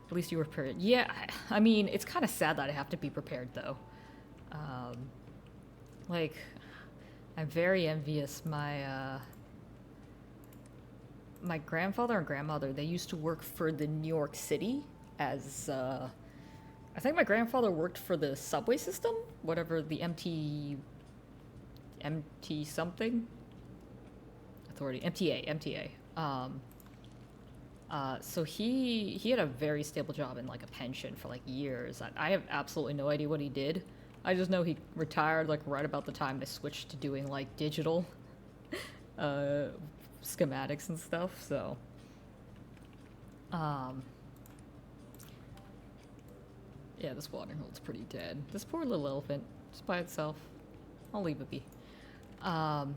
[SPEAKER 1] At least you were prepared. Yeah, I mean, it's kind of sad that I have to be prepared, though. Like, I'm very envious. My grandfather and grandmother, they used to work for the New York City as I think my grandfather worked for the subway system, whatever the MT something authority, MTA. So he had a very stable job and like a pension for like years. I have absolutely no idea what he did. I just know he retired like right about the time I switched to doing like digital uh, schematics and stuff. So, um, yeah, this watering hole's pretty dead. This poor little elephant, just by itself. I'll leave it be. Um,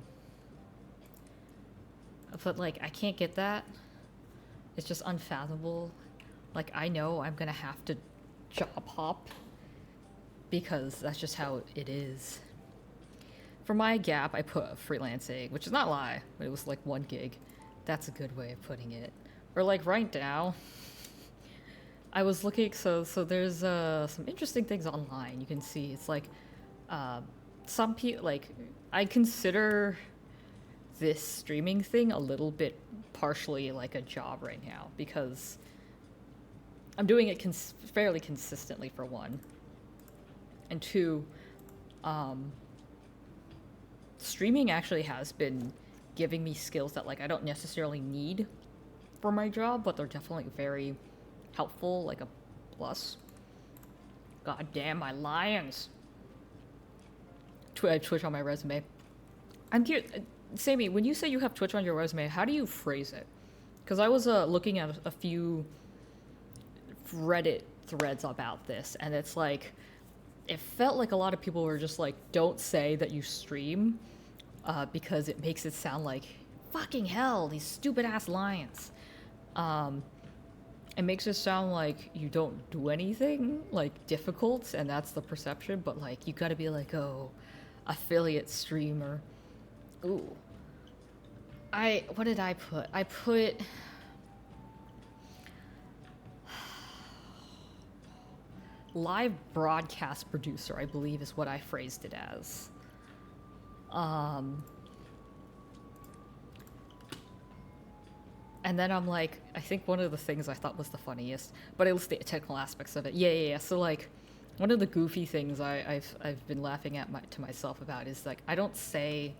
[SPEAKER 1] but like, I can't get that. It's just unfathomable. Like, I know I'm gonna have to job hop because that's just how it is. For my gap, I put freelancing, which is not a lie, but it was like 1 gig. That's a good way of putting it. Or like right now, I was looking, so there's some interesting things online. You can see it's like some people like I consider this streaming thing a little bit partially like a job right now because I'm doing it fairly consistently for one, and two, streaming actually has been giving me skills that like I don't necessarily need for my job, but they're definitely very helpful, like a plus. God damn my lions. Twitch on my resume. I'm curious, Sammy, when you say you have Twitch on your resume, how do you phrase it? Because I was looking at a few Reddit threads about this, and it's like, it felt like a lot of people were just like, don't say that you stream, because it makes it sound like, fucking hell, these stupid ass lions. It makes it sound like you don't do anything, like, difficult, and that's the perception, but, like, you gotta be like, oh, affiliate streamer. Ooh. What did I put? I put... live broadcast producer, I believe is what I phrased it as. And then I'm like, I think one of the things I thought was the funniest, but it was the technical aspects of it. Yeah. So like, one of the goofy things I've been laughing at to myself about is like, I don't say,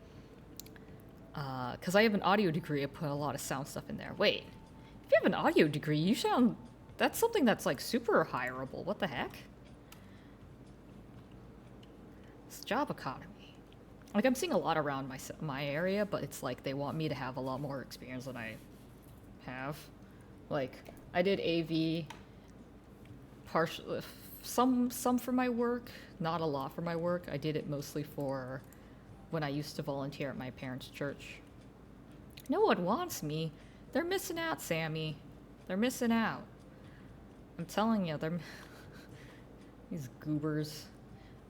[SPEAKER 1] because I have an audio degree, I put a lot of sound stuff in there. Wait, if you have an audio degree, you sound, that's something that's like super hireable. What the heck? It's job economy. Like I'm seeing a lot around my area, but it's like they want me to have a lot more experience than I have. Like I did AV, partial, some for my work, not a lot for my work. I did it mostly for when I used to volunteer at my parents' church. No one wants me. They're missing out, Sammy. They're missing out. I'm telling you, they're these goobers.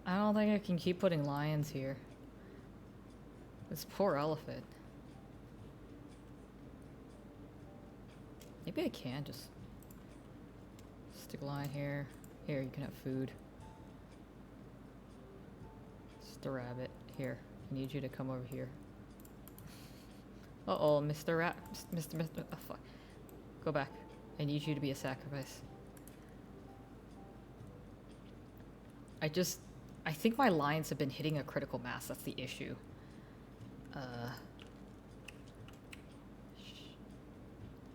[SPEAKER 1] I don't think I can keep putting lions here. This poor elephant. Maybe I can just stick a line here. Here, you can have food. Just a rabbit. Here, I need you to come over here. Uh-oh, Mr. Rat... Mr. Oh, fuck. Go back. I need you to be a sacrifice. I think my lions have been hitting a critical mass. That's the issue.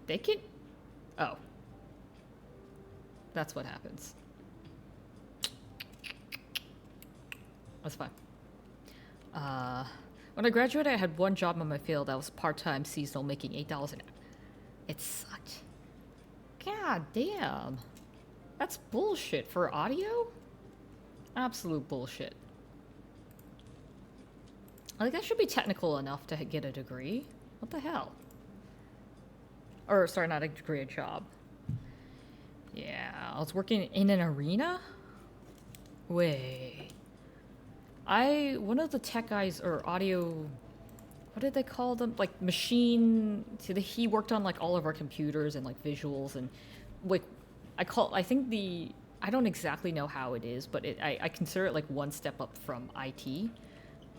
[SPEAKER 1] They can... Oh. That's what happens. That's fine. When I graduated, I had one job in my field that was part-time, seasonal, making $8 an hour. It sucked. God damn. That's bullshit for audio? Absolute bullshit. Like, I should be technical enough to get a degree. What the hell? Or, sorry, not a degree, a job. Yeah, I was working in an arena? Wait. One of the tech guys, or audio, what did they call them? Like, machine, he worked on, like, all of our computers and, like, visuals, and, like, I don't exactly know how it is, but I consider it, like, one step up from IT.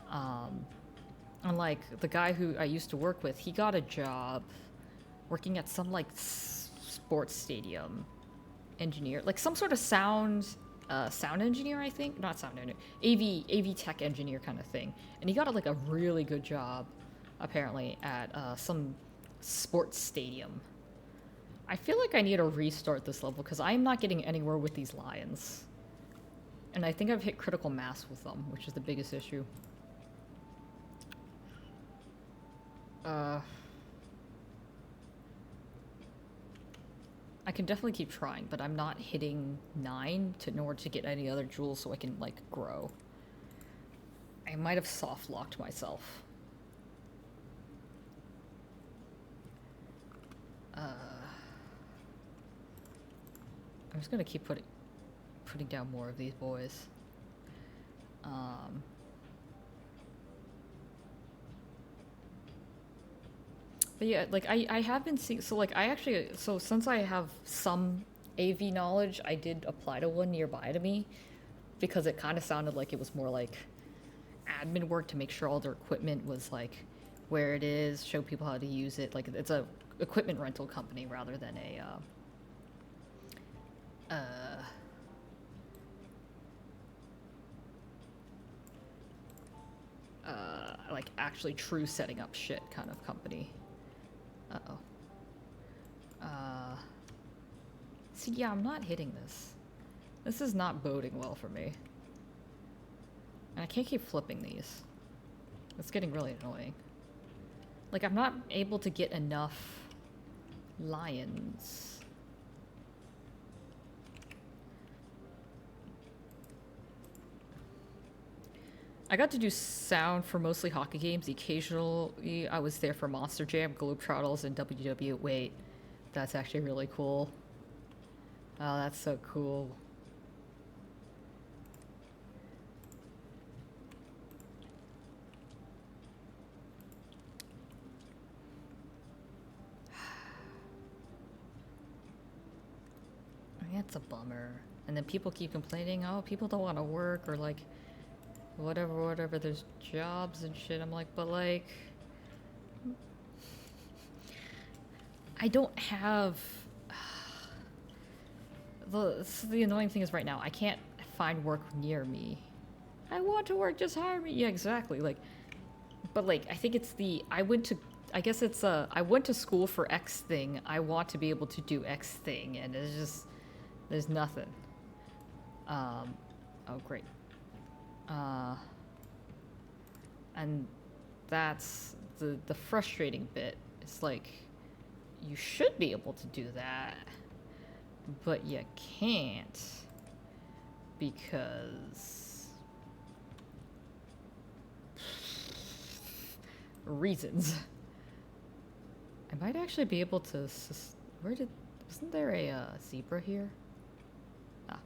[SPEAKER 1] And, like, the guy who I used to work with, he got a job working at some, like, sports stadium engineer. Like, some sort of sound sound engineer, I think. Not sound engineer, AV tech engineer kind of thing. And he got like a really good job, apparently, at some sports stadium. I feel like I need to restart this level because I'm not getting anywhere with these lions. And I think I've hit critical mass with them, which is the biggest issue. I can definitely keep trying, but I'm not hitting 9 in order to get any other jewels so I can, like, grow. I might have soft locked myself. I'm just gonna keep putting down more of these boys. But yeah, like I have been seeing, so like I actually, so since I have some AV knowledge, I did apply to one nearby to me because it kind of sounded like it was more like admin work to make sure all their equipment was like where it is, show people how to use it. Like it's a equipment rental company rather than a like actually true setting up shit kind of company. Uh-oh. See, yeah, I'm not hitting this. This is not boding well for me. And I can't keep flipping these. It's getting really annoying. Like, I'm not able to get enough lions. I got to do sound for mostly hockey games. Occasionally, I was there for Monster Jam, Globetrotters, and WW. Wait, that's actually really cool. Oh, that's so cool. It's a bummer. And then people keep complaining, oh, people don't want to work, or like, whatever, there's jobs and shit. I'm like, but like, I don't have, the annoying thing is right now, I can't find work near me. I want to work, just hire me. Yeah, exactly. Like, but like, I think it's I went to school for X thing. I want to be able to do X thing, and it's just, there's nothing. Oh, great. And that's the frustrating bit. It's like, you should be able to do that, but you can't because reasons. I might actually be able to. Wasn't there a zebra here? Ah, I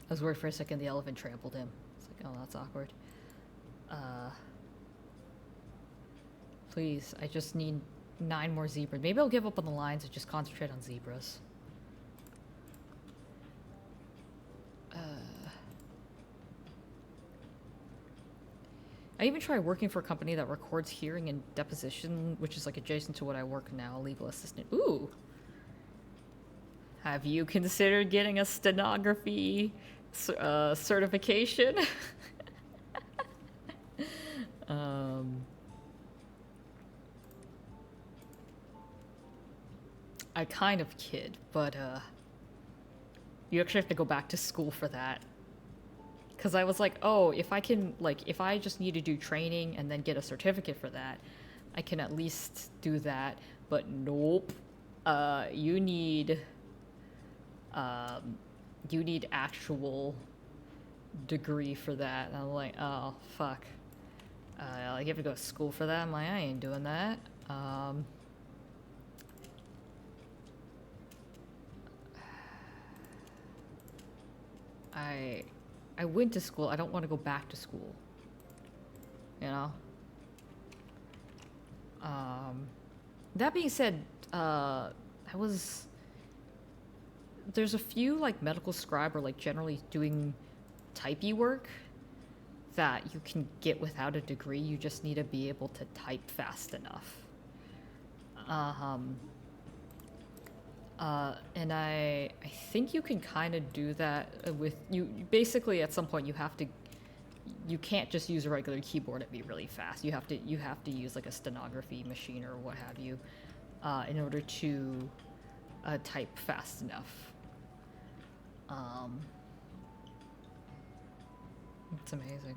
[SPEAKER 1] was worried for a second the elephant trampled him. It's like, oh, that's awkward. Please, I just need 9 more zebras. Maybe I'll give up on the lions and just concentrate on zebras. I even tried working for a company that records hearing and deposition, which is like adjacent to what I work now, legal assistant. Ooh! Have you considered getting a stenography certification? I kind of kid, but you actually have to go back to school for that. Because I was like, oh, if I can, like, if I just need to do training and then get a certificate for that, I can at least do that. But nope. You need actual degree for that. And I'm like, oh, fuck. You have to go to school for that? I'm like, I ain't doing that. I went to school. I don't want to go back to school. You know? That being said, there's a few like medical scribe or like generally doing typey work that you can get without a degree. You just need to be able to type fast enough. And I think you can kind of do that with you. Basically, at some point, you can't just use a regular keyboard and be really fast. You have to use like a stenography machine or what have you, in order to type fast enough. It's amazing.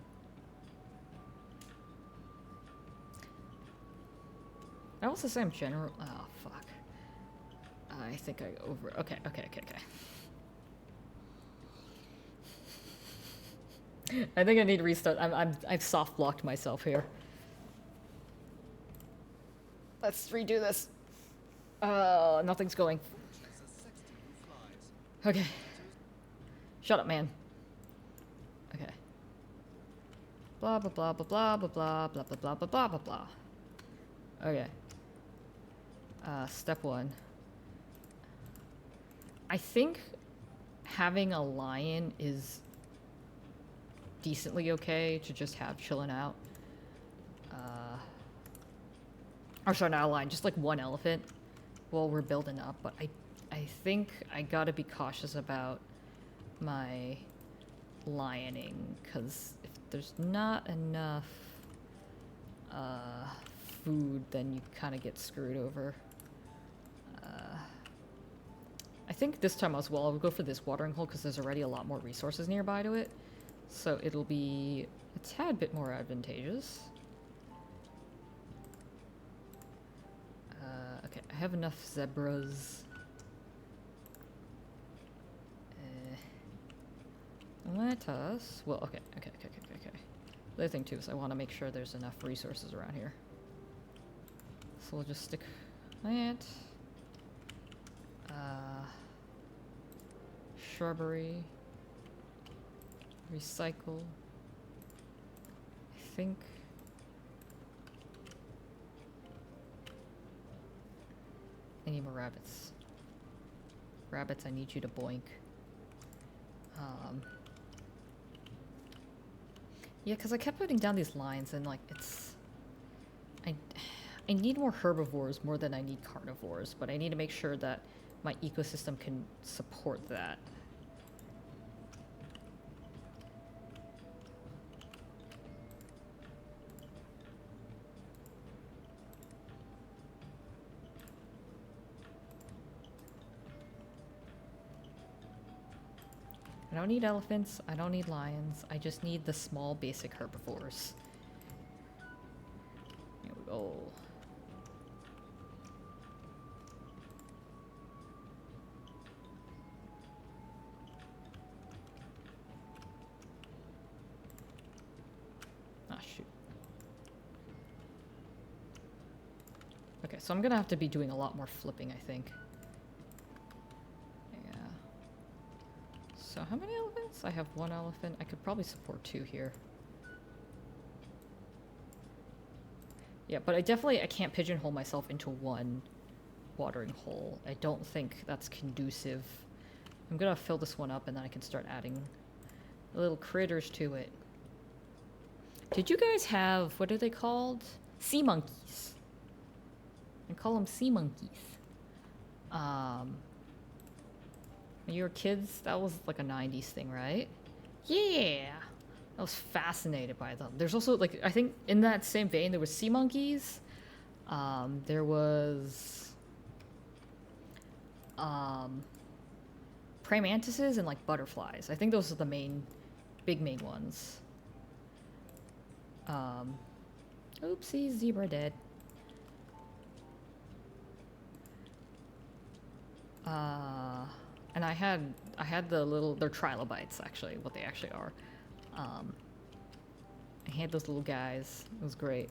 [SPEAKER 1] I also say I'm general. Oh fuck. I think I over. Okay. I think I need to restart. I've soft blocked myself here. Let's redo this. Nothing's going. Okay. Shut up, man. Okay. Blah blah blah blah blah blah blah blah blah blah blah blah blah. Okay. Step 1. I think having a lion is decently okay to just have chilling out. Or sorry, not a lion, just like one elephant while we're building up. But I think I gotta be cautious about my lioning, because if there's not enough food, then you kind of get screwed over. I think this time as well, I'll go for this watering hole because there's already a lot more resources nearby to it. So it'll be a tad bit more advantageous. Okay, I have enough zebras. Let us... Well, okay. The other thing too is I want to make sure there's enough resources around here. So we'll just stick that. Shrubbery. Recycle. I think. I need more rabbits. Rabbits, I need you to boink. Yeah, because I kept putting down these lines and like it's... I need more herbivores more than I need carnivores, but I need to make sure that my ecosystem can support that. I don't need elephants, I don't need lions, I just need the small basic herbivores. Here we go. Ah, shoot. Okay, so I'm gonna have to be doing a lot more flipping, I think. So how many elephants? I have 1 elephant. I could probably support 2 here. Yeah, but I can't pigeonhole myself into 1 watering hole. I don't think that's conducive. I'm gonna fill this one up and then I can start adding little critters to it. Did you guys have, what are they called? Sea monkeys. I call them sea monkeys. When you were kids, that was like a 90s thing, right? Yeah! I was fascinated by them. There's also, like, I think in that same vein, there was sea monkeys. There was... praying mantises and, like, butterflies. I think those are the main ones. Oopsie, zebra dead. And I had the little, they're trilobites actually, what they actually are. I had those little guys. It was great.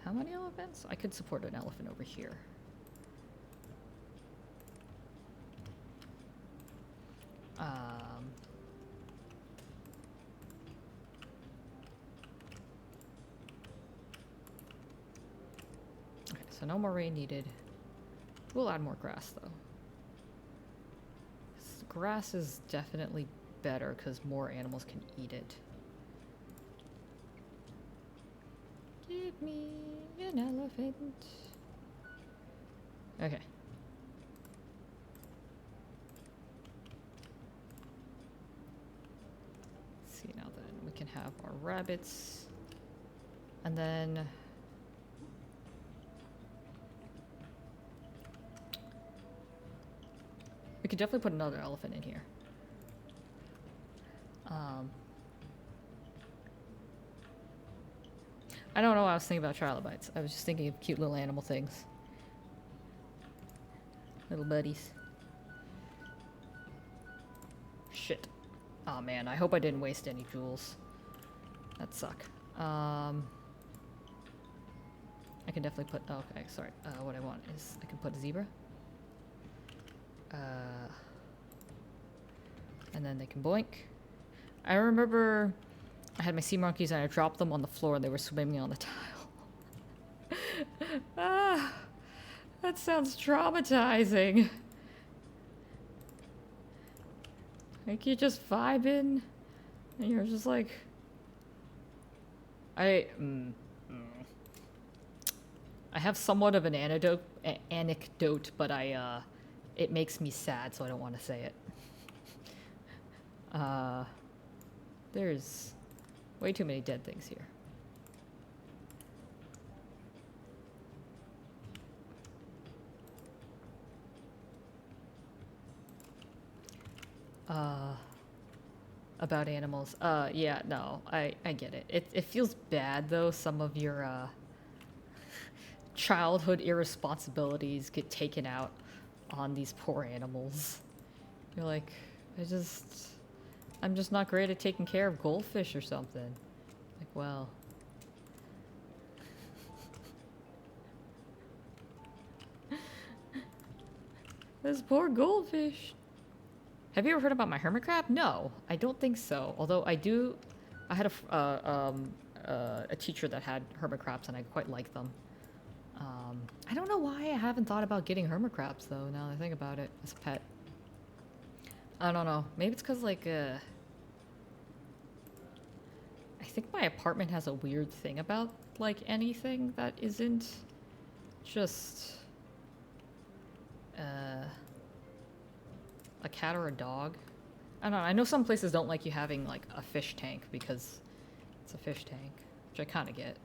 [SPEAKER 1] How many elephants? I could support an elephant over here. Okay, so no more rain needed. We'll add more grass though. Grass is definitely better because more animals can eat it. Give me an elephant. Okay. See, now then we can have our rabbits. And then we could definitely put another elephant in here. I don't know why I was thinking about trilobites. I was just thinking of cute little animal things. Little buddies. Shit. Oh man, I hope I didn't waste any jewels. That'd suck. I can definitely put... Oh, okay, sorry. What I want is I can put a zebra. And then they can boink. I remember I had my sea monkeys and I dropped them on the floor and they were swimming on the tile. Ah, that sounds traumatizing. Like you're just vibing and you're just like... I have somewhat of an anecdote, but it makes me sad, so I don't want to say it. There's way too many dead things here. About animals. Yeah, no, I get it. It feels bad though. Some of your childhood irresponsibilities get taken out on these poor animals. You're like, I'm just not great at taking care of goldfish or something. Like, well. This poor goldfish. Have you ever heard about my hermit crab? No, I don't think so. Although I had a teacher that had hermit crabs and I quite like them. I don't know why I haven't thought about getting hermit crabs though, now that I think about it, as a pet. I don't know. Maybe it's because, like, I think my apartment has a weird thing about, like, anything that isn't just, a cat or a dog. I don't know. I know some places don't like you having, like, a fish tank because it's a fish tank, which I kind of get.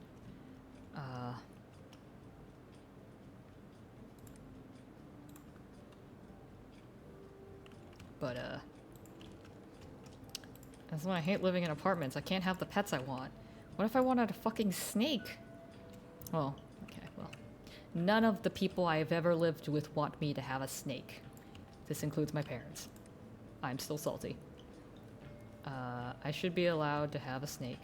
[SPEAKER 1] But, that's why I hate living in apartments. I can't have the pets I want. What if I wanted a fucking snake? Well, okay, well. None of the people I've ever lived with want me to have a snake. This includes my parents. I'm still salty. I should be allowed to have a snake.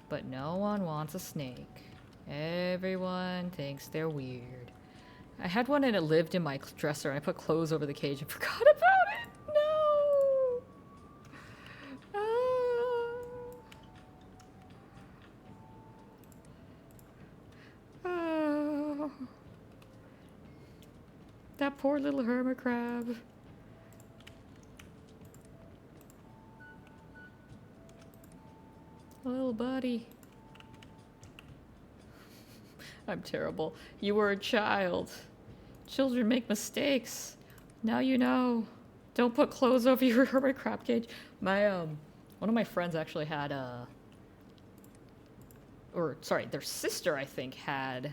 [SPEAKER 1] But no one wants a snake. Everyone thinks they're weird. I had one and it lived in my dresser and I put clothes over the cage and forgot about it. No! Oh. That poor little hermit crab. Little buddy. I'm terrible. You were a child. Children make mistakes. Now you know. Don't put clothes over your hermit crab cage. My, one of my friends actually had their sister, I think, had...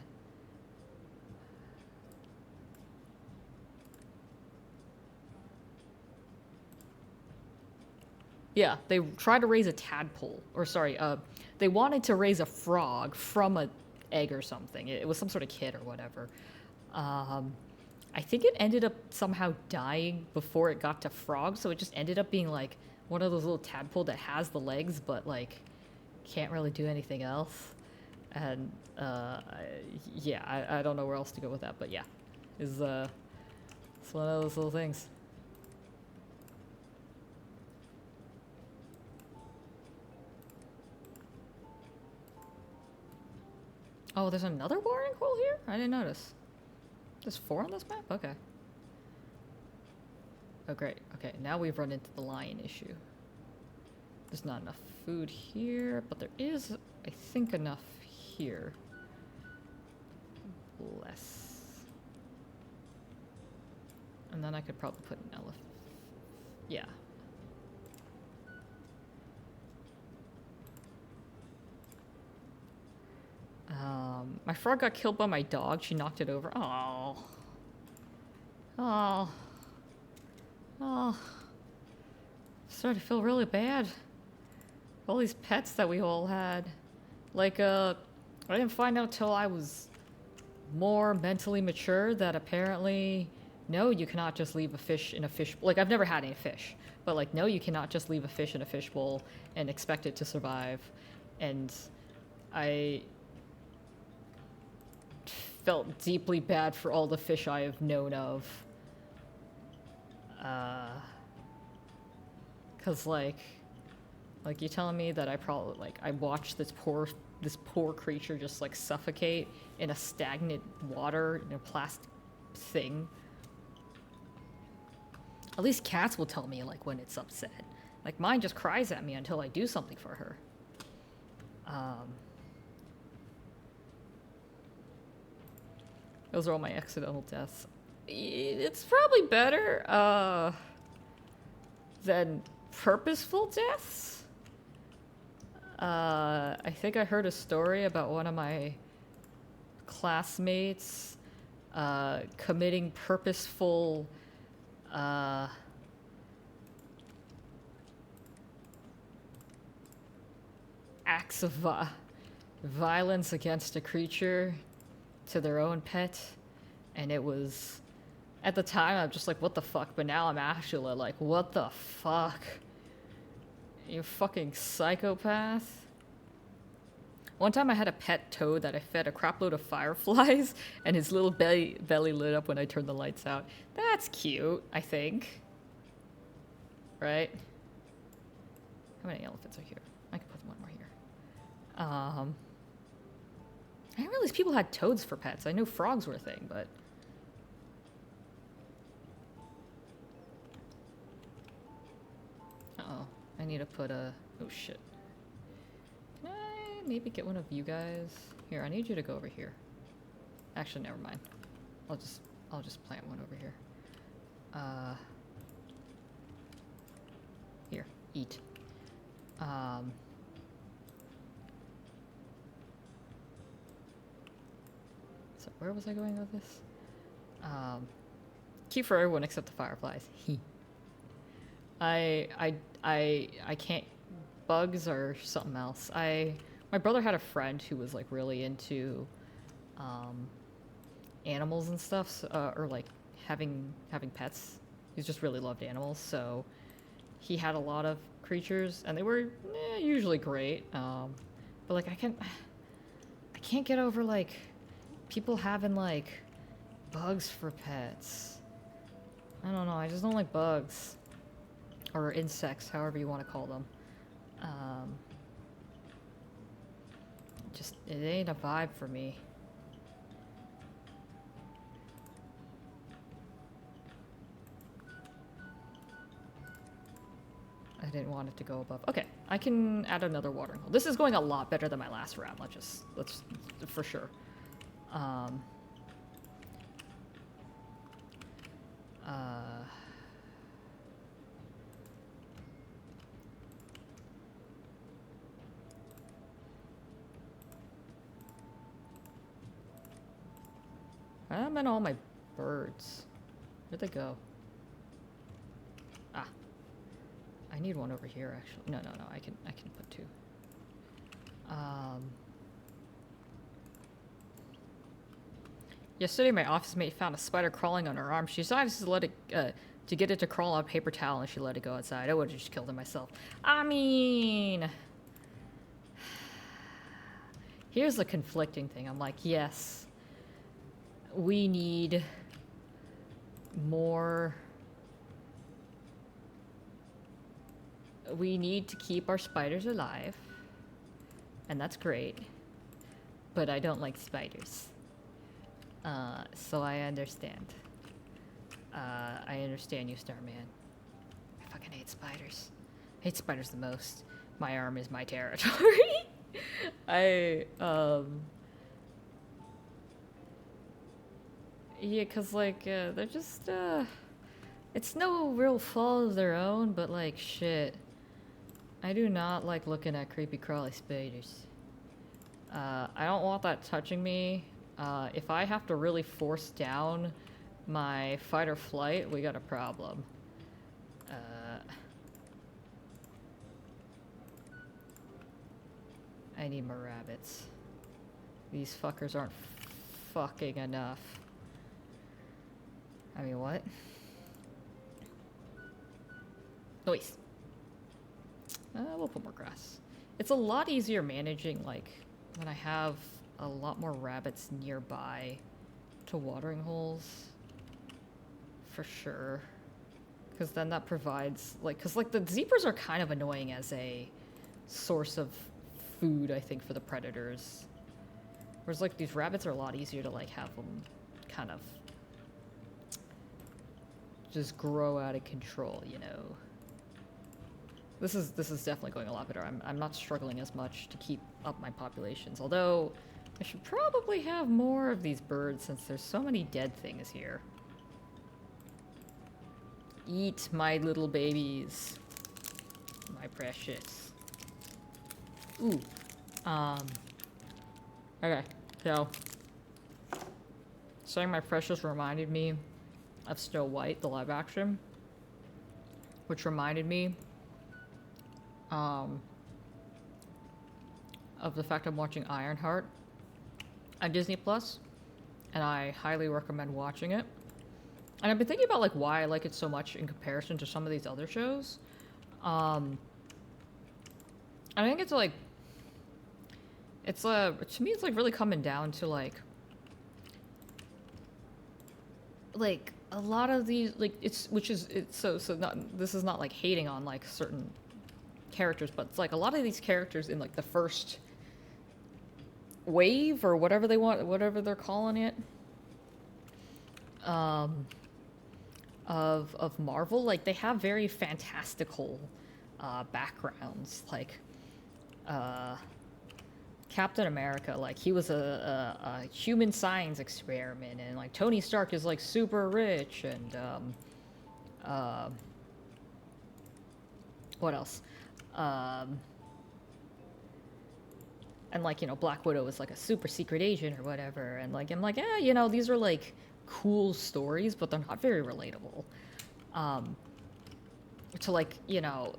[SPEAKER 1] Yeah, they tried to raise a tadpole. They wanted to raise a frog from an egg or something. It was some sort of kid or whatever. I think it ended up somehow dying before it got to frog, so it just ended up being like one of those little tadpole that has the legs, but like can't really do anything else. And I don't know where else to go with that, but yeah, it's one of those little things. Oh, there's another watering hole here? I didn't notice. There's 4 on this map? Okay. Oh, great. Okay, now we've run into the lion issue. There's not enough food here, but there is, I think, enough here. Less. And then I could probably put an elephant. Yeah. My frog got killed by my dog. She knocked it over. Oh. Oh. Oh. Starting to feel really bad. All these pets that we all had. Like, I didn't find out till I was more mentally mature that apparently, no, you cannot just leave a fish in a fish. Like, I've never had any fish, but like, no, you cannot just leave a fish in a fish bowl and expect it to survive. And I felt deeply bad for all the fish I have known of. Cause like you telling me that I probably, like, I watched this poor creature just like suffocate in a stagnant water in a plastic thing. At least cats will tell me like when it's upset. Like mine just cries at me until I do something for her. Those are all my accidental deaths. It's probably better than purposeful deaths. I think I heard a story about one of my classmates committing purposeful acts of violence against a creature to their own pet, and it was, at the time I'm just like, what the fuck, but now I'm actually like, what the fuck, you fucking psychopath. One time I had a pet toad that I fed a crapload of fireflies, and his little belly lit up when I turned the lights out. That's cute, I think. Right? How many elephants are here? I can put one more here. I didn't realize people had toads for pets. I knew frogs were a thing, but... Uh-oh. I need to put a... Oh, shit. Can I maybe get one of you guys? Here, I need you to go over here. Actually, never mind. I'll just plant one over here. Here, eat. So where was I going with this? Cute for everyone except the fireflies. I can't. Bugs or something else. My brother had a friend who was like really into animals and stuff, so, or like having pets. He just really loved animals, so he had a lot of creatures, and they were usually great. But like I can't get over like people having like bugs for pets. I don't know. I just don't like bugs or insects, however you want to call them. Just, it ain't a vibe for me. I didn't want it to go above. Okay, I can add another watering hole. This is going a lot better than my last round. Let's for sure. I meant all my birds. Where'd they go? Ah. I need one over here, actually. No, I can put two. Yesterday, my office mate found a spider crawling on her arm. She decided to let it, to get it to crawl on a paper towel, and she let it go outside. I would have just killed it myself. I mean... Here's the conflicting thing. I'm like, yes, we need more... We need to keep our spiders alive, and that's great, but I don't like spiders. So I understand. I understand you, Starman. I fucking hate spiders. I hate spiders the most. My arm is my territory. Yeah, 'cause like, they're just, It's no real fault of their own, but like shit. I do not like looking at creepy crawly spiders. I don't want that touching me. If I have to really force down my fight or flight, we got a problem. I need more rabbits. These fuckers aren't fucking enough. I mean, what? Noise. We'll put more grass. It's a lot easier managing, like, when I have a lot more rabbits nearby to watering holes. For sure. Because then that provides, like, because, like, the zebras are kind of annoying as a source of food, I think, for the predators. Whereas, like, these rabbits are a lot easier to, like, have them kind of just grow out of control, you know? This is definitely going a lot better. I'm not struggling as much to keep up my populations, although I should probably have more of these birds since there's so many dead things here. Eat my little babies. My precious. Ooh. Okay, so saying my precious reminded me of Snow White, the live action, which reminded me of the fact I'm watching Ironheart on Disney Plus, and I highly recommend watching it. And I've been thinking about like why I like it so much in comparison to some of these other shows. I think it's like to me it's like really coming down to like a lot of these like it's not, this is not like hating on like certain characters, but it's like a lot of these characters in like the first wave or whatever whatever they're calling it of Marvel, like they have very fantastical backgrounds, like Captain America, like he was a human science experiment, and like Tony Stark is like super rich, and what else? And like, you know, Black Widow is like a super secret agent or whatever, and like I'm like, yeah, you know, these are like cool stories, but they're not very relatable. To like, you know,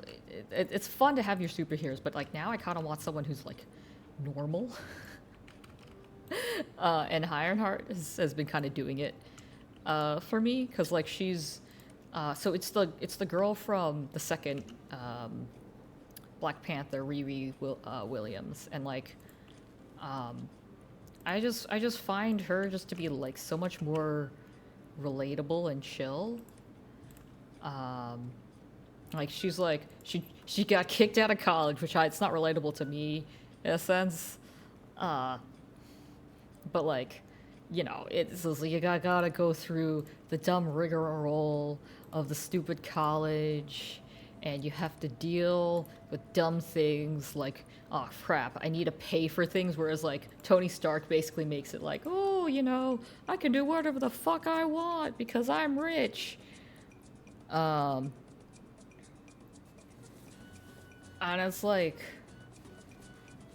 [SPEAKER 1] it's fun to have your superheroes, but like now I kind of want someone who's like normal. And Ironheart has been kind of doing it for me, because like she's so it's the girl from the second Black Panther, Riri Williams, and like I just find her just to be like so much more relatable and chill. Like she's like she got kicked out of college, which it's not relatable to me in a sense, but like, you know, it's like you gotta go through the dumb rigmarole of the stupid college, and you have to deal with dumb things like, oh crap, I need to pay for things, whereas like Tony Stark basically makes it like, oh, you know, I can do whatever the fuck I want because I'm rich. And it's like,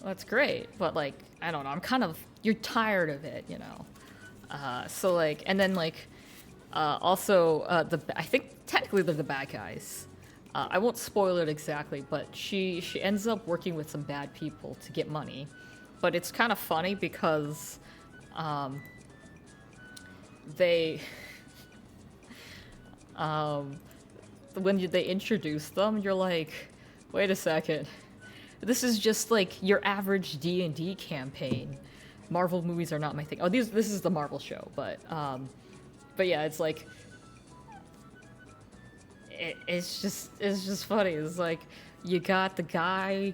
[SPEAKER 1] that's great, but like, I don't know, I'm kind of, you're tired of it, you know? So like, and then like, also, I think technically they're the bad guys. I won't spoil it exactly, but she ends up working with some bad people to get money. But it's kind of funny because they when they introduce them, you're like, wait a second, this is just like your average D&D campaign. Marvel movies are not my thing. Oh, this is the Marvel show, but yeah, it's like it's just funny. It's like you got the guy,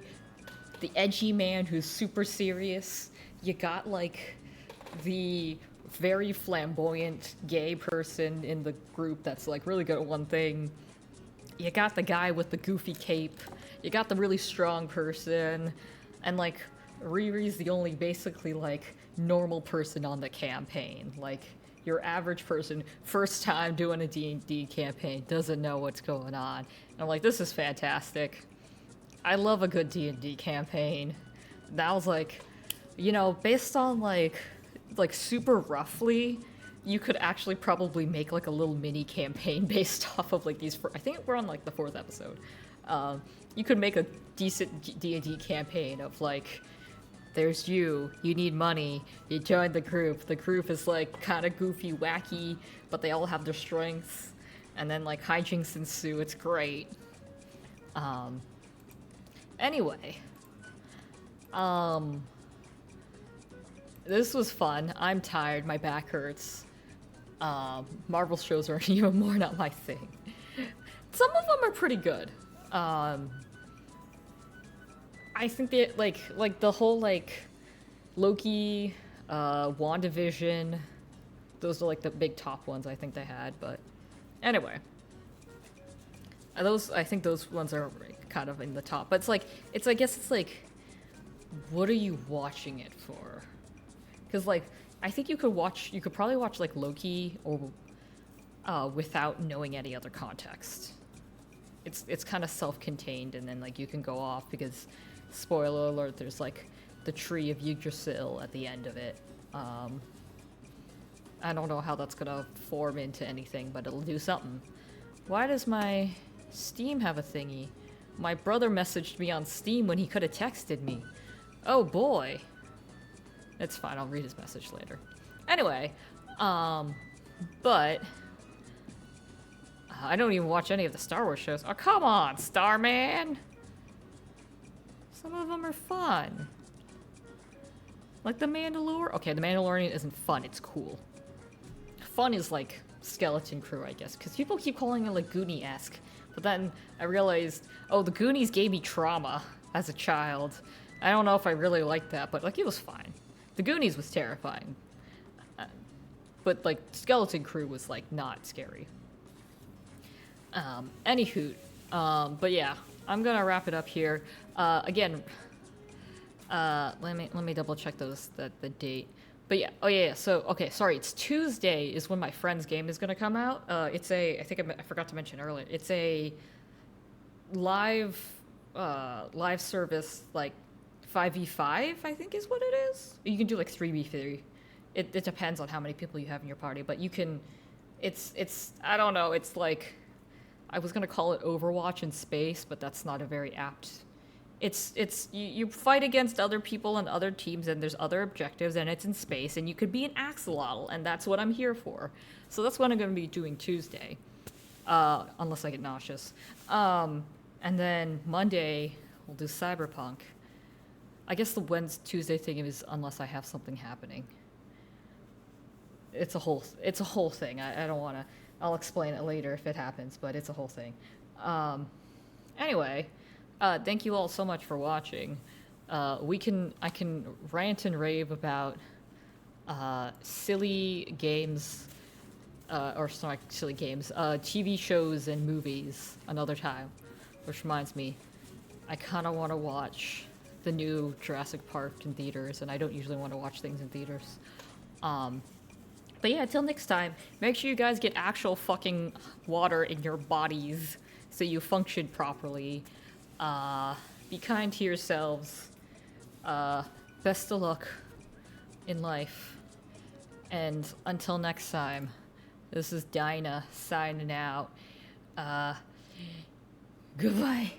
[SPEAKER 1] the edgy man who's super serious. You got like the very flamboyant gay person in the group that's like really good at one thing. You got the guy with the goofy cape. You got the really strong person, and like Riri's the only basically like normal person on the campaign. Like your average person, first time doing a D&D campaign, doesn't know what's going on. And I'm like, this is fantastic. I love a good D&D campaign. That was like, you know, based on like super roughly, you could actually probably make like a little mini campaign based off of like these. I think we're on like the 4th episode. You could make a decent D&D campaign of like, there's you need money, you join the group is like kind of goofy, wacky, but they all have their strengths, and then like hijinks ensue. It's great. Anyway, this was fun. I'm tired, my back hurts. Marvel shows are even more not my thing. Some of them are pretty good. I think that like the whole like Loki, WandaVision, those are like the big top ones I think they had. But anyway, I think those ones are kind of in the top. But I guess it's like, what are you watching it for? Because like I think you could probably watch like Loki or without knowing any other context. It's kind of self-contained, and then like you can go off because, spoiler alert, there's like the tree of Yggdrasil at the end of it. I don't know how that's gonna form into anything, but it'll do something. Why does my Steam have a thingy? My brother messaged me on Steam when he could have texted me. Oh boy. It's fine, I'll read his message later. Anyway, but I don't even watch any of the Star Wars shows. Oh, come on, Starman! Some of them are fun. Like The Mandalorian. Okay, The Mandalorian isn't fun, it's cool. Fun is like Skeleton Crew, I guess, because people keep calling it like Goonie-esque. But then I realized, oh, the Goonies gave me trauma as a child. I don't know if I really liked that, but like it was fine. The Goonies was terrifying. But like Skeleton Crew was like not scary. Anywho, but yeah, I'm gonna wrap it up here. Again, let me double check the date. But yeah, oh yeah, so okay, sorry, it's Tuesday is when my friend's game is gonna come out. I forgot to mention earlier. It's a live service, like 5v5, I think is what it is. You can do like 3v3. It depends on how many people you have in your party, but you can. It's I don't know. It's like, I was gonna call it Overwatch in space, but that's not a very apt. You fight against other people and other teams, and there's other objectives, and it's in space, and you could be an axolotl, and that's what I'm here for. So that's what I'm gonna be doing Tuesday, unless I get nauseous. And then Monday we'll do Cyberpunk. I guess the Tuesday thing is unless I have something happening. It's a whole thing. I don't want to. I'll explain it later if it happens, but it's a whole thing. Anyway, thank you all so much for watching. I can rant and rave about silly games, silly games, TV shows and movies another time. Which reminds me, I kind of want to watch the new Jurassic Park in theaters, and I don't usually want to watch things in theaters. But yeah, until next time, make sure you guys get actual fucking water in your bodies so you function properly. Be kind to yourselves. Best of luck in life. And until next time, this is Dyna signing out. Goodbye.